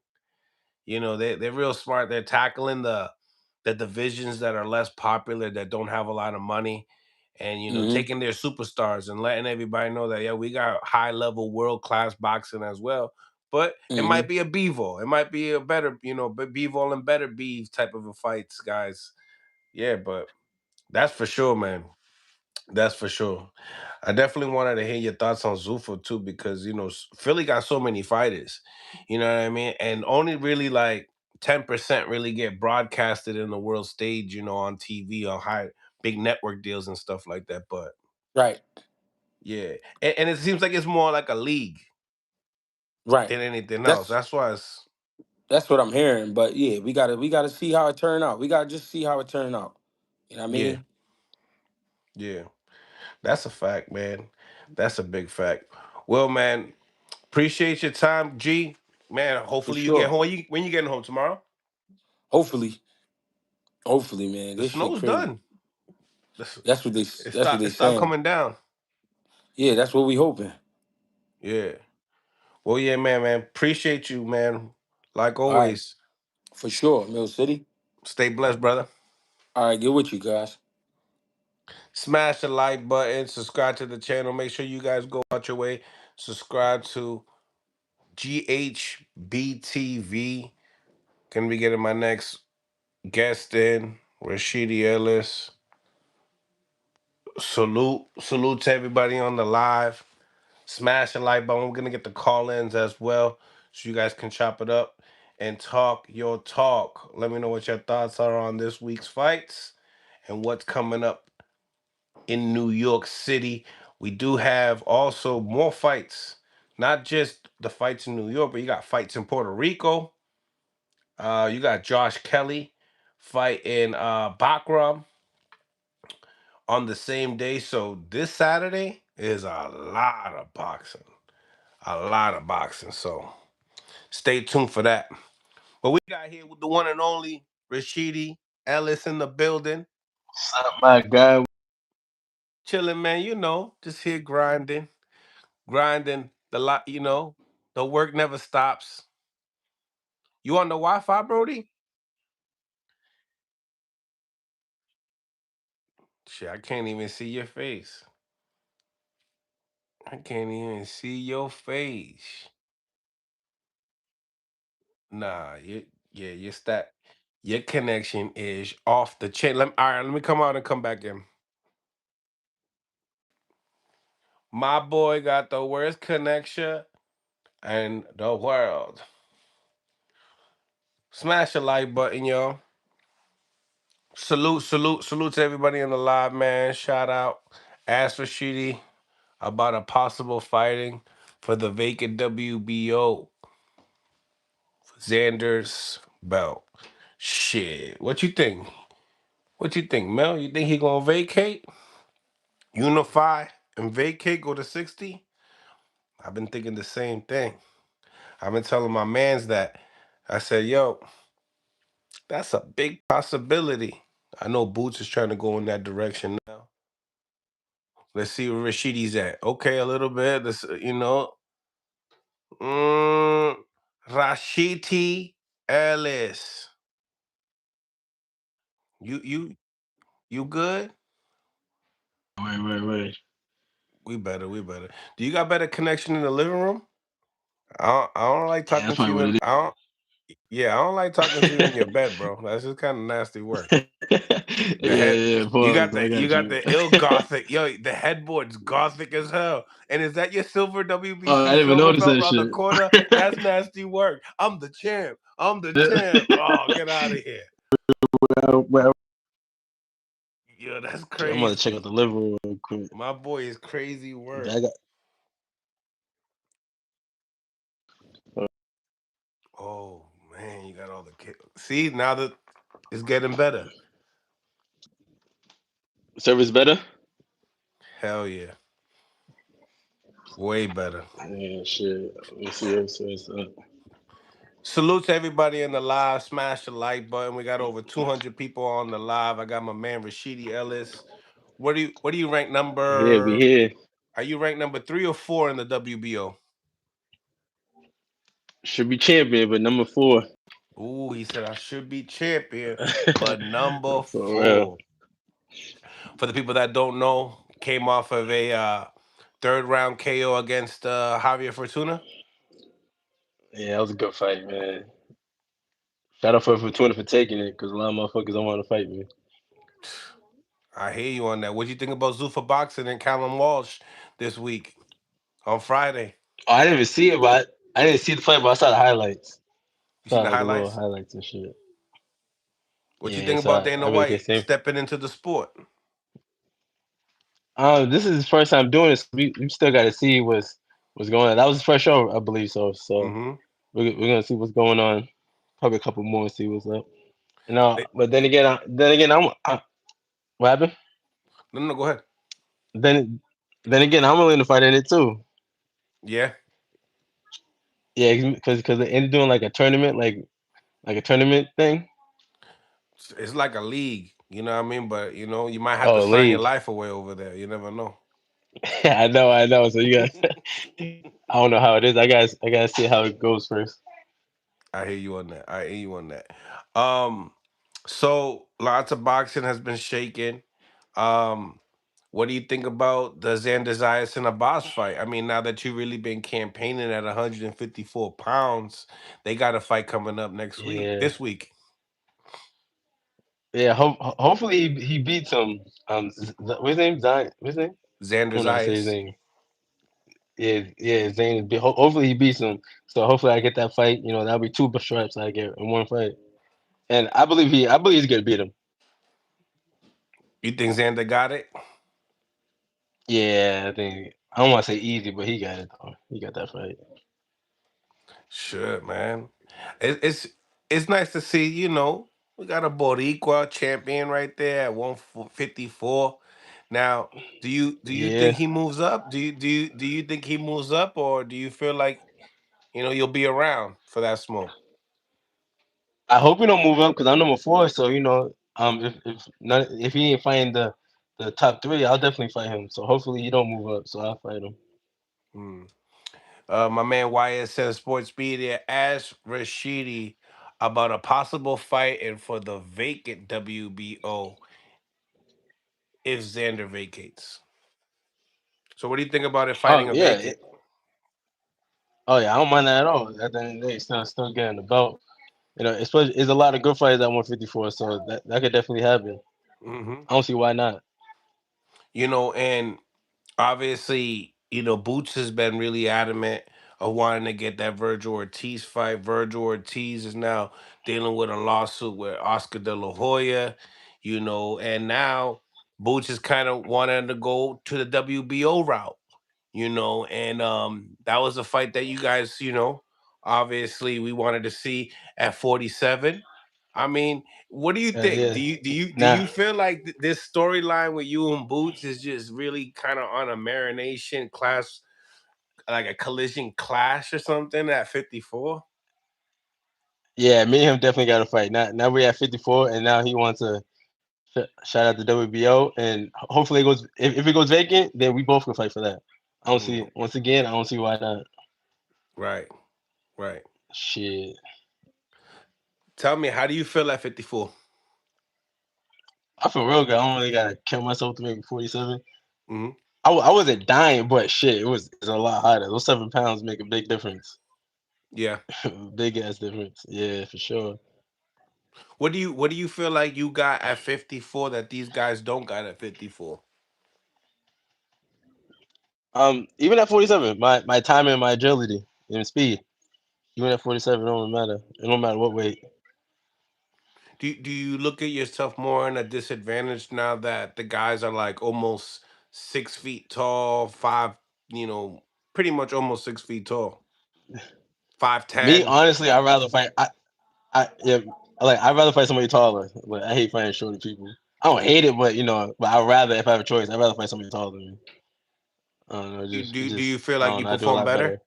They're real smart. They're tackling the divisions that are less popular, that don't have a lot of money, and Hmm. taking their superstars and letting everybody know that, yeah, we got high level world class boxing as well. But it might Hmm. be a Bevo. It might be a better, Bevo and better beef type of a fights, guys. Yeah, but that's for sure, man. That's for sure. I definitely wanted to hear your thoughts on Zufa too, because Philly got so many fighters. You know what I mean? And only really like 10% really get broadcasted in the world stage, on TV, on high big network deals and stuff like that. But Right, yeah. And it seems like it's more like a league right. than anything else. That's That's why it's that's what I'm hearing. But yeah, we gotta see how it turn out. We gotta just see how it turn out. You know what I yeah, mean? yeah. That's a fact, man. That's a big fact. Well, man, appreciate your time, G. Man, For hopefully you get sure. home. When you getting home tomorrow? Hopefully, hopefully, man. The This shit snow's crazy. done. This- That's what they. It That's what start they it start saying. coming down. Yeah, that's what we hoping. Yeah. Well, yeah, man. Appreciate you, man. Like All right, always. for sure, Mill City. Stay blessed, brother. All right, get with you guys. Smash the like button. Subscribe to the channel. Make sure you guys go out your way. Subscribe to GHBTV. Gonna be getting my next guest in, Rashidi Ellis. Salute to everybody on the live. Smash the like button. We're gonna get the call-ins as well, so you guys can chop it up and talk your talk. Let me know what your thoughts are on this week's fights and what's coming up in New York City. We do have also more fights, not just the fights in New York, but you got fights in Puerto Rico. You got Josh Kelly fight in Bakram on the same day. So this Saturday is a lot of boxing. A lot of boxing. So stay tuned for that. But we got here with the one and only Rashidi Ellis in the building. What's up, my guy? Chilling, man, just here grinding. Grinding the lot, the work never stops. You on the Wi-Fi, Brody? Shit, I can't even see your face. I can't even see your face. Nah, your connection is off the chain. All right, let me come out and come back in. My boy got the worst connection in the world. Smash the like button, yo. Salute to everybody in the live, man. Shout out. Ask Rashidi about a possible fighting for the vacant WBO Xander's belt. Shit. What you think? What you think, Mel? You think he gonna vacate? Unify and vacate, go to 60? I've been thinking the same thing. I've been telling my mans that. I said, yo, that's a big possibility. I know Boots is trying to go in that direction now. Let's see where Rashidi's at. Okay, a little bit. Mm, Rashidi Ellis. You good? Wait. We better. Do you got better connection in the living room? I don't like Yeah, talking that's to probably you what in it I don't yeah, I don't like talking to you in your bed, bro. That's just kind of nasty work. is. The head Yeah, you pause. got I the you got got you. the ill gothic. Yo, the headboard's gothic as hell. And is that your silver Oh, I WBC didn't even silver notice belt that around the shit. corner? That's nasty work. I'm the champ. I'm the champ. Oh, get out of here. well, Yo, that's I'm gonna check out crazy. the liver real quick. My boy is crazy I work. got Oh man, you got all the kids. See, now that it's getting better. service better. Hell yeah, way better. Yeah, shit. Let me see if it's Salute to everybody in the live. Smash the like button. We got over 200 people on the live. I got my man Rashidi Ellis. What do you rank we number? here. Are you ranked number 3 or 4 in the WBO? Should be champion, but number 4. Ooh, he said I should be champion, but number For real. 4. For the people that don't know, came off of a third round KO against Javier Fortuna. Yeah, that was a good fight, man. Shout out for Twitter for taking it, because a lot of motherfuckers don't want to fight me. I hear you on that. What do you think about Zufa Boxing and Callum Walsh this week on Friday? Oh, I didn't even see it, but I didn't see the fight, but I saw the highlights. You seen Saw the like a little highlights? highlights and shit. What you Yeah, think so about Dana I really can't White say. stepping into the sport? This is his first time doing this. We still got to see what's going on. That was his first show, I believe. So Mm-hmm. we're gonna see what's going on. Probably a couple more and see what's up. They, But then again, what happened? no, no, go ahead. Then then again, I'm willing to fight in it too. Yeah, Yeah, because they ended doing like a tournament thing. it's like a league. You know what I mean? But you might have to Oh, sign your league. life away over there. You never know. I know. So you guys, I don't know how it is. I gotta see how it goes first. I hear you on that. I hear you on that. Um, so lots of boxing has been shaken. Um, what do you think about the Xander Zayas and Abbas fight? I mean, now that you've really been campaigning at 154 pounds, they got a fight coming up next week. Yeah, This week, yeah. Hopefully he beats him. What's his name? Zion. What's his name? I Xander don't know how to say his Zayas. name. Yeah. Zane. Hopefully he beats him. So hopefully I get that fight. That'll be two stripes I get in one fight. And I believe he's gonna beat him. You think Xander got it? Yeah, I think I don't want to say easy, but he got it though. He got that fight. Sure, man. It's nice to see. We got a Boricua champion right there at 154. Now, do you Yeah. think he moves up? Do you think he moves up, or do you feel like you'll be around for that smoke? I hope he don't move up because I'm number 4. So if he ain't fighting the top 3, I'll definitely fight him. So hopefully he don't move up. So I'll fight him. Hmm. My man YSN Sports Media asked Rashidi about a possible fight and for the vacant WBO if Xander vacates. So, what do you think about it Oh fighting a yeah. vacant? Oh yeah. I don't mind that at all. At the end of the day, still getting the belt. Especially there's a lot of good fighters at 154. So that could definitely happen. Hmm. I don't see why not. And obviously, Boots has been really adamant of wanting to get that Virgil Ortiz fight. Virgil Ortiz is now dealing with a lawsuit with Oscar De La Hoya, and now Boots is kind of wanting to go to the WBO route, and that was a fight that you guys, obviously we wanted to see at 47. I mean, what do you think? Yeah. Do you Nah. feel like this storyline with you and Boots is just really kind of on a marination class, like a collision clash or something at 54? Yeah. Me and him definitely got to fight. Now we're at 54, and now he wants to shout out the WBO, and hopefully it goes. If it goes vacant, then we both can fight for that. I don't see. Mhm. Once again, I don't see why not. Right, right. Shit. Tell me, how do you feel at 54? I feel real good. I don't really gotta kill myself to make 47. Hmm. I wasn't dying, but shit, it's a lot harder. Those 7 pounds make a big difference. Yeah. Big ass difference. Yeah, for sure. What do you feel like you got at 54 that these guys don't got at 54? Even at 47, my timing, my agility, and speed. Even at 47, it don't matter. It don't matter what weight. Do you look at yourself more in a disadvantage now that the guys are like almost 6 feet tall, five, you know, pretty much almost 6 feet tall, five Me, ten. honestly, I'd rather fight. Yeah, like I'd rather fight somebody taller. But I hate fighting shorter people. I don't hate it, but but I'd rather if I have a choice, I'd rather fight somebody taller than me. I don't know. Do you feel I like don't you know. I do a perform lot better? better.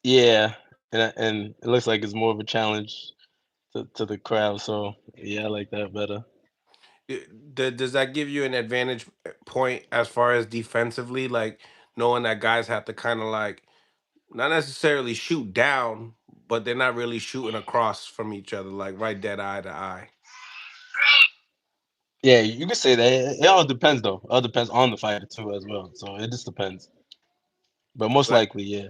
Yeah, and it looks like it's more of a challenge to the crowd. So yeah, I like that better. Does that give you an advantage point as far as defensively, like knowing that guys have to kind of like not necessarily shoot down, but they're not really shooting across from each other, like right dead eye to eye. Yeah, you could say that. It all depends though. It all depends on the fighter too as well. So it just depends. But most Like likely, yeah.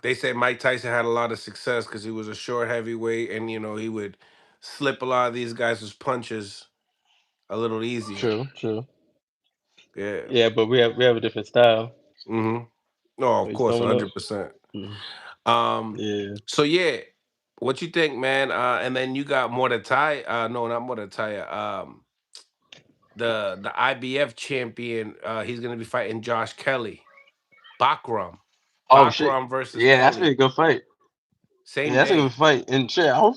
they said, Mike Tyson had a lot of success because he was a short heavyweight, and he would slip a lot of these guys' punches a little easier. True, true. Yeah. Yeah, but we have a different style. Mm-hmm. No, So of he's course, coming up. 100%. Mm, Um, yeah. so yeah, what you think, man? And then you got Mordecai. No, not Mordecai. The IBF champion. He's gonna be fighting Josh Kelly. Bakram. Oh shit. Bakram versus Yeah, that's gonna be a Kelly. good fight. Yeah, Same that's a good day. fight. And shit, I hope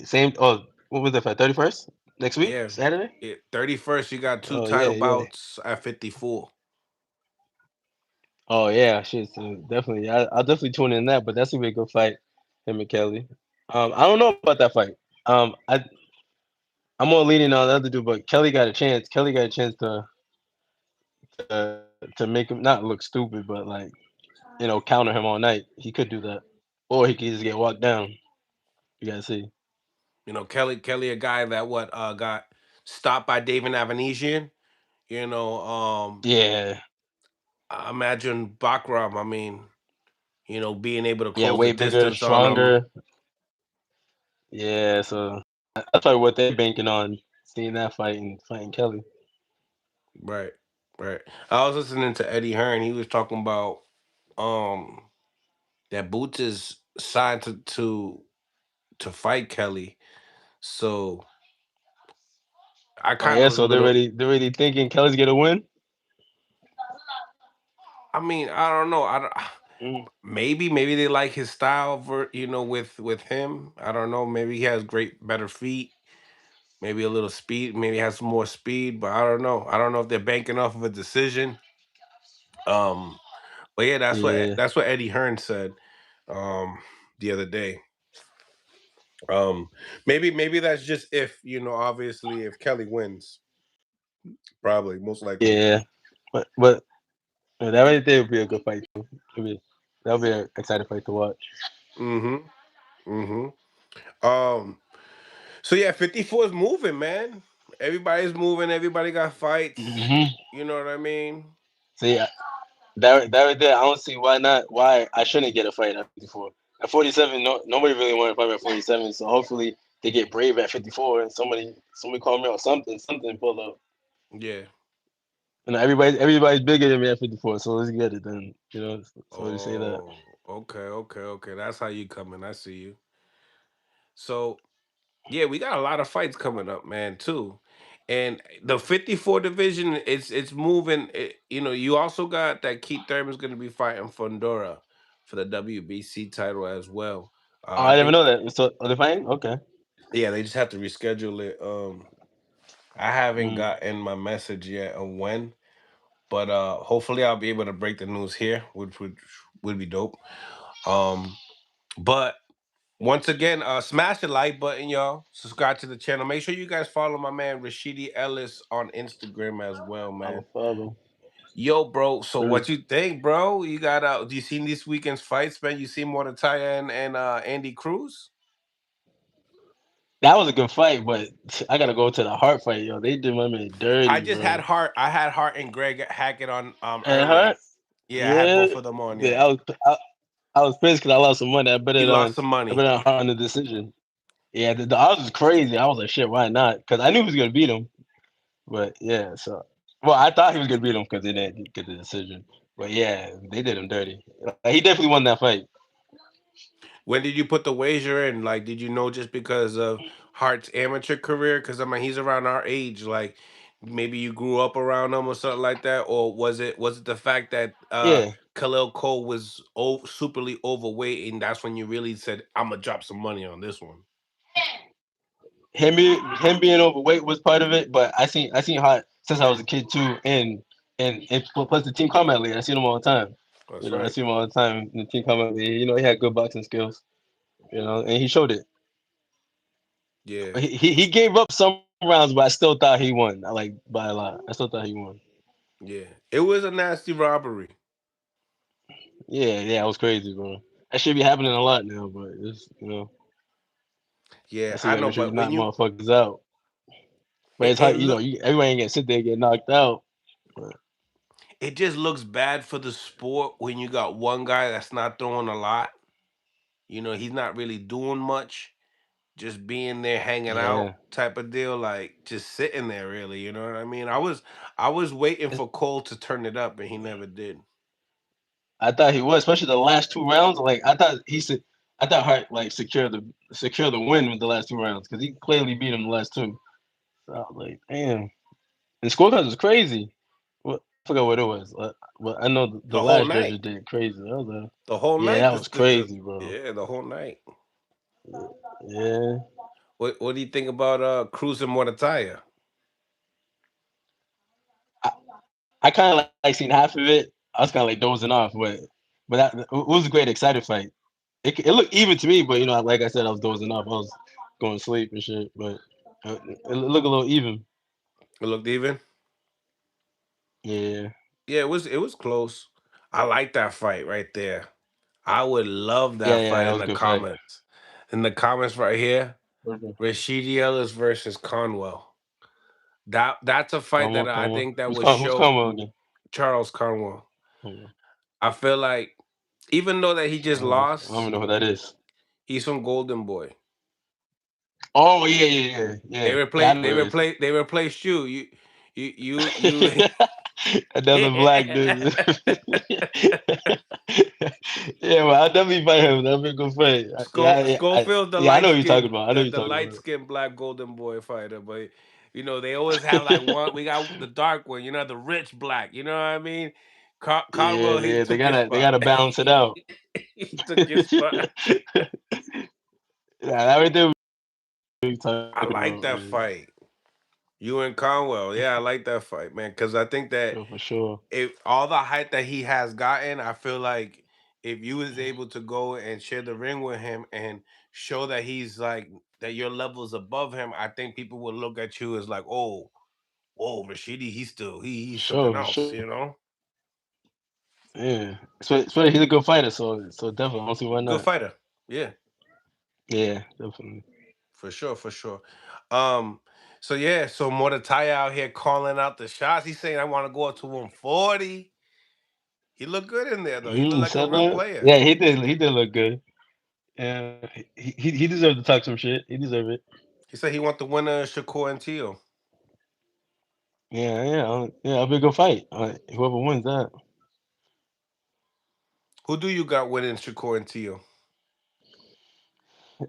same. Oh, what was that fight? 31st next week, Yeah. Saturday. 31st, you got two Oh title yeah, yeah. bouts at 54. Oh yeah, shit. So definitely, I'll definitely tune in that. But that's gonna be a good fight, him and Kelly. I don't know about that fight. I'm more leaning on the other dude, but Kelly got a chance. Kelly got a chance to make him not look stupid, but like counter him all night. He could do that, or he could just get walked down. You gotta see. Kelly, a guy that got stopped by David Avanesian. You know, Yeah, I imagine Bakram. I mean, being able to yeah, close the way bigger, distance on him. stronger. Yeah, so that's probably what they're banking on, seeing that fight and fighting Kelly. Right, right. I was listening to Eddie Hearn. He was talking about um that Boots is signed to fight Kelly. So I Oh kind of yeah, was a so they're little. already they're already thinking Kelly's gonna win. I mean, I don't know. I don't, Mm, maybe they like his style with him. I don't know. Maybe he has better feet. Maybe a little speed. Maybe he has some more speed. But I don't know. I don't know if they're banking off of a decision. Um, but yeah, yeah, that's what Eddie Hearn said um the other day. Um, maybe that's just if obviously if Kelly wins, probably most likely. yeah. But yeah, that right there would be a good fight too. That'll be an exciting fight to watch. Mm-hmm. Mm-hmm. So yeah, 54 is moving, man. Everybody's moving. Everybody got fights. Hmm. You know what I mean? See, that right there, I don't see why not. Why I shouldn't get a fight at 54. At 47, nobody really wanted to fight at 47. So hopefully they get brave at 54 and somebody call me or something pull up. Yeah. Everybody's bigger than me at 54. So let's get it then. So to say that. Oh, okay. That's how you coming. I see you. So yeah, we got a lot of fights coming up, man, too. And the 54 division, it's moving. You also got that Keith Thurman's going to be fighting Fundora for the WBC title as well. Oh, I I never think, know that. So are they fighting? Okay. yeah, they just have to reschedule it. I haven't Mm. gotten my message yet of when, but hopefully I'll be able to break the news here, which would be dope. Um, but once again, smash the like button, y'all. Subscribe to the channel. Make sure you guys follow my man Rashidi Ellis on Instagram as well, I'm a man. follow. Yo, bro. So what Word. you think, bro? You got do you seen this weekend's fights, man? You seen Mordecai and Andy Cruz? That was a good fight, but I gotta go to the Hart fight, yo. They did my man I dirty, just had bro. Hart. I had Hart and Greg Hackett on And earlier. Hart, Yeah, I had yeah, both of them on. yeah. Yeah, I was pissed because I lost some money. he lost some I money. bet on Hart on the decision. Yeah, the odds was crazy. I was like, shit, why not? Because I knew he was gonna beat him. But yeah, so well, I thought he was gonna beat him because they didn't get the decision. But yeah, they did him dirty. Like, he definitely won that fight. When did you put the wager in? Like, did you know just because of Hart's amateur career? Because I mean, he's around our age. Like, maybe you grew up around him or something like that, or was it the fact that Yeah, Khalil Cole was superly overweight, and that's when you really said, "I'm gonna drop some money on this one." him being overweight was part of it, but I seen Hart since I was a kid too, and plus the team combat league. I seen him all the time. That's I right. see him all the time in the team combat league. He had good boxing skills. And he showed it. Yeah, He gave up some rounds, but I still thought he won. I like by a lot. I still thought he won. yeah. It was a nasty robbery. Yeah, it was crazy, bro. That should be happening a lot now, but it's Yeah, that's how I you gotta know, make sure you but knock motherfuckers out. But it's hard, it look everybody ain't gonna sit there and get knocked out. But it just looks bad for the sport when you got one guy that's not throwing a lot. He's not really doing much, just being there hanging out yeah, type of deal, like just sitting there really, you know what I mean? I was waiting it's, for Cole to turn it up and he never did. I thought he was, especially the last 2 rounds. Like I thought Hart like secure the win with the last 2 rounds because he clearly beat him the last two. So I was like, damn. And scorecards was crazy. What I forgot what it was. But I know the The whole last judge night. did crazy. I was like, The whole yeah, night that this was the crazy, bro. yeah, the whole night. Yeah. What do you think about Cruz and Mortataya? I kind of like seen half of it. I was kind of like dozing off, but it was a great, excited fight. It looked even to me, but like I said, I was dozing off. I was going to sleep and shit, but it looked a little even. It looked even? Yeah, Yeah, it was close. I like that fight right there. I would love that yeah, fight that in was a the good fight. comments. In the comments right here, Okay. Rashidi Ellis versus Conwell. That's a fight that I Conwell. think that Who's would Who's show Conwell again? Charles Conwell. Conwell. I feel like even though that he just I don't lost, know who that is. he's from Golden Boy. Oh They yeah. I replace know they who it is. replace they replaced you. You Another black dude. Yeah, well, I'll definitely fight him. That'll be a good fight. Schofield's the Yeah, I know light what you're talking skin, about. I know the, what the you're talking light about. skinned black golden boy fighter, but they always have like one. We got the dark one, the rich black. You know what I mean? Conwell, he Yeah. They took his gotta they spot. gotta balance it out. He took his spot. Yeah, that right there. What you I talking like about, that man? fight. You and Conwell, yeah, I like that fight, man, because I think that For sure. if all the hype that he has gotten, I feel like if you was able to go and share the ring with him and show that he's like that your level's above him, I think people would look at you as like, oh, whoa, Rashidi, he's something For else, sure. Yeah. So he's a good fighter, so definitely I don't see why Good not. fighter. Yeah, Yeah, definitely. for sure, for sure. Um, so yeah, so Mordecai out here calling out the shots. He's saying I want to go up to 140. He looked good in there though. He looked like a Said real that? player. Yeah, he did look good. Yeah, he deserved to talk some shit. He deserved it. He said he want the winner Shakur and Teal. Yeah. It'll be a good fight. Whoever wins that. Who do you got winning Shakur and Teal?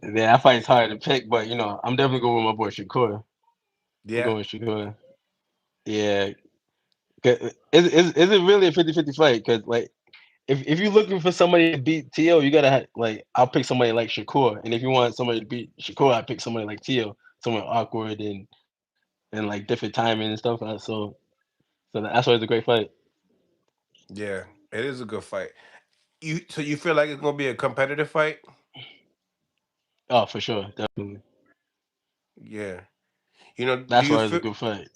Yeah, that fight's hard to pick, but I'm definitely going with my boy Shakur. I'm Yeah. going with Shakur. Yeah. Is it really a 50-50 fight? Because like if you're looking for somebody to beat Tio, you gotta I'll pick somebody like Shakur, and if you want somebody to beat Shakur, I pick somebody like Tio, someone awkward and like different timing and stuff. So that's why it's a great fight. Yeah, it is a good fight. You feel like it's gonna be a competitive fight? Oh, for sure, definitely. Yeah. Do That's you why it's a feel? good fight.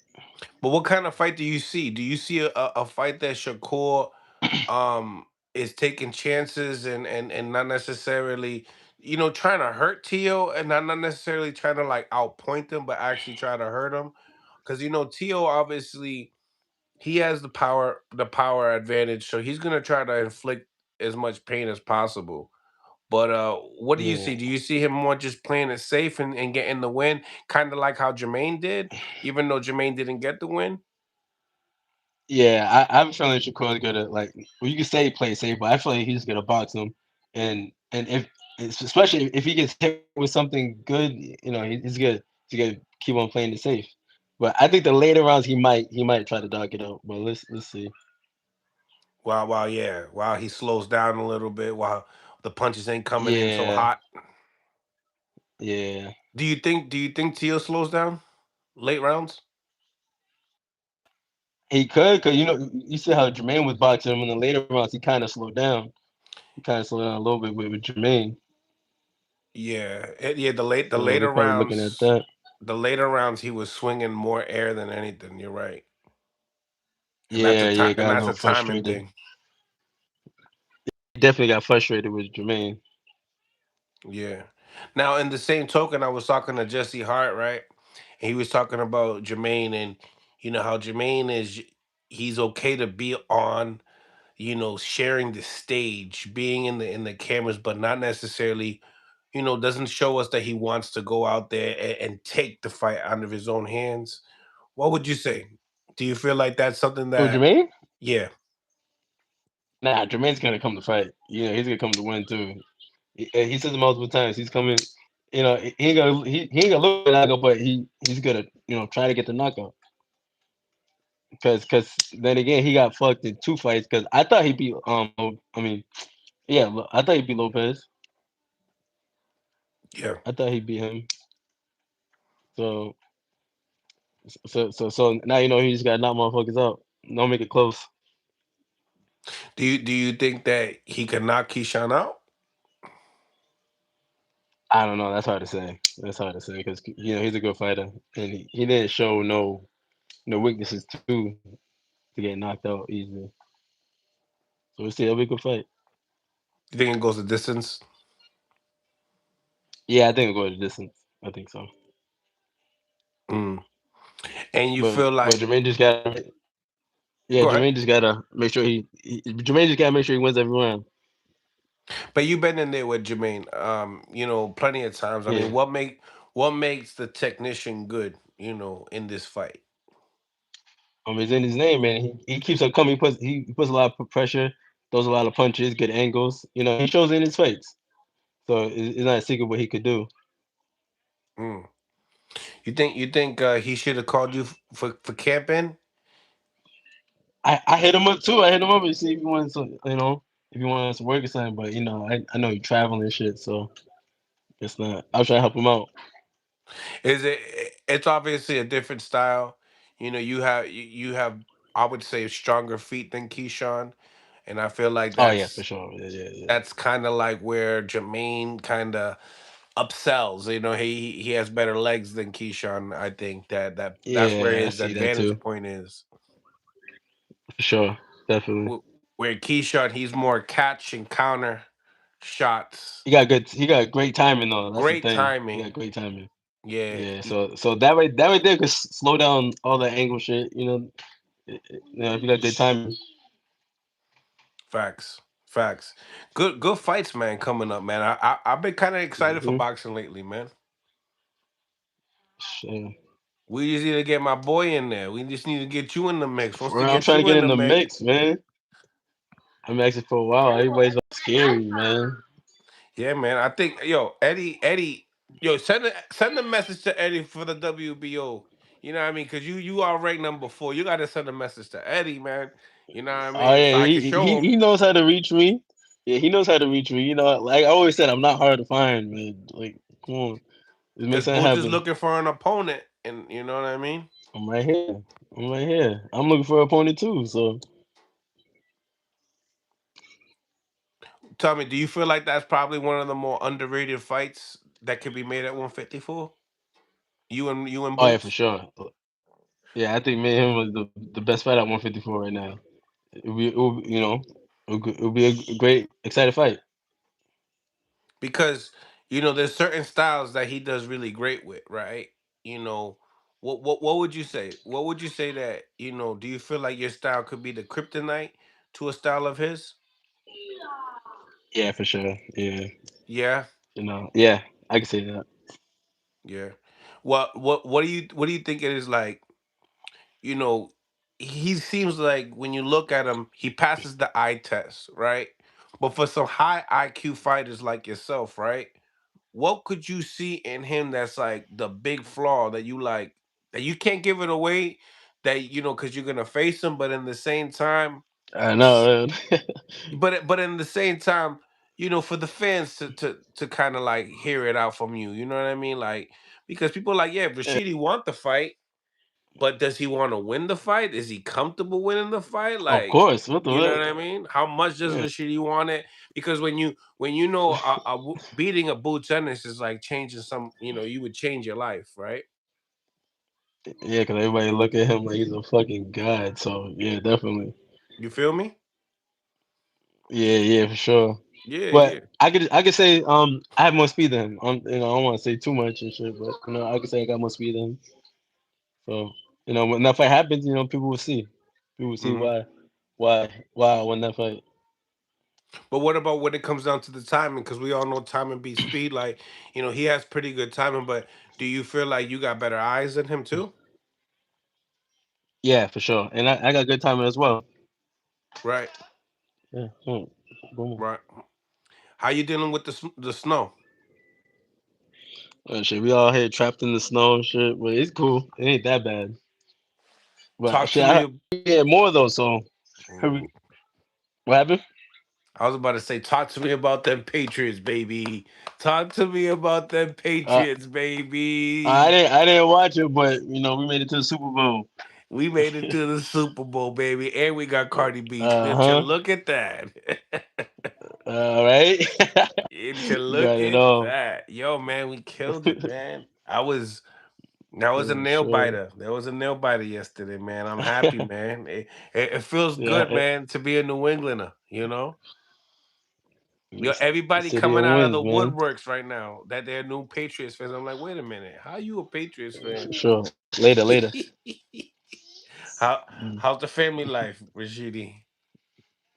But what kind of fight do you see? Do you see a fight that Shakur um is taking chances and not necessarily trying to hurt Tio and not necessarily trying to like outpoint them, but actually try to hurt him? Because Tio obviously he has the power advantage, so he's gonna try to inflict as much pain as possible. But what do you Yeah, see? Do you see him more just playing it safe and getting the win, kind of like how Jermaine did, even though Jermaine didn't get the win? yeah. I have a feeling Shakur's gonna well, you can say play safe, but I feel like he's gonna box him, and especially if he gets hit with something good, he's good. He's gonna keep on playing it safe. But I think the later rounds he might try to dog it out. But let's see. While yeah, while he slows down a little bit, while the punches ain't coming in so Yeah, hot. yeah. Do you think Tio slows down late rounds? He could, cause you see how Jermaine was boxing him in the later rounds. He kind of slowed down. He kind of slowed down a little bit with Jermaine. Yeah, yeah. The So they're later probably looking at rounds, that. he was swinging more air than anything. You're right, and that's a Yeah, time yeah. and Got a that's little a timing frustrated. thing. Definitely got frustrated with Jermaine. Yeah. Now, in the same token, I was talking to Jesse Hart, right? And he was talking about Jermaine and how Jermaine is he's okay to be on, sharing the stage, being in the cameras, but not necessarily, doesn't show us that he wants to go out there and take the fight out of his own hands. What would you say? Do you feel like that's something Who, that, Jermaine? yeah, Nah, Jermaine's gonna come to fight. He's gonna come to win too. He says it multiple times. He's coming. He ain't gonna look for the knockout, but he's gonna try to get the knockout. Cause then again he got fucked in two fights. Cause I thought he beat I mean yeah, I thought he beat Lopez. yeah. I thought he beat him. So so now he just got to knock motherfuckers out. Don't make it close. Do you think that he could knock Keyshawn out? I don't know. That's hard to say. That's hard to say because he's a good fighter and he didn't show no weaknesses to get knocked out easily. So we'll see. It'll be a good fight. You think it goes the distance? Yeah, I think it'll go the distance. I think so. Mm. And you But feel but like Jermaine just got yeah go ahead. Jermaine just gotta make sure Jermaine just gotta make sure he wins every round. But you've been in there with Jermaine, plenty of times. I Yeah. mean, what makes the technician good, in this fight? It's in his name, man. He keeps on coming. He puts a lot of pressure, throws a lot of punches, good angles. He shows it in his fights. So it's not a secret what he could do. Mm. You think he should have called you for camping? I hit him up too. I hit him up and see if he wants to, if he wants to work or something. But I know he's traveling and shit, so it's not. I'll try to help him out. Is it? It's obviously a different style. You have I would say stronger feet than Keyshawn, and I feel like Oh yeah, for that's sure. Yeah, yeah, yeah. that's kind of like where Jermaine kind of upsells. He has better legs than Keyshawn. I think that's where Yeah, I his see that advantage too. point is. For sure, definitely. Where Keyshawn, he's more catch and counter shots. He got great timing though. That's the Great thing. He timing. got great timing. Yeah, Yeah, so that way there could slow down all the angle shit. If you got good timing. facts, facts. Good fights, man. Coming up, man. I've been kind of excited for Mm-hmm. boxing lately, man. Sure. We just need to get my boy in there. We just need to get you in the mix. Once we I'm get trying to you get in in the the mix, mix, man. I'm asking for a while. Everybody's all scary, man. yeah, man. I think Eddie, yo, send a message to Eddie for the WBO. You know what I mean? Because you are ranked number 4. You got to send a message to Eddie, man. You know what I Oh mean? So yeah, I can he show he him. he knows how to reach me. Yeah, he knows how to reach me. Like I always said, I'm not hard to find, man. Like, come on, just make This something boy just happen. looking for an opponent, and you know what I mean. I'm right here. I'm right here. I'm looking for an opponent too. So Tell me, do you feel like that's probably one of the more underrated fights that could be made at 154? You and oh yeah, for Boots? sure. Yeah, I think me and him was the best fight at 154 right now. It would be a great, excited fight. Because there's certain styles that he does really great with, right? You know, what would you say? What would you say that Do you feel like your style could be the kryptonite to a style of his? Yeah, for sure. Yeah, Yeah, yeah, I can say that. yeah. What do you think it is like? You know, he seems like when you look at him, he passes the eye test, right? But for some high IQ fighters like yourself, right? What could you see in him that's like the big flaw that you like that you can't give it away that because you're gonna face him, but in the same time, I know. but in the same time, for the fans to kind of like hear it out from you. You know what I mean? Like because people are like, yeah, Rashidi want the fight, but does he want to win the fight? Is he comfortable winning the fight? Of Like, course. What you know what the I mean? How much does yeah. Rashidi want it? Because when beating a boot tennis is like changing some, you would change your life, right? Yeah, because everybody look at him like he's a fucking god. So yeah, definitely. You feel me? Yeah, yeah, for sure. Yeah, But yeah. I could say I have more speed than him. I don't want to say too much and shit, but I could say I got more speed than him. So when that fight happens, people will see. People will see Hmm. why I won that fight. But what about when it comes down to the timing? Because we all know timing beats speed. Like, he has pretty good timing, but do you feel like you got better eyes than him too? Yeah, for sure. And I got good timing as well. Right, Yeah. Boom. right. How you dealing with the snow? Shit, we all here trapped in the snow and shit, but it's cool. It ain't that bad. But Talk to shit, I me. heard we get more though. So Mm. what happened? I was about to say, talk to me about them Patriots, baby. Talk to me about them Uh, Patriots, I baby. didn't I didn't watch it, but we made it to the Super Bowl. We made it to the Super Bowl, baby, and we got Cardi B. Didn't you Uh-huh. look at that? All right. Didn't you You got look it at all. that? Yo, man, we killed it, man. That was a For nail sure. biter. There was a nail biter yesterday, man. I'm happy, man. It feels Yeah, good, man, to be a New Englander, you know? Yo, the everybody city coming of out of the wins, man. woodworks right now that they're new Patriots fans. I'm like, wait a minute, how you a Patriots fan? For sure. Later. how Mm. how's the family life, Rashidi?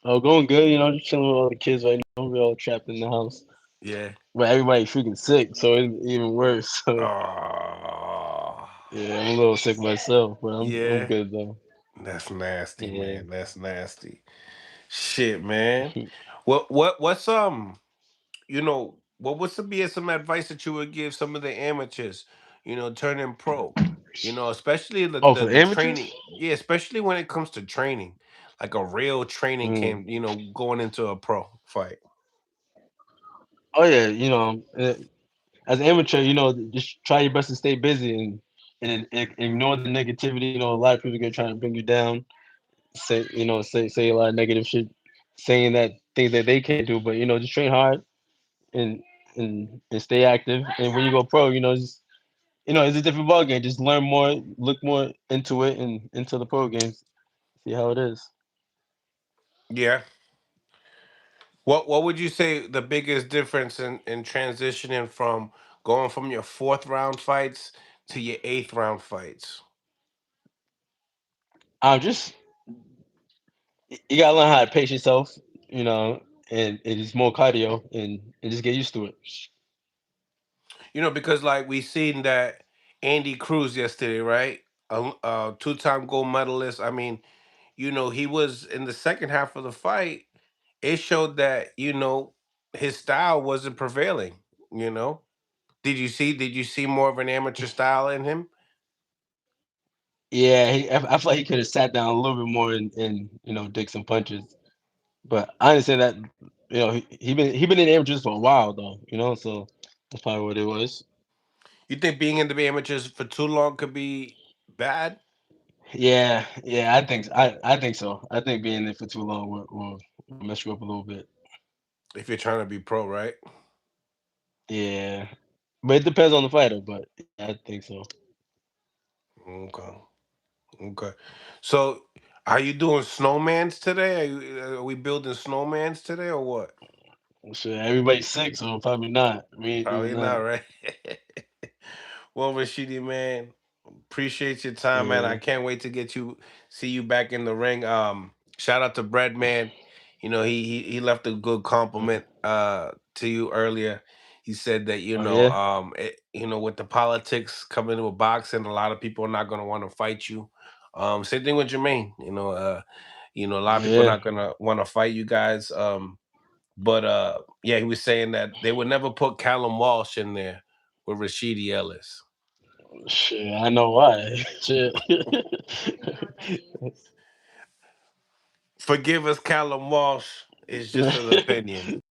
Oh, going good. Just chilling with all the kids right now. We all trapped in the house, Yeah. but everybody's freaking sick, so it's even worse. So Oh, yeah, I'm a little sick myself, but I'm yeah. good though. That's nasty, Yeah. man. That's nasty. Shit, man. What would be some advice that you would give some of the amateurs, turning pro? Especially the, Oh, the for the the amateurs? training. Yeah, especially when it comes to training. Like a real training Mm. camp, going into a pro fight. Oh yeah, as an amateur, just try your best to stay busy and ignore the negativity. A lot of people are gonna try to bring you down, say a lot of negative shit, saying that things that they can't do. But just train hard and and stay active. And when you go pro, just it's a different ball game. Just learn more, look more into it, and into the pro games. See how it is. Yeah. What would you say the biggest difference in transitioning from going from your fourth round fights to your eighth round fights? Just you gotta learn how to pace yourself, and it is more cardio and just get used to it. Because like we seen that Andy Cruz yesterday, right? A two-time gold medalist. I mean, he was in the second half of the fight. It showed that his style wasn't prevailing. You know, did you see more of an amateur style in him? Yeah, I feel like he could have sat down a little bit more and dig some punches. But I understand that he been in amateurs for a while though, so that's probably what it was. You think being in the amateurs for too long could be bad Yeah, I think so. I think being there for too long will mess you up a little bit. if you're trying to be pro, right? Yeah, but it depends on the fighter. But yeah, I think so. Okay. Okay. So, are you doing snowmans today? Are we building snowmans today or what? Sure, everybody's sick, so probably not. Me, me Probably not, not. right? Well, Rashidi, man, appreciate your time, man. I Yeah, can't wait to see you back in the ring. Shout out to Bread Man. He left a good compliment to you earlier. He said that oh yeah, with the politics coming with boxing, a lot of people are not going to want to fight you. Same thing with Jermaine. A lot of people are yeah, not going to want to fight you guys. But yeah, he was saying that they would never put Callum Walsh in there with Rashidi Ellis. Shit, I know why. Shit. Forgive us, Callum Walsh. It's just an opinion.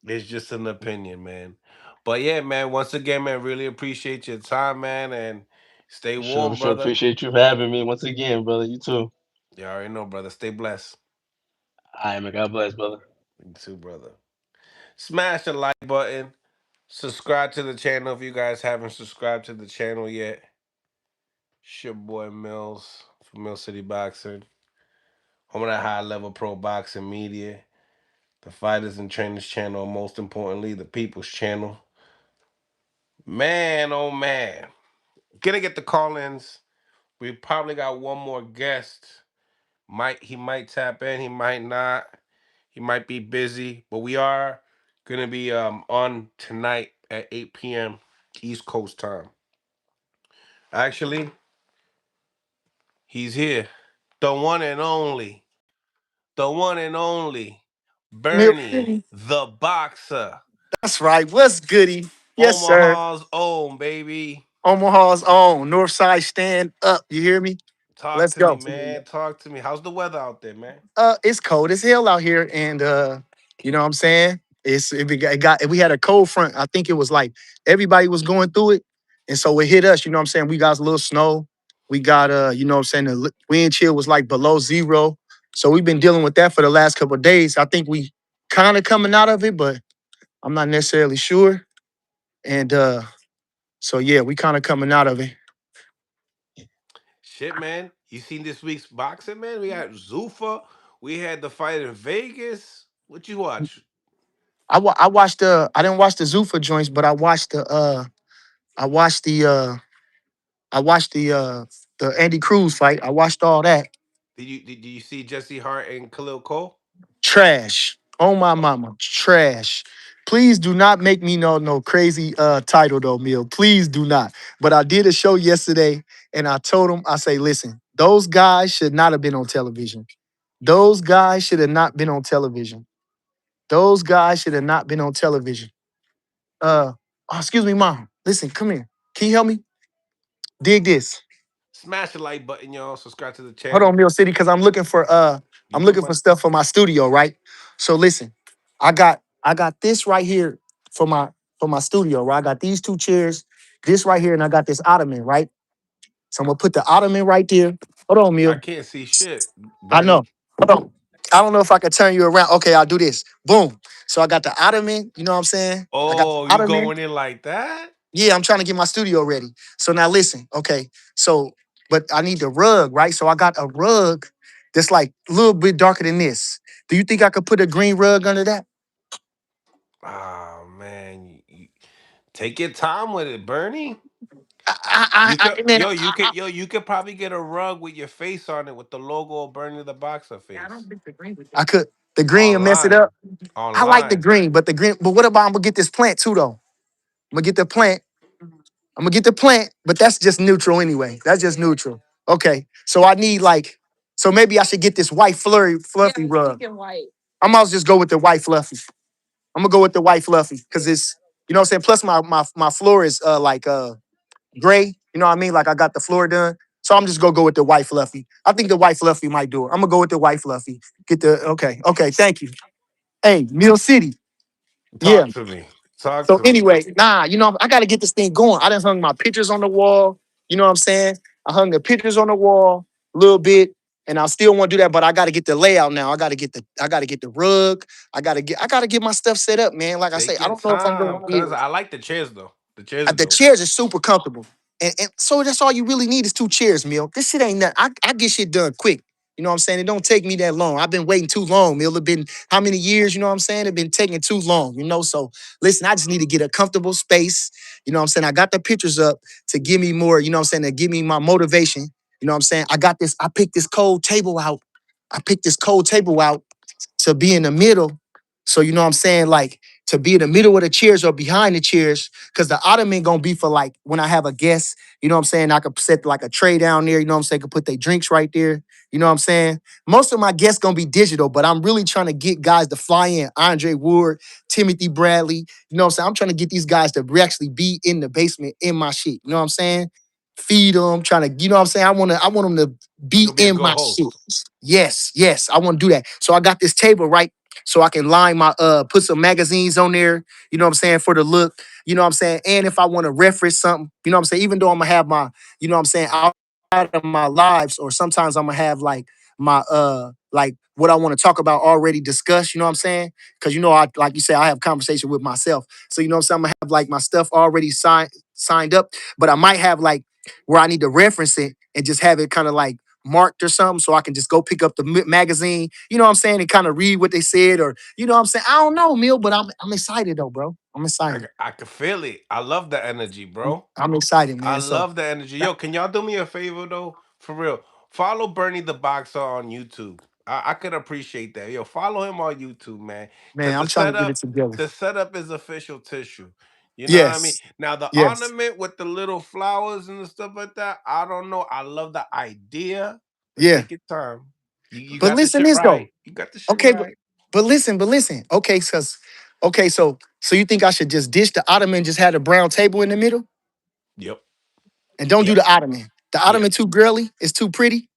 It's just an opinion, man. But yeah, man, once again, man, really appreciate your time, man, and stay Sure, warm, sure. brother. Appreciate you for having me once again, brother. You too. You already know, brother. Stay blessed. All right, man. God bless, brother. You too, brother. Smash the like button. Subscribe to the channel if you guys haven't subscribed to the channel yet. It's your boy Mills from Mill City Boxing. Home of that high level pro boxing media. The Fighters and Trainers channel, and most importantly, the People's channel. Man, oh man. Gonna get the call-ins. We probably got one more guest. He might tap in, he might not. He might be busy, but we are gonna be on tonight at 8 p.m. East Coast time. Actually, he's here. The one and only. The one and only Milk Bernie City. the Boxer. That's right. What's goody? Yes, sir. Omaha's own, baby. Omaha's own. Northside stand up. You hear me? Talk Let's to me, go. man. Talk to me. How's the weather out there, man? It's cold as hell out here, and you know what I'm saying? We had a cold front. I think it was like everybody was going through it, and so it hit us. You know what I'm saying? We got a little snow. We got you know what I'm saying? Wind chill was like below zero. So we've been dealing with that for the last couple of days. I think we kind of coming out of it, but I'm not necessarily sure. And so yeah, we kind of coming out of it. Shit, man. You seen this week's boxing, man? We got Zufa. We had the fight in Vegas. What you watch? I watched the I didn't watch the Zufa joints, but I watched the I watched the Andy Cruz fight. I watched all that. Did you see Jesse Hart and Khalil Cole? Trash. Oh my mama. Trash. Please do not make me know no crazy title though, Mill. Please do not. But I did a show yesterday and I told him, I say, listen, those guys should not have been on television. Those guys should have not been on television. Those guys should have not been on television. Excuse me, mom. Listen, come here. Can you help me? Dig this. Smash the like button, y'all. Subscribe to the Hold on, channel. Mill City, because You I'm good, looking man? for stuff for my studio, right? So listen, I got this right here for my studio, right? I got these two chairs, this right here, and I got this ottoman, right? So I'm gonna put the ottoman right there. Hold on, I Mill. can't see shit, I know. Bernie. Hold on. I don't know if I can turn you around. Okay, I'll do this. Boom. So I got the ottoman, you know what I'm saying? I got the Oh, you ottoman. going in like that? Yeah, I'm trying to get my studio ready. So now listen, okay. So, but I need the rug, right? So I got a rug that's like a little bit darker than this. Do you think I could put a green rug under that? Oh man, take your time with it, Bernie. I, You could, man, you could probably get a rug with your face on it with the logo of Bernie the Boxer face I could. The green will mess it online. up. I like the Online. green, but the green. But what about I'm gonna get this plant too, though? I'm gonna get the plant. I'm gonna get the plant, but that's just neutral anyway. That's just neutral. Okay, so I need like, so maybe I should get this white fluffy rug. I might as well just go with the white fluffy. I'm gonna go with the white fluffy because it's, you know what I'm saying. Plus my floor is like gray. You know what I mean? Like I got the floor done. So I'm just gonna go with the white fluffy. I think the white fluffy might do it. I'm gonna go with the white fluffy. Get the okay. Thank you. Hey, Mill City. Yeah. Talk to me. Talk So to me. anyway, you know, I gotta get this thing going. I done hung my pictures on the wall. You know what I'm saying? I hung the pictures on the wall a little bit, and I still want to do that, but I gotta get the layout now. I gotta get the rug. I gotta get my stuff set up, man. Like I say, Take I your don't know if I'm gonna time, be cause able. I like the chairs though. The chairs are The dope. chairs are super comfortable. And so that's all you really need is two chairs, Mill. This shit ain't nothing. I get shit done quick. You know what I'm saying? It don't take me that long. I've been waiting too long, Mill. It been how many years, you know what I'm saying? It been taking too long, you know? So listen, I just need to get a comfortable space. You know what I'm saying? I got the pictures up to give me more, you know what I'm saying, to give me my motivation. You know what I'm saying? I picked this cold table out. I picked this cold table out to be in the middle. So you know what I'm saying? Like to be in the middle of the chairs or behind the chairs, because the ottoman gonna be for like when I have a guest, you know what I'm saying? I could set like a tray down there, you know what I'm saying? Could put their drinks right there, you know what I'm saying? Most of my guests gonna be digital, but I'm really trying to get guys to fly in. Andre Ward, Timothy Bradley, you know what I'm saying? I'm trying to get these guys to actually be in the basement in my shit, you know what I'm saying? Feed them, trying to, you know what I'm saying? I want them to You be gonna be a in good my shit. host. Yes, yes, I want to do that. So I got this table right, so I can line my put some magazines on there, you know what I'm saying, for the look, you know what I'm saying? And if I want to reference something, you know what I'm saying, even though I'm gonna have my, you know what I'm saying, outside of my lives, or sometimes I'm gonna have my like what I want to talk about already discussed, you know what I'm saying? Because you know, I like you said, I have conversation with myself. So you know what I'm saying, I'm gonna have like my stuff already signed up, but I might have like where I need to reference it and just have it kind of like marked or something, so I can just go pick up the magazine, you know what I'm saying, and kind of read what they said, or you know what I'm saying. I don't know, Mill, but I'm excited though, bro. I'm excited. I can feel it. I love the energy, bro. I'm excited, I man. So, love the energy. Yo, can y'all do me a favor though? For real. Follow Bernie the Boxer on YouTube. I could appreciate that. Yo, follow him on YouTube, man. man, Cause I'm trying to get it together. the setup is official tissue. You know what I mean? Yes, Now the yes, ornament with the little flowers and the stuff like that, I don't know. I love the idea, but yeah. take your time. You But got the listen, shit this though. right. You got the shit Okay, right. but listen. Okay, okay, so you think I should just dish the ottoman, just have a brown table in the middle, Yep. and don't do Yep. the ottoman? The Yep. ottoman too girly. It's too pretty.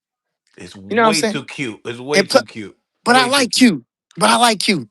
It's You know what I'm way saying? too cute. It's way And too cute. but I Way too like cute. cute. But I like cute.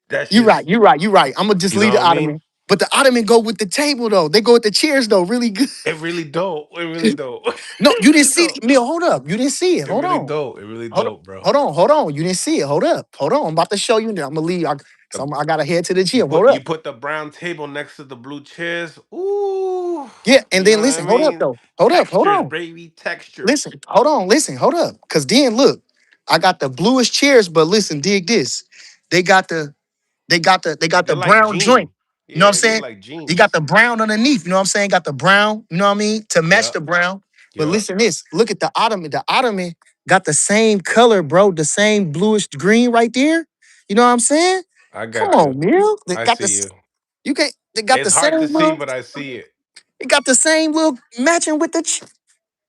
That You're shit's right. You're right. You're right. I'm gonna just you know leave what the I mean? ottoman. But the ottoman go with the table though. They go with the chairs though. Really good. It really don't. It really don't. No, It you didn't really see don't. it. Neil, hold up. You didn't see it. It Hold really on. don't. It really Hold on. don't, bro. Hold on. Hold on. You didn't see it. Hold up. Hold on. I'm about to show you now. I'm gonna leave. The- I gotta head to the gym. Hold you up. put the brown table next to the blue chairs. Ooh, Yeah, and you know then what I listen, hold up mean? though. Hold up. Hold Textures, on. baby, textures. Listen. Hold on. Listen. Hold up. Cause then look, I got the bluish chairs, but listen, dig this. They got the they got They're the like brown joint. jeans. You know what Yeah, I'm they look saying? like You got jeans. the brown underneath. You know what I'm saying? Got the brown, you know what I mean? To match Yep. the brown. But Yep. listen this. Look at the ottoman. The ottoman got the same color, bro. The same bluish green right there. You know what I'm saying? I Come got you. on, man. They I got see the you. you can't they got the It's hard to same see, little, but I see it. it got the same little matching with the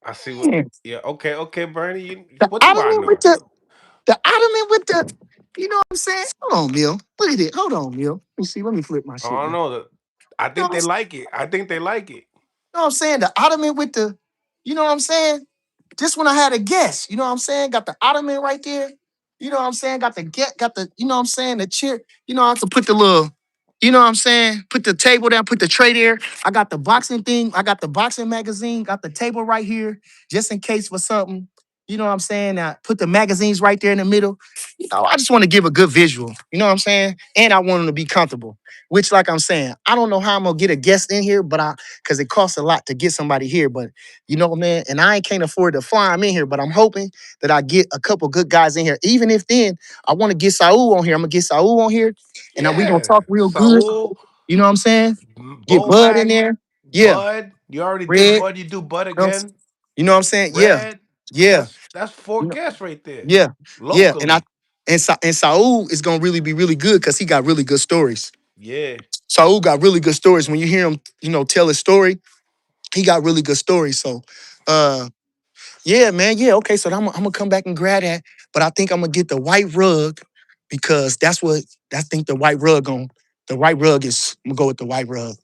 I see what. man. Yeah. Okay. Okay, Bernie. The What do I ottoman with know? the ottoman with the, you know what I'm saying? Hold on, Mill. Look at it. Hold on, Mill. Let me see. Let me flip my shit I don't now. know. I You know think what they I'm like it. I think they like it. know what I'm saying? The ottoman with the, you know what I'm saying? Just when I had a guess, you know what I'm saying? Got the ottoman right there. You know what I'm saying? Got the got the, you know what I'm saying? The chair. You know, I can put the little, you know what I'm saying? Put the table down, put the tray there. I got the boxing thing. I got the boxing magazine. Got the table right here, just in case for something. You know what I'm saying? I put the magazines right there in the middle. You know, I just want to give a good visual. You know what I'm saying? And I want them to be comfortable. Which, like I'm saying, I don't know how I'm gonna get a guest in here, but because it costs a lot to get somebody here. But you know, man, and I ain't can't afford to fly them in here. But I'm hoping that I get a couple good guys in here. Even if then I want to get Saul on here, I'm gonna get Saul on here, and we gonna Yeah. talk real good. Saul, You know what I'm saying? Get Bud in Bomac, there. Yeah, Bud. You already did Red. Bud. You do Bud You know, again. you know what I'm saying? Yeah, Red. yeah, That's four you know, guests right there. yeah, yeah. Locally. And Saul is gonna really be really good because he got really good stories. Yeah. Saul got really good stories. When you hear him, you know, tell his story, he got really good stories. So, uh, yeah, man, yeah, okay. So I'm gonna come back and grab that, but I think I'm gonna get the white rug because that's what I think the white rug is. I'm gonna go with the white rug.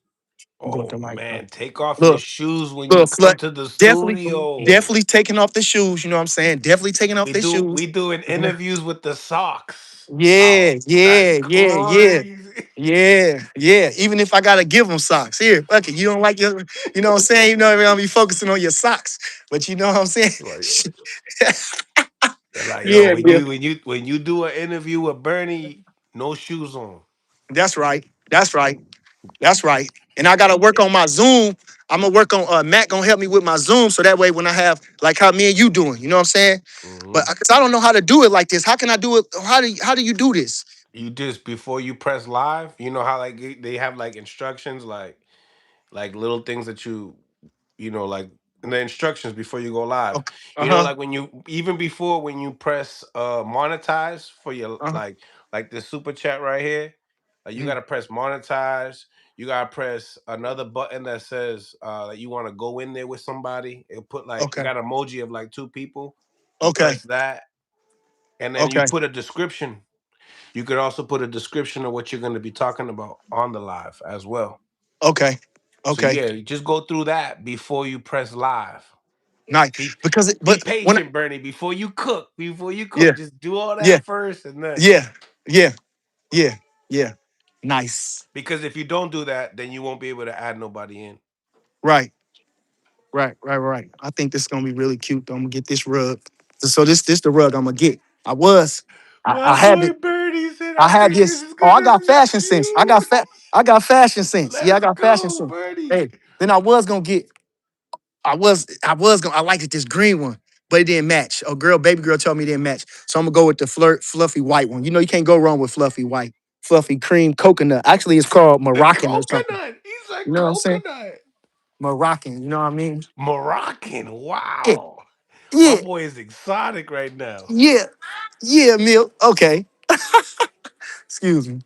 I'm gonna go with Oh the white rug. man, take off your Look, shoes when you look, come to the definitely, studio. definitely taking off the shoes. You know what I'm saying? Definitely taking off the shoes. We doing interviews with the socks. Yeah, Oh, that's yeah, yeah, yeah. crazy. Yeah, yeah. Even if I gotta give them socks, here, fuck it. You don't like your, you know what I'm saying? You know, I'm gonna be focusing on your socks, but you know what I'm saying? Like, yo, they're like, yo, Yeah, yeah. when you do an interview with Bernie, no shoes on. That's right. That's right. That's right. And I gotta work on my Zoom. I'm gonna work on Matt gonna help me with my Zoom so that way when I have like how me and you doing, you know what I'm saying? But Hmm. because I don't know how to do it like this. How can I do it? How do you do this? You just before you press live, you know how like they have like instructions, like little things that you know, like in the instructions before you go live. Okay. You know, Uh-huh. like when you even before when you press monetize for your Uh-huh. like this super chat right here. You Mm. gotta press monetize. You gotta press another button that says that you want to go in there with somebody. It put like it Okay. got an emoji of like two people. You Okay. press that, and then you Okay. put a description. You could also put a description of what you're going to be talking about on the live as well. Okay. So Okay. yeah, you just go through that before you press live. Nice. Be Because be but when patient, Bernie. Before you cook, before you yeah, cook, just do all yeah, that first, and then yeah, yeah, yeah, yeah. Nice. because if you don't do that, then you won't be able to add nobody in. Right. Right. I think this is gonna be really cute. Though. I'm gonna get this rug. So this the rug I'm gonna get. I was. I My had it. boy Bernie said, I "I had think this this. is Oh, I gonna got be fashion sense. cute." I got fashion sense. Yeah, I Let's got fashion go, sense. Bernie. Hey, then I was gonna I liked this green one, but it didn't match. A girl, baby girl told me it didn't match. So I'm gonna go with the fluffy white one. You know you can't go wrong with fluffy white. Fluffy cream coconut. Actually, it's called The Moroccan or something. coconut. He's You like know what I'm saying? coconut. Moroccan, you know what I mean? Moroccan. Yeah, Wow. My yeah, boy is exotic right now. yeah, yeah, Milk. Okay. Excuse me.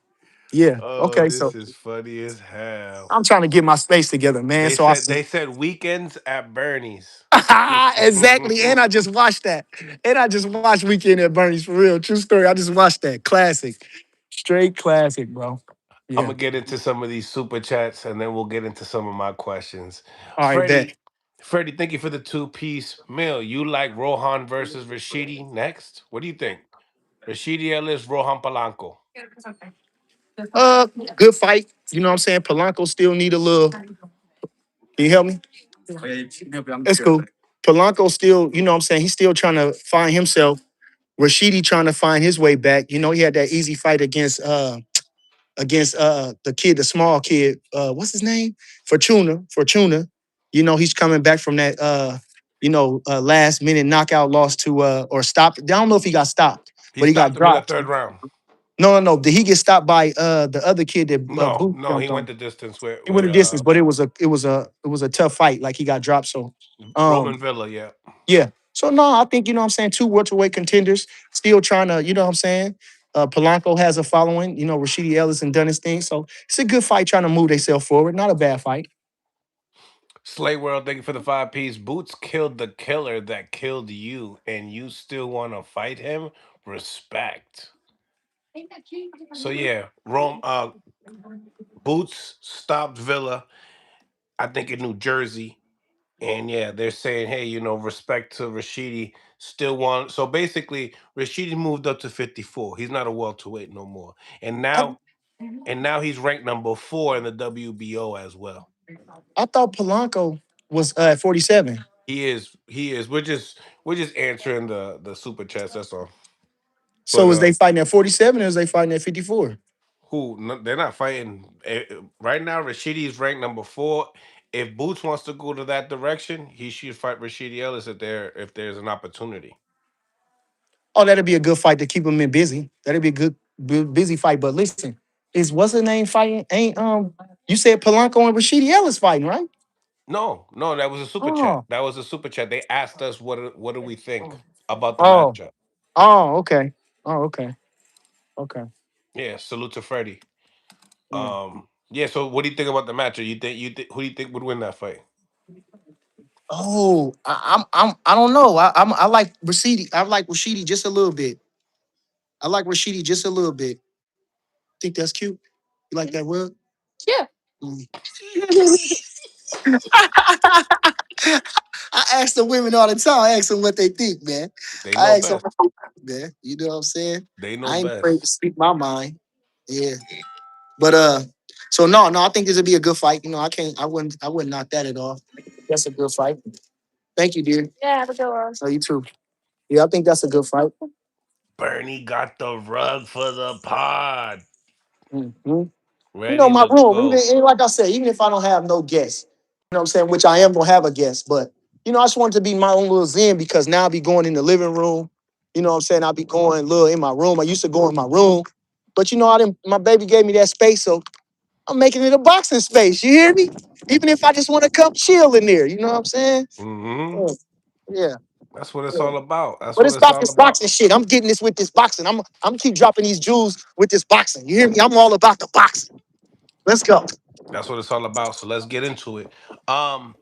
Yeah. Oh, Okay. this So is funny as hell. I'm trying to get my space together, man. They So I said said, they said weekends at Bernie's. exactly. And I just watched that. And I just watched Weekend at Bernie's for real. True story. I just watched that. Classic. Straight classic, bro. I'm Yeah. gonna get into some of these super chats and then we'll get into some of my questions. All right, bet. Freddie, thank you for the two-piece meal. You like Rohan versus Rashidi next? What do you think? Rashidi Ellis, Rohan Polanco. Uh, good fight. You know what I'm saying? Polanco still need a little. Can you help me? It's cool. Polanco still, you know what I'm saying? He's still trying to find himself. Rashidi trying to find his way back. You know, he had that easy fight against the kid, the small kid. What's his name? Fortuna. You know, he's coming back from that last minute knockout loss to or stopped. I don't know if he got stopped, He but he got stopped him in the dropped. third round. No. Did he get stopped by the other kid that No, Boots no, he jumped went on? the distance with He went a distance, but it was a tough fight. Like he got dropped. So Roman um Villa, yeah. yeah. So no, I think, you know what I'm saying, two welterweight contenders still trying to, you know what I'm saying? Polanco has a following, you know, Rashidi Ellis and done his thing. So it's a good fight trying to move themselves forward. Not a bad fight. Slay World, thank you for the 5 piece. Boots killed the killer that killed you, and you still want to fight him? Respect. So yeah, Rome. Boots stopped Villa, I think in New Jersey, and yeah, they're saying, hey, respect to Rashidi. Still want. So basically, Rashidi moved up to 54. He's not a welterweight no more, and I, now he's ranked number 4 in the WBO as well. I thought Polanco was at 47. He is. He is. We're just answering the super chats. That's all. But So is they fighting at 47 or is they fighting at 54? who? No, they're not fighting right now. Rashidi is ranked number 4. If Boots wants to go to that direction, he should fight Rashidi Ellis if there's an opportunity. Oh, that'd be a good fight to keep him in busy. That'd be a good busy fight. But listen, is what's his name fighting? Ain't you said Polanco and Rashidi Ellis fighting, right? No, no, that was a super chat. Oh, That was a super chat. They asked us what do we think about the oh, matchup. okay. Oh, okay. Okay. Yeah, salute to Freddie. Yeah. Yeah. So, what do you think about the matchup? Who do you think would win that fight? Oh, I don't know. I like Rashidi. I like Rashidi just a little bit. I like Rashidi just a little bit. Think that's cute? You like that rug? Mm. I ask the women all the time. I ask them what they think, man. They know I ask them, best. man. You know what I'm saying? They know I ain't afraid to best. speak my mind. Yeah. But so no, I think this would be a good fight. You know, I wouldn't knock that at all. That's a good fight. Thank you, dear. Yeah, have a good one. Oh, you too. Yeah, I think that's a good fight. Bernie got the rug for the pod. Mhm. You know, Ready my to room, even, go. and like I said, even if I don't have no guests, you know what I'm saying, which I am gonna have a guest, but you know, I just wanted to be my own little zen because now I'll be going in the living room. You know what I'm saying? I'll be going little in my room. I used to go in my room, but you know, I didn't my baby gave me that space, so I'm making it a boxing space. You hear me? Even if I just want to come chill in there, you know what I'm saying? Hmm. Yeah. Yeah. That's what it's all about. That's But what it's it's about all this about. boxing shit. I'm getting this with this boxing. I'm keep dropping these jewels with this boxing. You hear me? I'm all about the boxing. Let's go. That's what it's all about. So let's get into it. Um,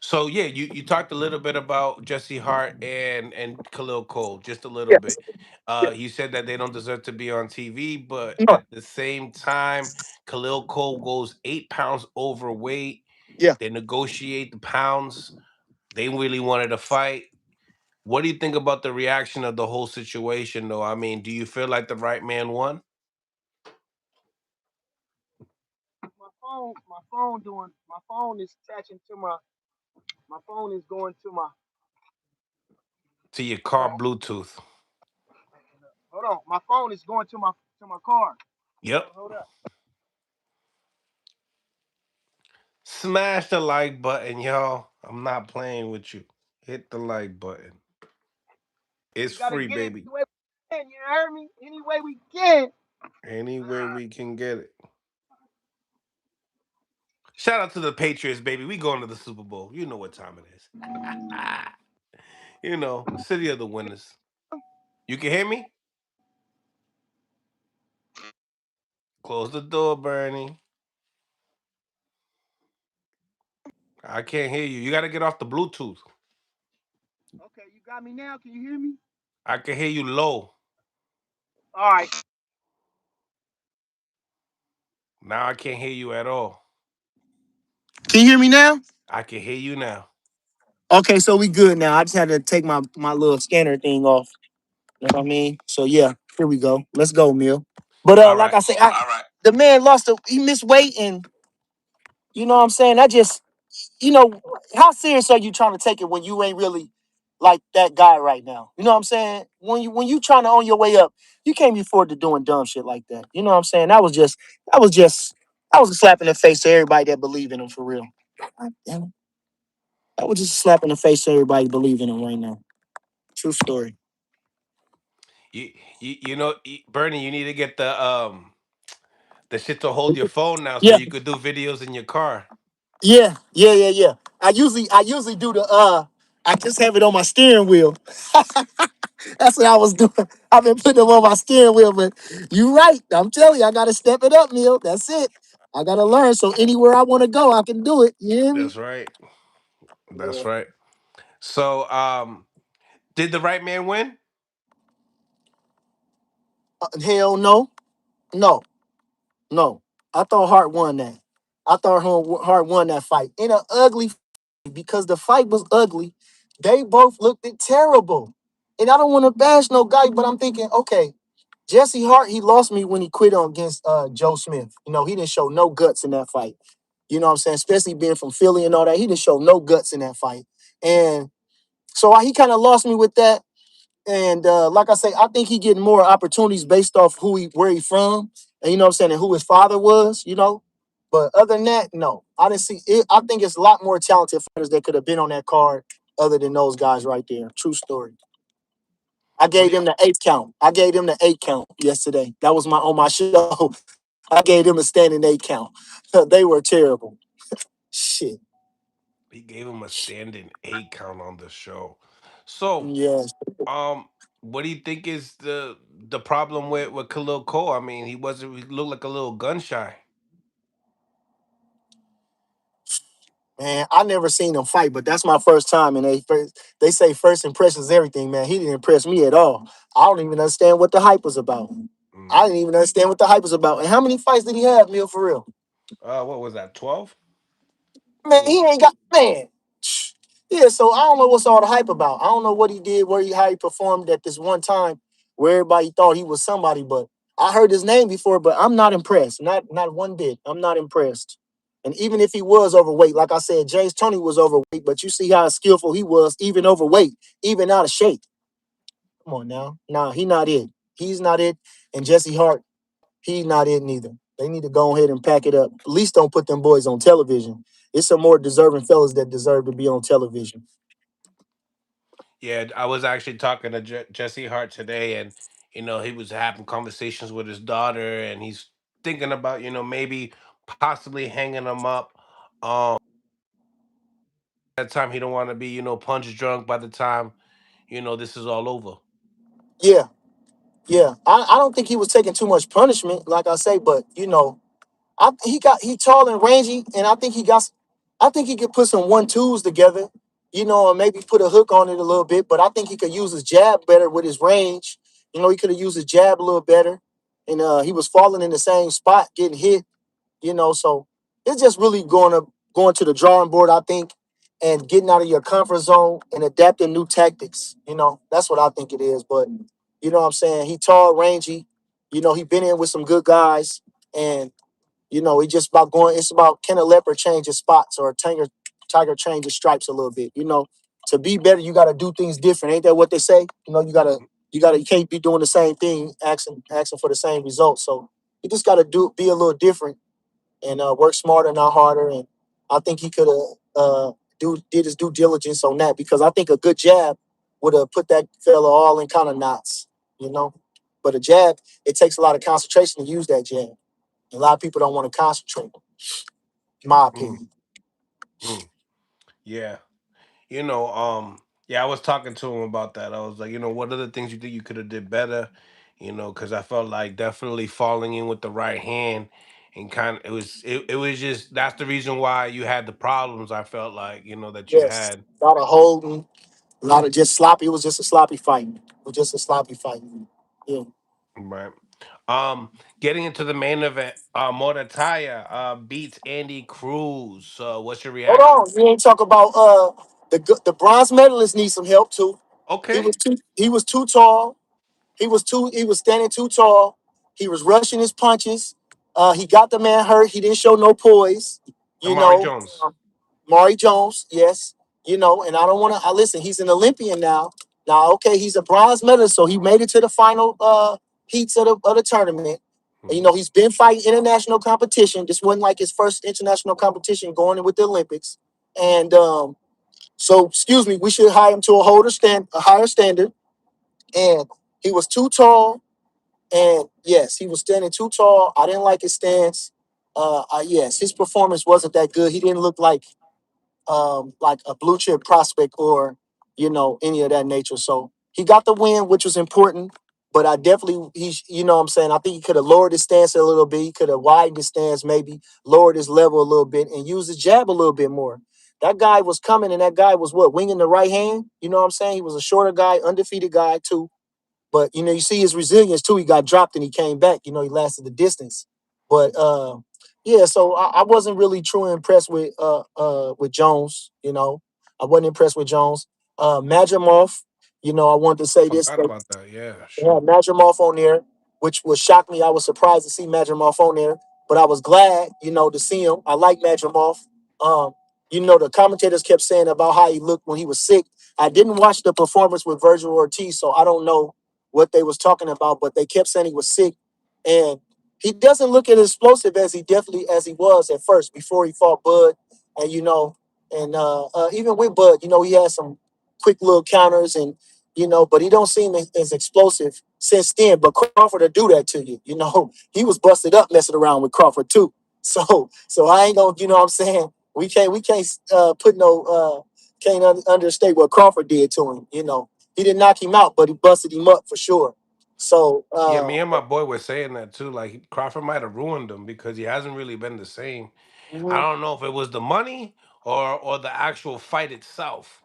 so yeah, you talked a little bit about Jesse Hart and Khalil Cole, just a little Yes. bit. You said that they don't deserve to be on TV, but No. at the same time, Khalil Cole goes 8 pounds overweight. Yeah. They negotiate the pounds. They really wanted to fight. What do you think about the reaction of the whole situation, though? I mean, do you feel like the right man won? My phone is attaching to my phone is going to my To your hold car on, Bluetooth. hold on. My phone is going to my car. Yep. Hold up. Smash the like button, y'all. I'm not playing with you. Hit the like button. It's We gotta free, get it baby. the way we can, you heard me? Any way we can. Any way we can get it. Shout out to the Patriots, baby. We going to the Super Bowl. You know what time it is. You know, city of the winners. You can hear me? Close the door, Bernie. I can't hear you. You got to get off the Bluetooth. Okay, you got me now. Can you hear me? I can hear you low. All right. Now I can't hear you at all. Can you hear me now? I can hear you now. Okay, so we good now. I just had to take my little scanner thing off. You know what I mean? So yeah, here we go. Let's go, Mill. But All like right. I say, the man he missed weight, and you know what I'm saying? I just, how serious are you trying to take it when you ain't really like that guy right now? You know what I'm saying? When you trying to own your way up, you can't be forward to doing dumb shit like that. You know what I'm saying? That was a slap in the face to everybody that believe in him for real. God damn it. That was just a slap in the face to everybody believing him right now. True story. Bernie, you need to get the shit to hold your phone now so Yeah, you could do videos in your car. yeah. I usually do I just have it on my steering wheel. That's what I was doing. I've been putting them on my steering wheel, but you right. I'm telling you, I gotta step it up, Neil. That's it. I gotta learn. So anywhere I want to go, I can do it. You hear me? That's right. That's Yeah. right. So, did the right man win? Hell no, no, no. I thought Hart won that. I thought Hart won that fight in an ugly because the fight was ugly. They both looked it terrible, and I don't want to bash no guy, but I'm thinking, okay, Jesse Hart, he lost me when he quit on against Joe Smith. He didn't show no guts in that fight. You know what I'm saying? Especially being from Philly and all that. He didn't show no guts in that fight. And so he kind of lost me with that. And like I say, I think he getting more opportunities based off where he from. And you know what I'm saying, and who his father was. But other than that, no. I didn't see it. I think it's a lot more talented fighters that could have been on that card other than those guys right there. True story. I What gave do you, them the 8 count. I gave them the 8 count yesterday. That was my on my show. I gave them a standing 8 count. They were terrible. Shit. he gave him a standing 8 count on the show. So, Yes. um, what do you think is the problem with Khalil Cole? I mean, he looked like a little gun shy. Man, I never seen them fight, but that's my first time. And they say first impressions everything, man. He didn't impress me at all. I don't even understand what the hype was about. I Mm. didn't even understand what the hype was about. And how many fights did he have, Neil, for real? What was that? 12? Man, he ain't got man. Yeah, so I don't know what's all the hype about. I don't know what he did, how he performed at this one time where everybody thought he was somebody, but I heard his name before, but I'm not impressed. Not one bit. I'm not impressed. And even if he was overweight, like I said, James Tony was overweight, but you see how skillful he was, even overweight, even out of shape. Come on now. Nah, he not it. He's not it. And Jesse Hart, he's not it neither. They need to go ahead and pack it up. At least don't put them boys on television. It's some more deserving fellas that deserve to be on television. Yeah, I was actually talking to Jesse Hart today, and he was having conversations with his daughter, and he's thinking about maybe possibly hanging him up. That time he don't want to be punch drunk by the time this is all over. Yeah, yeah. I don't think he was taking too much punishment, like I say, but he tall and rangy, and I think he could put some 1-2s together, and maybe put a hook on it a little bit. But I think he could use his jab better with his range. He could have used his jab a little better, and he was falling in the same spot, getting hit. So it's just really going to the drawing board, I think, and getting out of your comfort zone and adapting new tactics. That's what I think it is. But what I'm saying, he tall, rangy. He been in with some good guys, and it's just about going. It's about, can a leopard change his spots, or a tiger change his stripes a little bit. To be better, you got to do things different. Ain't that what they say? You can't be doing the same thing, asking for the same results. So you just got to be a little different, and work smarter, not harder. And I think he could have did his due diligence on that, because I think a good jab would have put that fella all in kind of knots. You know, but a jab, it takes a lot of concentration to use that jab. A lot of people don't want to concentrate, in my Mm, opinion. mm. Yeah. Yeah, I was talking to him about that. I was like, what are the things you think you could have did better? Because I felt like definitely falling in with the right hand, and kind of it was just, that's the reason why you had the problems. I felt like, that you Yes, had. a lot of holding, a lot of just sloppy. It was just a sloppy fight. It was just a sloppy fight. Yeah. Right. Getting into the main event, Morataya beats Andy Cruz. What's your Hold reaction? on, you ain't talk about the bronze medalist needs some help too. Okay. He was too tall. He was standing too tall. He was rushing his punches. He got the man hurt. He didn't show no poise. You Amari know, Jones. Maury Jones, yes. And I don't want to. I listen. He's an Olympian now. Now, okay, he's a bronze medalist, so he made it to the final heats of the tournament. Mhm. He's been fighting international competition. This wasn't like his first international competition going in with the Olympics, and so excuse me, we should hire him to a higher standard. And he was too tall, and yes, he was standing too tall. I didn't like his stance. Yes, his performance wasn't that good. He didn't look like a blue chip prospect, or any of that nature. So he got the win, which was important. But I definitely, what I'm saying, I think he could have lowered his stance a little bit. He could have widened his stance, maybe lowered his level a little bit, and used his jab a little bit more. That guy was coming, and that guy was winging the right hand. You know what I'm saying? He was a shorter guy, undefeated guy too. But you see his resilience too. He got dropped and he came back. He lasted the distance. But yeah, so I wasn't really truly impressed with Jones. I wasn't impressed with Jones. Madrimov, I wanted to say this. Forgot about that. Yeah, Yeah, shoot. Madrimov on there, which was shocked me. I was surprised to see Madrimov on there, but I was glad, to see him. I like Madrimov. Um, the commentators kept saying about how he looked when he was sick. I didn't watch the performance with Virgil Ortiz, so I don't know what they was talking about, but they kept saying he was sick, and he doesn't look as explosive as he was at first before he fought Bud, and and even with Bud, he had some quick little counters, and but he don't seem as explosive since then. But Crawford will do that to you. He was busted up messing around with Crawford too. So I ain't gonna, what I'm saying, we can't put no can't understate what Crawford did to him. He didn't knock him out, but he busted him up for sure. So Yeah, me and my boy were saying that too. Like, Crawford might have ruined him because he hasn't really been the same. I mhm. don't know if it was the money or the actual fight itself.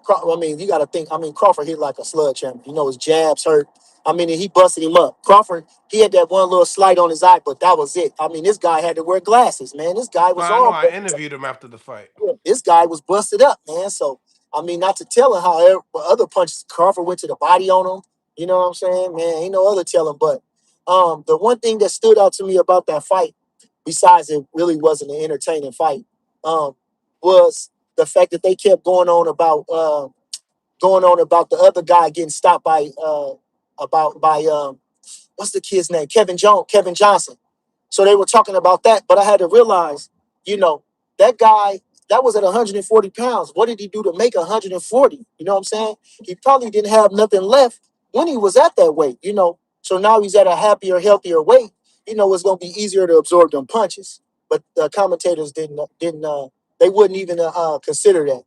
I mean, you got to think. I mean, Crawford hit like a sledgehammer. His jabs hurt. I mean, and he busted him up. Crawford, he had that one little slight on his eye, but that was it. I mean, this guy had to wear glasses, man. This guy No, was I know. all I busted interviewed him after the fight. up. This guy was busted up, man. So, I mean, not to tell him how other punches Crawford went to the body on him. You know what I'm saying, man? Ain't no other telling. But the one thing that stood out to me about that fight, besides it really wasn't an entertaining fight, um, was the fact that they kept going on about the other guy getting stopped by what's the kid's name? Kevin Johnson. So they were talking about that, but I had to realize, you know, that guy that was at 140 pounds. What did he do to make 140? You know what I'm saying? He probably didn't have nothing left when he was at that weight. So now he's at a happier, healthier weight. It's gonna be easier to absorb them punches. But the commentators didn't. they wouldn't even consider that.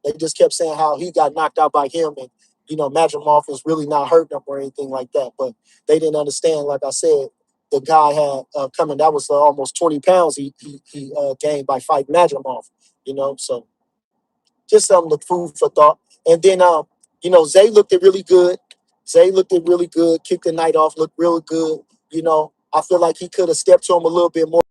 They just kept saying how he got knocked out by him, and Madrimov is really not hurting him or anything like that. But they didn't understand. Like I said, the guy had coming. That was almost 20 pounds he gained by fighting Madrimov. So just something to food for thought. And then Zay looked it really good. Zay looked it really good. Kicked the night off. Looked really good. I feel like he could have stepped to him a little bit more.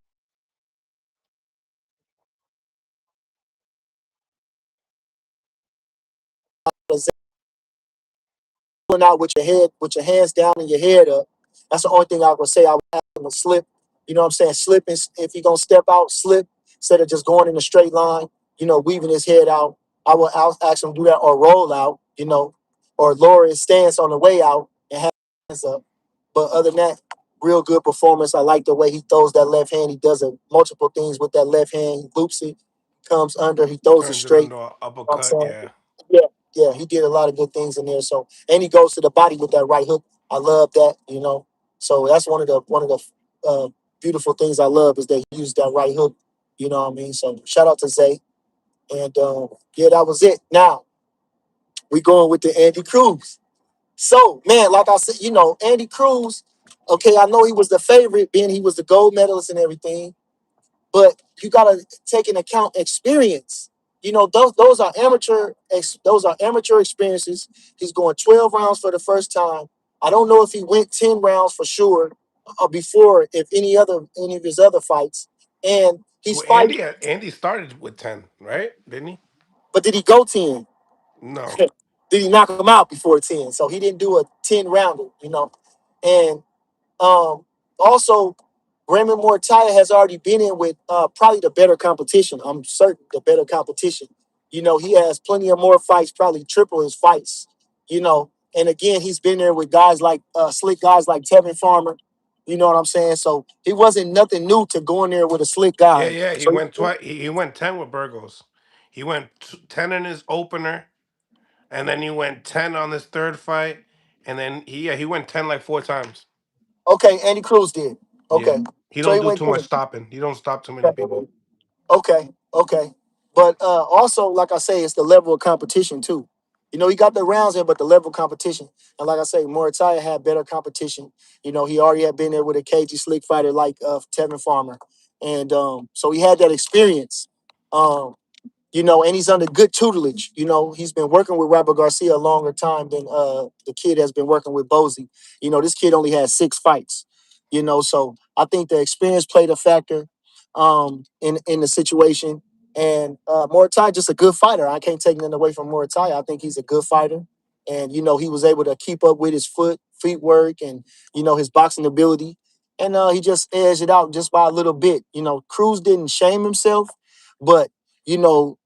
Going out with your hands down and your head up. That's the only thing I would say. I would have him to slip. You know what I'm saying? Slip, and if he gonna step out, slip instead of just going in a straight line. Weaving his head out. I will ask him to do that or roll out. Or lower his stance on the way out and have his hands up. But other than that, real good performance. I like the way he throws that left hand. He does multiple things with that left hand. He loops it, comes under, he throws it Turns it straight. into an I'm uppercut. saying? Yeah. Yeah, yeah, he did a lot of good things in there. So, and he goes to the body with that right hook. I love that. So that's one of the beautiful things I love is that he used that right hook. You know what I mean? So shout out to Zay. And yeah, that was it. Now we going with the Andy Cruz. So, man, like I said, Andy Cruz, okay, I know he was the favorite, being he was the gold medalist and everything, but you gotta take into account experience. Those are amateur experiences. He's going 12 rounds for the first time. I don't know if he went 10 rounds for sure before, if any of his other fights. And he's Well, fighting, Andy started with 10, right? Didn't he? but did he go 10? No. Did he knock him out before 10? So he didn't do a 10 rounder. And also, Raymond Mortaya has already been in with probably the better competition. I'm certain the better competition. He has plenty of more fights, probably triple his fights. And again, he's been there with guys like slick guys like Tevin Farmer. You know what I'm saying? So he wasn't nothing new to going there with a slick Yeah, guy. yeah. He So went twice. He went 10 with Burgos. He went 10 in his opener, and then he went 10 on his third fight, and then he went 10 like 4 times. okay, Andy Cruz did. Yeah. Okay, He so he don't do went too much 10. stopping. He don't stop too many people. Okay, okay. But also, like I say, it's the level of competition too. He got the rounds in, but the level of competition. And like I say, Moritaya had better competition. He already had been there with a cagey slick fighter like Tevin Farmer. And so he had that experience. Um, and he's under good tutelage. He's been working with Robert Garcia a longer time than the kid has been working with Bozy. This kid only had 6 fights. So I think the experience played a factor in the situation. And Moritai just a good fighter. I can't take nothing away from Moritai. I think he's a good fighter. And he was able to keep up with his feet work, and his boxing ability. And he just edged it out just by a little bit. Cruz didn't shame himself, but you know,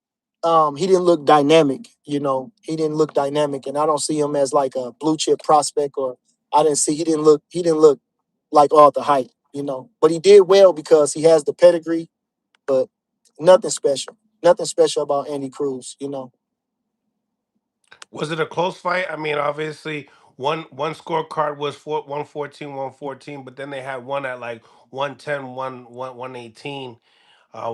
he didn't look dynamic. He didn't look dynamic, and I don't see him as like a blue chip prospect. Or he didn't look like all the hype. But he did well because he has the pedigree. But nothing special about Andy Cruz. Was it a close fight? I mean, obviously, one scorecard was 114, but then they had one at like 110, 118,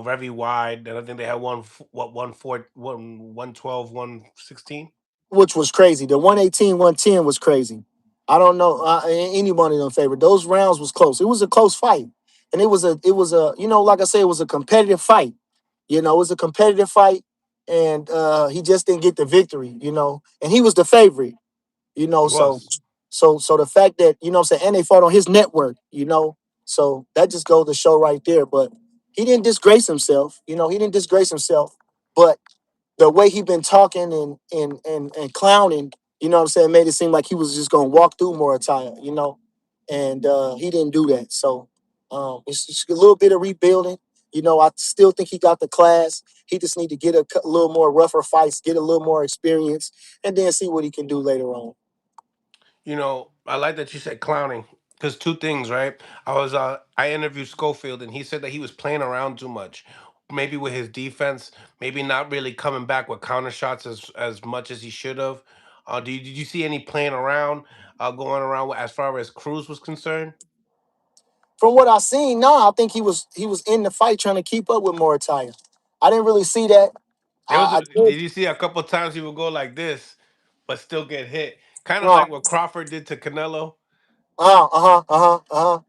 very wide. And I think they had one four, 112, 116. Which was crazy. The 118, 110 was crazy. I don't know anyone in them favor. Those rounds was close. It was a close fight, and it was a like I said, it was a competitive fight. It was a competitive fight, and he just didn't get the victory. And he was the favorite. He So was. so the fact that what I'm saying, and they fought on his network. So that just goes to show right there. But he didn't disgrace himself. He didn't disgrace himself, but the way he been talking and clowning, what I'm saying, made it seem like he was just gonna walk through Morataya. And he didn't do that. So it's just a little bit of rebuilding. I still think he got the class. He just need to get a little more rougher fights, get a little more experience, and then see what he can do later on. I like that you said clowning because two things, right? I interviewed Schofield and he said that he was playing around too much, maybe with his defense, maybe not really coming back with counter shots as much as he should have. Did you see any playing around, going around as far as Cruz was concerned? From what I seen, nah, I think he was in the fight trying to keep up with Morataya. I didn't really see that. There was. I did. Did you see a couple times he would go like this, but still get hit? Kind of Uh, like what Crawford did to Canelo. uh-huh.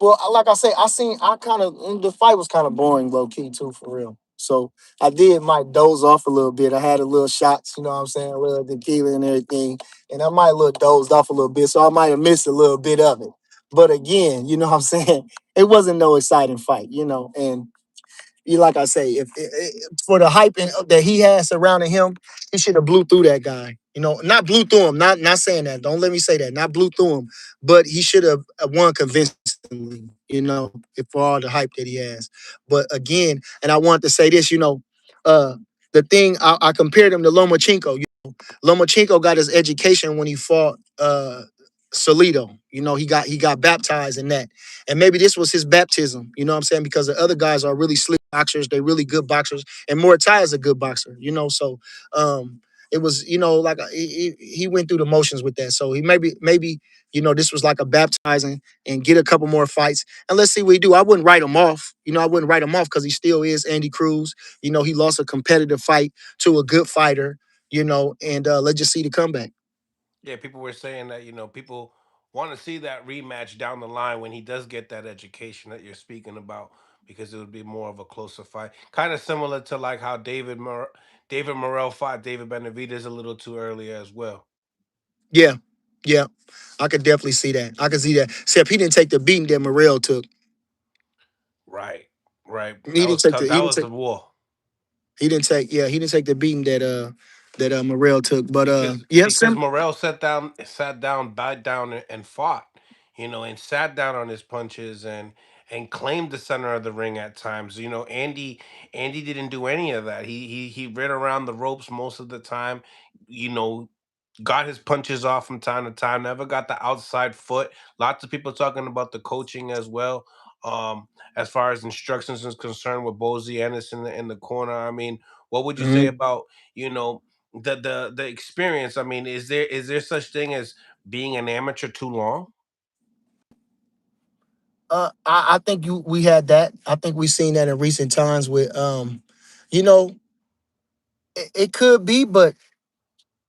Well, like I say, I kind of, the fight was kind of boring, low key too, for real. So I did might doze off a little bit. I had a little shots, you know what I'm saying, a little tequila and everything, and I might look dozed off a little bit, so I might have missed a little bit of it. But again, you know what I'm saying, it wasn't no exciting fight, you know, and you like I say, if for the hype that he has surrounding him, he should have blew through that guy. You know, not blew through him. Not saying that. Don't let me say that. Not blew through him, but he should have won convincingly. You know, if for all the hype that he has. But again, and I want to say this. You know, uh, the thing I compared him to Lomachenko. Lomachenko got his education when he fought Solito. You know, he got baptized in that. And maybe this was his baptism, you know what I'm saying? Because the other guys are really slick boxers, they really good boxers, and Muay is a good boxer, you know. So it was, you know, like he went through the motions with that. So he maybe, you know, this was like a baptizing and get a couple more fights. And let's see what he do. I wouldn't write him off. You know, I wouldn't write him off because he still is Andy Cruz. You know, he lost a competitive fight to a good fighter, you know, and let's just see the comeback. Yeah, people were saying that people want to see that rematch down the line when he does get that education that you're speaking about, because it would be more of a closer fight, kind of similar to like how David Morrell fought David Benavidez a little too early as well. Yeah, yeah. I could definitely see that. I could see that. Except he didn't take the beating that Morrell took. Right, right. He That didn't was take tough. the he That didn't was take the war. he didn't take the beating that Morrell took. But yeah, Because Morrell sat down, died down, and fought, and sat down on his punches and claimed the center of the ring at times. Andy didn't do any of that. He ran around the ropes most of the time. You know, got his punches off from time to time. Never got the outside foot. Lots of people talking about the coaching as well. As far as instructions is concerned, with Bozy Ennis in the corner. I mean, what would you say mhm. about the experience? I mean, is there such thing as being an amateur too long? I think we had that. I think we've seen that in recent times with you know, it could be, but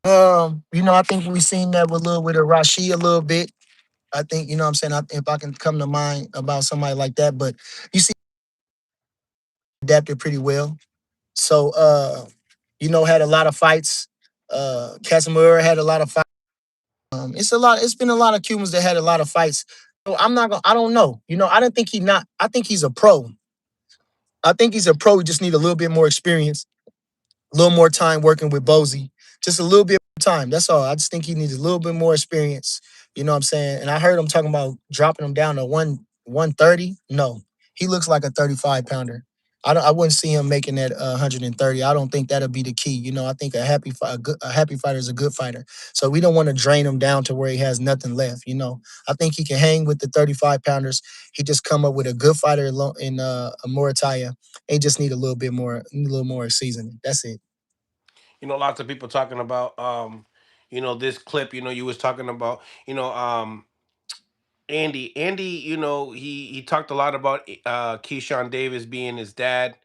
you know, I think we've seen that with Rashi a little bit. I think, you know what I'm saying, if I can come to mind about somebody like that, but you see adapted pretty well. So you know, had a lot of fights. Casimir had a lot of fights. It's been a lot of Cubans that had a lot of fights. So I don't know. You know, I don't think I think he's a pro. I think he's a pro. He just need a little bit more experience, a little more time working with Bozy. Just a little bit more time. That's all. I just think he needs a little bit more experience. You know what I'm saying? And I heard him talking about dropping him down to 130. No, he looks like a 35 pounder. I wouldn't see him making that 130. I don't think that'll be the key. You know, I think a happy fighter is a good fighter. So we don't want to drain him down to where he has nothing left. You know, I think he can hang with the 35 pounders. He just come up with a good fighter in a Muay. He just need a little more seasoning. That's it. Lots of people talking about this clip. You was talking about Andy, he talked a lot about Keyshawn Davis being his dad,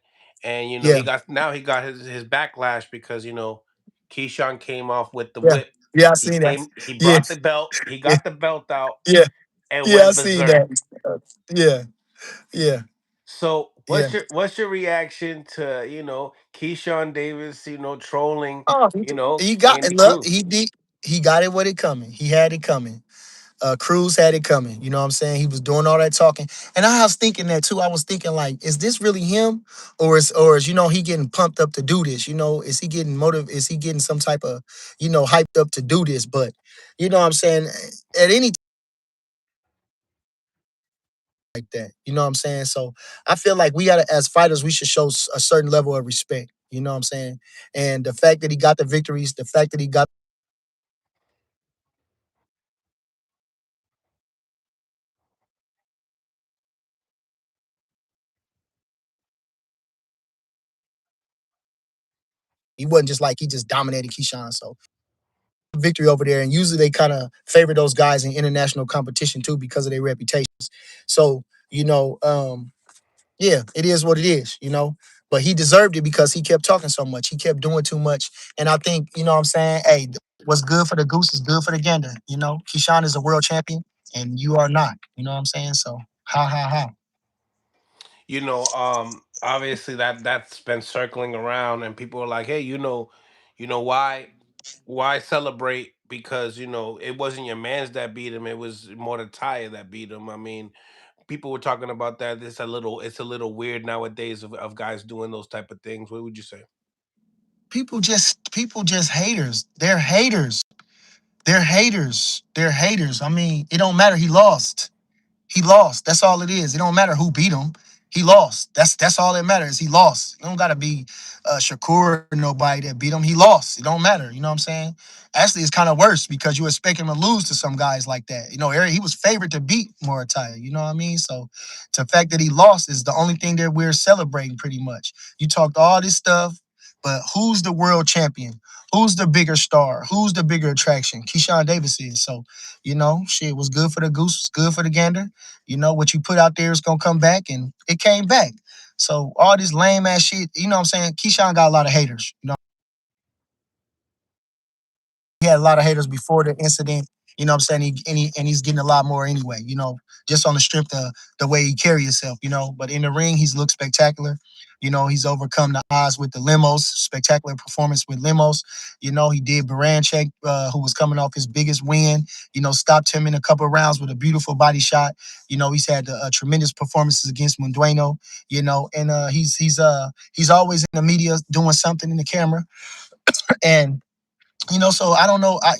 and Yeah, he got his backlash because Keyshawn came off with the yeah, whip. yeah. I He seen that. came, he Yeah, brought the belt, he yeah, got the belt out yeah, and yeah. I went seen berserk. that. Yeah, yeah, So yeah. what's your reaction to Keyshawn Davis trolling Oh, he got it. Andy Look, Cruz? he got it with it coming. He had it coming. Cruz had it coming. You know what I'm saying? He was doing all that talking, and I was thinking that too. I was thinking like, is this really him, or is he getting pumped up to do this? You know, is he getting motive? Is he getting some type of hyped up to do this? But you know what I'm saying? At any like that. You know what I'm saying? So I feel like we gotta, as fighters, we should show a certain level of respect. You know what I'm saying? And the fact that he got the victories, the fact that he wasn't just like he just dominated Keyshawn. So victory over there. And usually they kind of favor those guys in international competition too because of their reputations. So, yeah, it is what it is, But he deserved it because he kept talking so much. He kept doing too much. And I think, you know what I'm saying? Hey, what's good for the goose is good for the gander. You know, Keyshawn is a world champion and you are not. You know what I'm saying? So, ha, ha, ha. Obviously that's been circling around, and people are like, hey, why celebrate? Because it wasn't your man's that beat him; it was more the tire that beat him. I mean, people were talking about that. It's a little weird nowadays of guys doing those type of things. What would you say? People just haters. They're haters. They're haters. They're haters. I mean, it don't matter. He lost. He lost. That's all it is. It don't matter who beat him. He lost. That's all that matters. He lost. It don't gotta be Shakur or nobody that beat him. He lost. It don't matter. You know what I'm saying? Actually, it's kind of worse because you expect him to lose to some guys like that. You know, Eric, he was favored to beat Morataya. You know what I mean? So the fact that he lost is the only thing that we're celebrating pretty much. You talked all this stuff, but who's the world champion? Who's the bigger star? Who's the bigger attraction? Keyshawn Davis is. So, shit was good for the goose, was good for the gander. What you put out there is gonna come back, and it came back. So all this lame ass shit, you know what I'm saying? Keyshawn got a lot of haters. He had a lot of haters before the incident. You know what I'm saying? And he's getting a lot more anyway, just on the strength of the way he carry himself, But in the ring, he's looked spectacular. He's overcome the odds with the limos, spectacular performance with limos. He did Baranchek, who was coming off his biggest win, stopped him in a couple of rounds with a beautiful body shot. He's had tremendous performances against Mundueno, and he's always in the media doing something in the camera. And so I don't know. I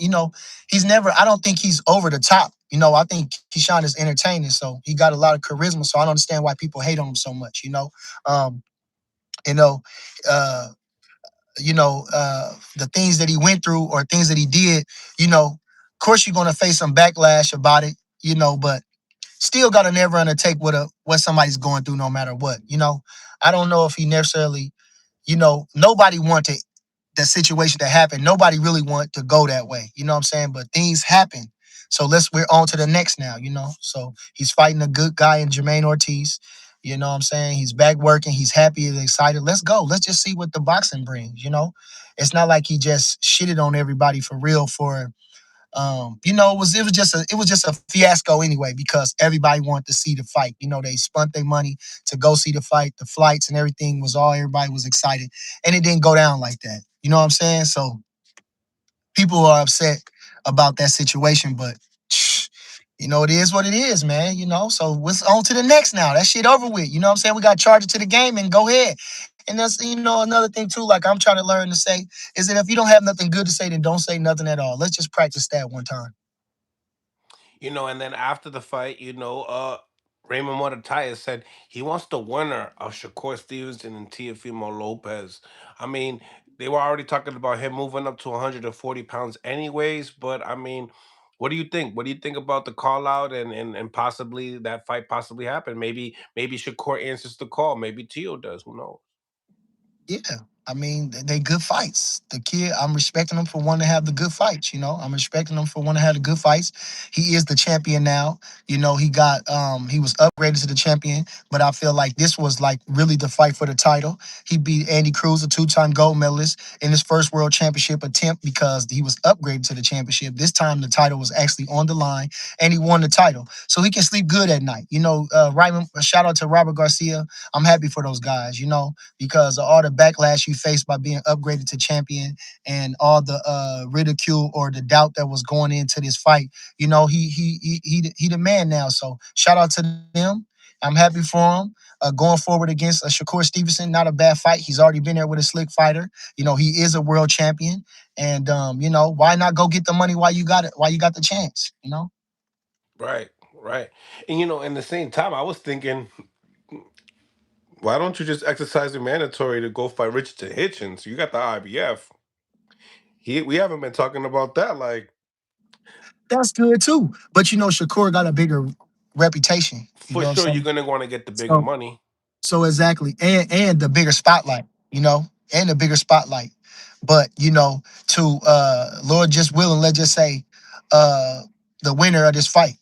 don't think he's over the top. I think Keyshawn is entertaining. So he got a lot of charisma. So I don't understand why people hate on him so much, Um, you know, uh, the things that he went through or things that he did, of course you're gonna face some backlash about it, but still gotta never undertake what somebody's going through no matter what. I don't know if he necessarily, nobody wanted that situation that happened. Nobody really want to go that way. You know what I'm saying? But things happen. So we're on to the next now, So he's fighting a good guy in Jermaine Ortiz. You know what I'm saying? He's back working. He's happy and excited. Let's go. Let's just see what the boxing brings. It's not like he just shitted on everybody for real for it was just a fiasco anyway because everybody wanted to see the fight. They spent their money to go see the fight, the flights and everything was all everybody was excited, and it didn't go down like that. You know what I'm saying? So people are upset about that situation, but it is what it is, man. So what's on to the next now? That shit over with. You know what I'm saying? We got to charge it to the game and go ahead. And that's another thing too. Like I'm trying to learn to say is that if you don't have nothing good to say, then don't say nothing at all. Let's just practice that one time. And then after the fight, Raymond Morataya said he wants the winner of Shakur Stevenson and Teofimo Lopez. I mean, they were already talking about him moving up to 140 pounds anyways, but I mean, what do you think? What do you think about the call out and possibly that fight possibly happen? Maybe Shakur answers the call. Maybe Teo does. Who knows? Yeah. I mean, they good fights. The kid, I'm respecting him for wanting to have the good fights, I'm respecting him for wanting to have the good fights. He is the champion now. He was upgraded to the champion, but I feel like this was like really the fight for the title. He beat Andy Cruz, a two-time gold medalist, in his first world championship attempt because he was upgraded to the championship. This time the title was actually on the line and he won the title. So he can sleep good at night. Shout out to Robert Garcia. I'm happy for those guys, because of all the backlash you faced by being upgraded to champion and all the ridicule or the doubt that was going into this fight. He the man now. So shout out to them. I'm happy for him. Going forward against Shakur Stevenson, not a bad fight. He's already been there with a slick fighter. He is a world champion. And why not go get the money while you got it, while you got the chance. Right, right. And in the same time, I was thinking, why don't you just exercise the mandatory to go fight Richardson Hitchens? You got the IBF. We haven't been talking about that. Like, That's good too. But Shakur got a bigger reputation. You for know what I'm sure, you're saying? gonna want to get the bigger So money. So exactly, and the bigger spotlight, and the bigger spotlight. But to Lord just willing, let's just say, uh, the winner of this fight,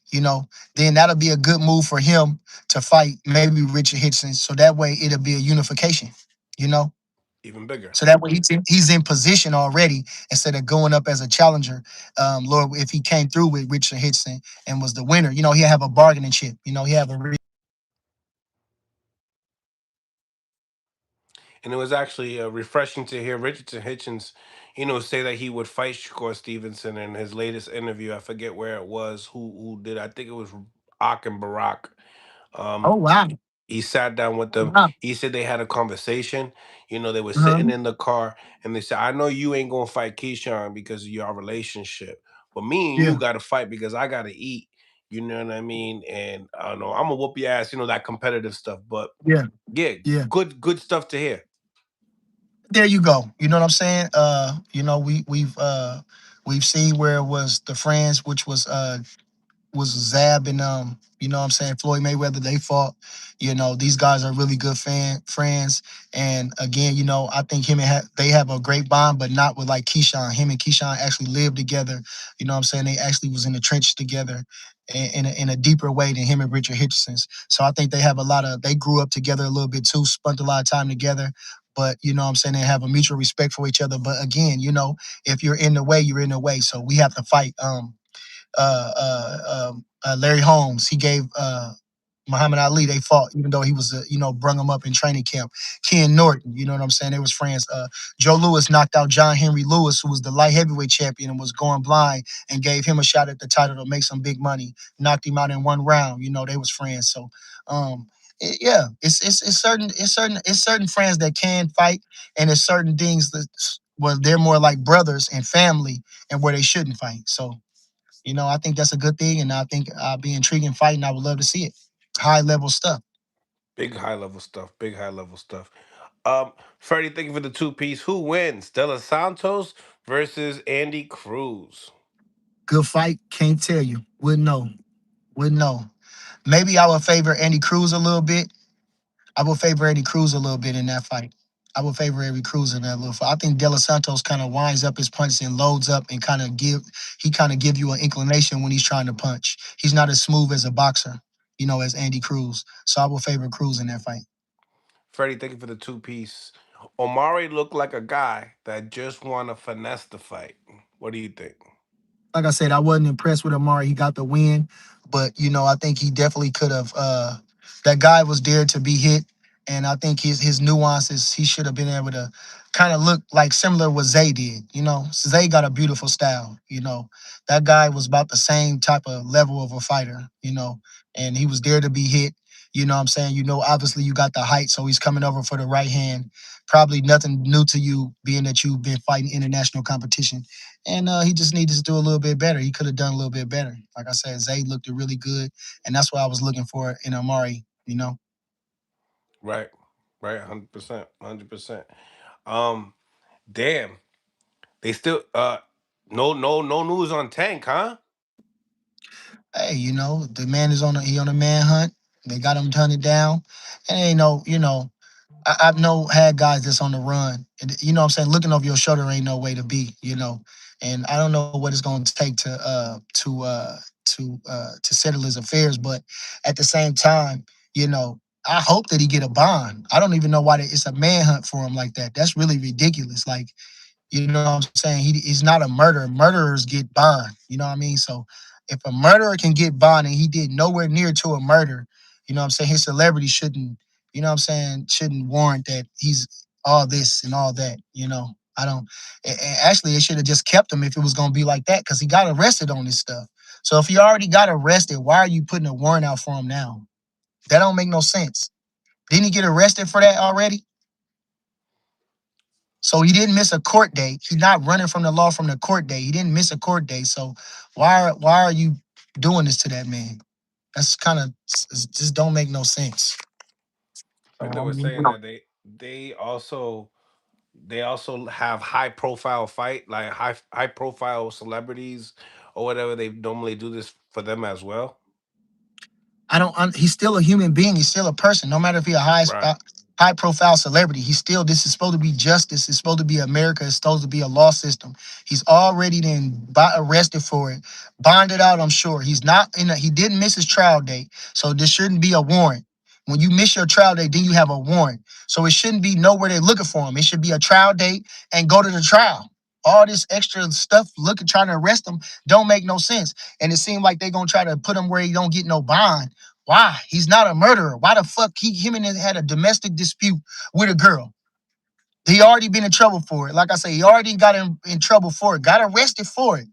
then that'll be a good move for him to fight maybe Richard Hitchens. So that way it'll be a unification. You know, Even bigger. so that way he's in position already instead of going up as a challenger. Lord, if he came through with Richard Hitson and was the winner, he'll have a bargaining chip. He have a And it was actually refreshing to hear Richardson Hitchens, say that he would fight Shakur Stevenson in his latest interview. I forget where it was, who did. I think it was Ak and Barack. oh Um, wow, he sat down with them. wow, He said they had a conversation. They were uh-huh. sitting in the car, and they said, "I know you ain't gonna fight Keyshawn because of your relationship, but me and Yeah, you got to fight because I got to eat." You know what I mean? And I don't know. I'm gonna whoop your ass. That competitive stuff. But yeah, yeah, yeah. good stuff to hear. There you go. You know what I'm saying? We've seen where it was the friends, which was Zab and what I'm saying, Floyd Mayweather, they fought. These guys are really good friends. And again, I think him and they have a great bond, but not with like Keyshawn. Him and Keyshawn actually lived together. You know what I'm saying? They actually was in the trenches together in a deeper way than him and Richard Hitchenson's. So I think they grew up together a little bit too, spent a lot of time together. But what I'm saying, they have a mutual respect for each other. But again, if you're in the way, you're in the way. So we have to fight. Larry Holmes. He gave Muhammad Ali. They fought, even though he was, brung him up in training camp. Ken Norton, you know what I'm saying? They was friends. Joe Louis knocked out John Henry Lewis, who was the light heavyweight champion and was going blind, and gave him a shot at the title to make some big money. Knocked him out in one round. They was friends. So, yeah, it's certain friends that can fight, and it's certain things that where they're more like brothers and family, and where they shouldn't fight. So. I think that's a good thing, and I think I'll be intriguing fighting. I would love to see it. High level stuff. Big high level stuff. Big high level stuff. Freddie, thank you for the two piece. Who wins? De Los Santos versus Andy Cruz. Good fight. Can't tell you. Wouldn't know. Wouldn't know. Maybe I would favor Andy Cruz a little bit. I would favor Andy Cruz a little bit in that fight. I would favor Andy Cruz in that little fight. I think De Los Santos kind of winds up his punches and loads up and kind of give you an inclination when he's trying to punch. He's not as smooth as a boxer, as Andy Cruz. So I would favor Cruz in that fight. Freddie, thank you for the two piece. Omari looked like a guy that just want to finesse the fight. What do you think? Like I said, I wasn't impressed with Amari. He got the win, but I think he definitely could have. That guy was there to be hit, and I think his nuances. He should have been able to kind of look like similar what Zay did. Zay got a beautiful style. That guy was about the same type of level of a fighter. And he was there to be hit. What I'm saying, obviously you got the height, so he's coming over for the right hand. Probably nothing new to you, being that you've been fighting international competition, and he just needed to do a little bit better. He could have done a little bit better. Like I said, Zay looked really good, and that's what I was looking for in Amari. Right, right, 100%, 100%. Um, damn, they still no news on Tank, huh? Hey, the man is on a manhunt. They got him hunted down, and ain't no, I've had guys that's on the run. And, what I'm saying, looking over your shoulder ain't no way to be. And I don't know what it's going to take to settle his affairs, but at the same time, I hope that he get a bond. I don't even know why it's a manhunt for him like that. That's really ridiculous. Like, what I'm saying? He's not a murderer. Murderers get bond. You know what I mean? So if a murderer can get bond and he did nowhere near to a murder, what I'm saying? His celebrity shouldn't, what I'm saying, shouldn't warrant that he's all this and all that. I don't. Actually, it should have just kept him if it was going to be like that, because he got arrested on this stuff. So if he already got arrested, why are you putting a warrant out for him now? That don't make no sense. Didn't he get arrested for that already? So he didn't miss a court date. He's not running from the law from the court date. He didn't miss a court date. So why are you doing this to that man? That's kind of just don't make no sense. So, And they were saying that they also have high profile fight, like high profile celebrities or whatever. They normally do this for them as well. I don't. He's still a human being. He's still a person. No matter if he's a Right. high profile celebrity, he's still. This is supposed to be justice. It's supposed to be America. It's supposed to be a law system. He's already then arrested for it, bonded out. I'm sure he's not. He didn't miss his trial date, so there shouldn't be a warrant. When you miss your trial date, then you have a warrant. So it shouldn't be nowhere they're looking for him. It should be a trial date and go to the trial. All this extra stuff, looking trying to arrest him, don't make no sense. And it seemed like they're gonna try to put him where he don't get no bond. Why? He's not a murderer. Why the fuck him and him had a domestic dispute with a girl? He already been in trouble for it. Like I say, he already got in trouble for it. Got arrested for it.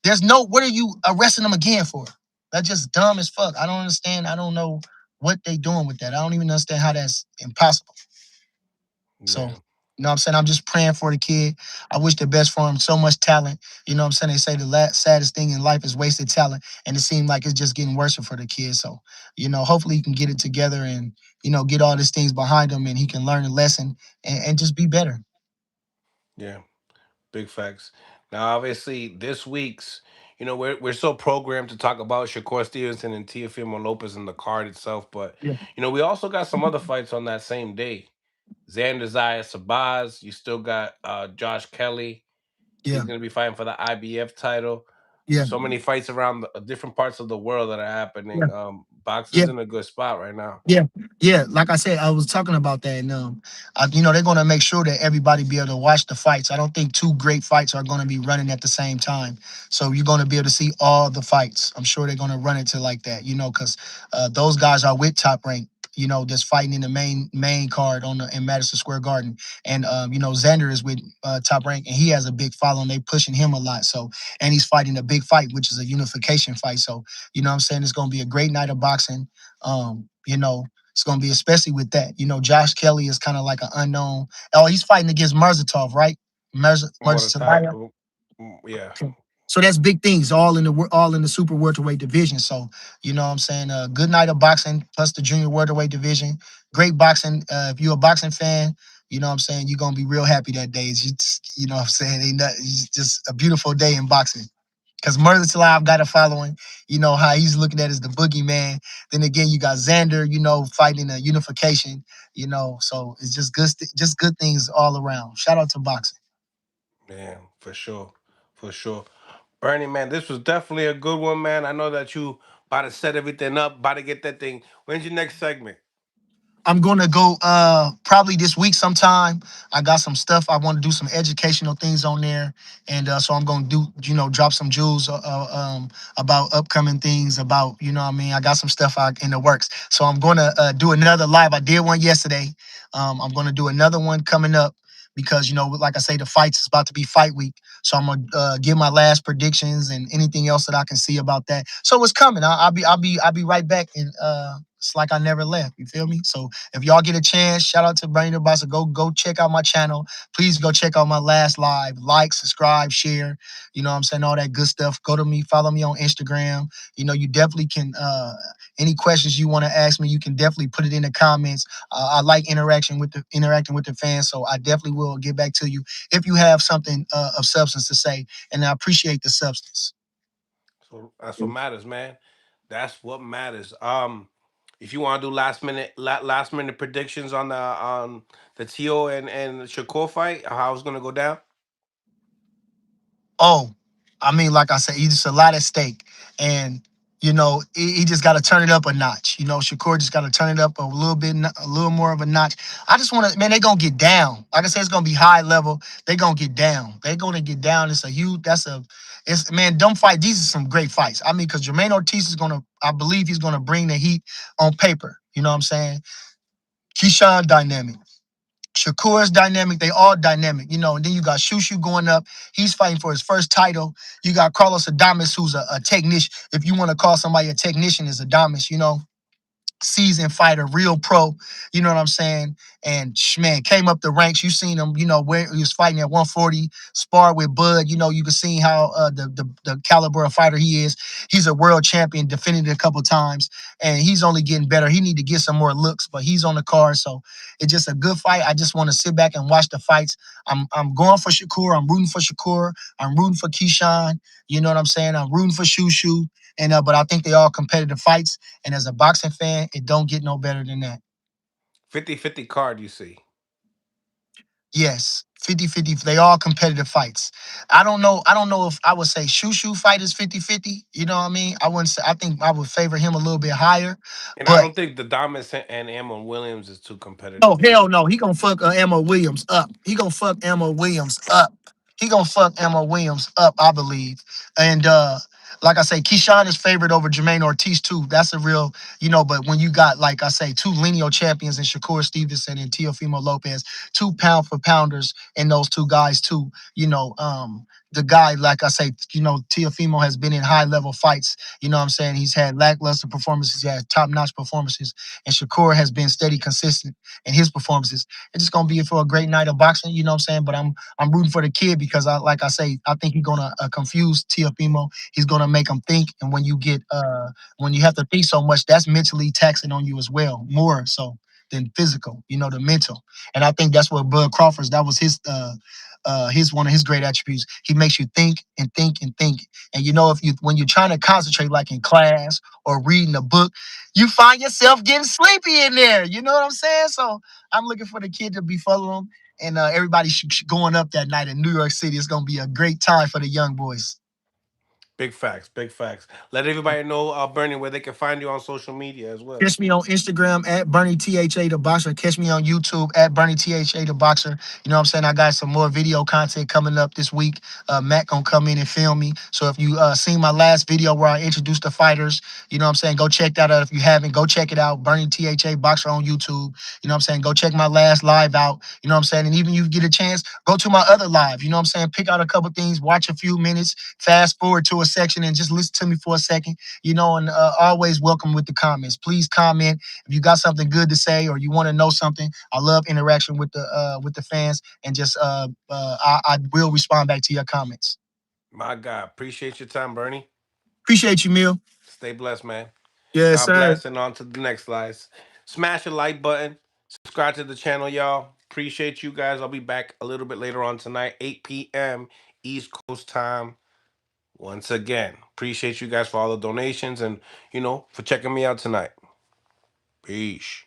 There's no, what are you arresting him again for? That's just dumb as fuck. I don't understand. I don't know what they doing with that. I don't even understand how that's impossible. So, Yeah. you know what I'm saying? I'm just praying for the kid. I wish the best for him. So much talent. You know what I'm saying? They say the saddest thing in life is wasted talent. And it seemed like it's just getting worse for the kid. So, hopefully he can get it together and, get all these things behind him and he can learn a lesson and just be better. Yeah. Big facts. Now, obviously, this week's, we're so programmed to talk about Shakur Stevenson and Teofimo Lopez in the card itself, but Yeah. we also got some other fights on that same day. Xander Zaya Sabaz. You still got Josh Kelly. Yeah. He's going to be fighting for the IBF title. Yeah. So many fights around different parts of the world that are Yeah. happening. Yeah. Boxing's in a good spot right now. Yeah, yeah. Like I said, I was talking about that, and they're gonna make sure that everybody be able to watch the fights. I don't think two great fights are gonna be running at the same time, so you're gonna be able to see all the fights. I'm sure they're gonna run it to like that, because those guys are with Top Rank. That's fighting in the main card in Madison Square Garden, and Xander is with Top Rank, and he has a big following. They pushing him a lot, so and he's fighting a big fight, which is a unification fight. So what I'm saying, it's gonna be a great night of boxing. It's gonna be especially with that. Josh Kelly is kind of like an unknown. Oh, he's fighting against Merzatov, right? What a type. Merzatov. Yeah. So that's big things, all in the super welterweight division. So what I'm saying, good night of boxing plus the junior welterweight division. Great boxing. If you're a boxing fan, what I'm saying, you're gonna be real happy that day. It's just, what I'm saying, it's just a beautiful day in boxing. Because Murder Live got a following, how he's looking at as the boogeyman. Then again, you got Xander, fighting a unification, so it's just just good things all around. Shout out to boxing. Yeah, for sure. For sure. Bernie, man, this was definitely a good one, man. I know that you about to set everything up, about to get that thing. When's your next segment? I'm gonna go probably this week sometime. I got some stuff. I want to do some educational things on there, and so I'm gonna do drop some jewels about upcoming things. About what I mean. I got some stuff out in the works, so I'm gonna do another live. I did one yesterday. I'm gonna do another one coming up because like I say, the fights is about to be fight week. So I'm gonna give my last predictions and anything else that I can see about that. So it's coming. I'll be right back, and it's like I never left. You feel me? So if y'all get a chance, shout out to Bernie the Boss. Go check out my channel. Please go check out my last live. Like, subscribe, share. What I'm saying, all that good stuff. Go to me, follow me on Instagram. You definitely can. Any questions you want to ask me, you can definitely put it in the comments. I like interacting with the fans, so I definitely will get back to you if you have something of substance to say, and I appreciate the substance. So that's what matters, man. That's what matters. If you want to do last minute predictions on the Tio and Shakur fight, how it's gonna go down. Oh, I mean, like I said, he's just a lot at stake. And, he just got to turn it up a notch. Shakur just got to turn it up a little bit, a little more of a notch. I just want to, man, they going to get down. Like I said, it's going to be high level. They going to get down. They going to get down. Man, don't fight. These are some great fights. I mean, because Jermaine Ortiz is going to, I believe he's going to bring the heat on paper. You know what I'm saying? Kishan dynamic. Shakur is dynamic. They all dynamic, and then you got Shushu going up. He's fighting for his first title. You got Carlos Adames, who's a technician. If you want to call somebody a technician, is Adames, seasoned fighter, real pro. You know what I'm saying? And man, came up the ranks. You seen him, where he was fighting at 140, sparred with Bud. You can see how the caliber of fighter he is. He's a world champion, defended it a couple times, and he's only getting better. He need to get some more looks, but he's on the card, so it's just a good fight. I just want to sit back and watch the fights. I'm going for Shakur. I'm rooting for Shakur. I'm rooting for Keyshawn. You know what I'm saying? I'm rooting for Shushu. And but I think they all competitive fights. And as a boxing fan, it don't get no better than that. 50-50 card, you see. Yes. 50-50. They all competitive fights. I don't know if I would say Shushu fight is 50-50. You know what I mean? I wouldn't say, I think I would favor him a little bit higher. And I But don't think the Damas and Amon Williams is too competitive no, either. hell no. He gonna fuck Emma Williams up. He gonna fuck Emma Williams up. He gonna fuck Emma Williams up, I believe. And like I say, Keyshawn is favored over Jermaine Ortiz too. That's a real, but when you got, like I say, two lineal champions in Shakur Stevenson and Teofimo Lopez, two pound for pounders in those two guys too. The guy, like I say, Teofimo has been in high level fights. You know what I'm saying? He's had lackluster performances, he had top notch performances, and Shakur has been steady, consistent and his performances. It's just gonna be for a great night of boxing, you know what I'm saying? But I'm rooting for the kid because like I say, I think he's gonna confuse Teofimo. He's gonna make him think, and when you have to think so much, that's mentally taxing on you as well, more so than physical. The mental, and I think that's what Bud Crawford's. That was his one of his great attributes. He makes you think and think and think. And if you when you're trying to concentrate, like in class or reading a book, you find yourself getting sleepy in there. You know what I'm saying? So I'm looking for the kid to be following him, and everybody going up that night in New York City. It's gonna be a great time for the young boys. Big facts, big facts. Let everybody know, Bernie, where they can find you on social media as well. Catch me on Instagram at Bernie THA the Boxer. Catch me on YouTube at Bernie THA the Boxer. You know what I'm saying? I got some more video content coming up this week. Matt gonna come in and film me. So if you seen my last video where I introduced the fighters, you know what I'm saying? Go check that out. If you haven't, go check it out. Bernie THA Boxer on YouTube. You know what I'm saying? Go check my last live out. You know what I'm saying? And even you get a chance, go to my other live. You know what I'm saying? Pick out a couple things, watch a few minutes, fast forward to a section, and just listen to me for a second. And always welcome with the comments. Please comment if you got something good to say or you want to know something. I love interaction with the fans, and just I will respond back to your comments. My God, appreciate your time, Bernie. Appreciate you, Mill. Stay blessed, man. Yes, God sir. bless, and on to the next slides. Smash the like button. Subscribe to the channel, y'all. Appreciate you guys. I'll be back a little bit later on tonight, 8 p.m. East Coast time. Once again, appreciate you guys for all the donations and, for checking me out tonight. Peace.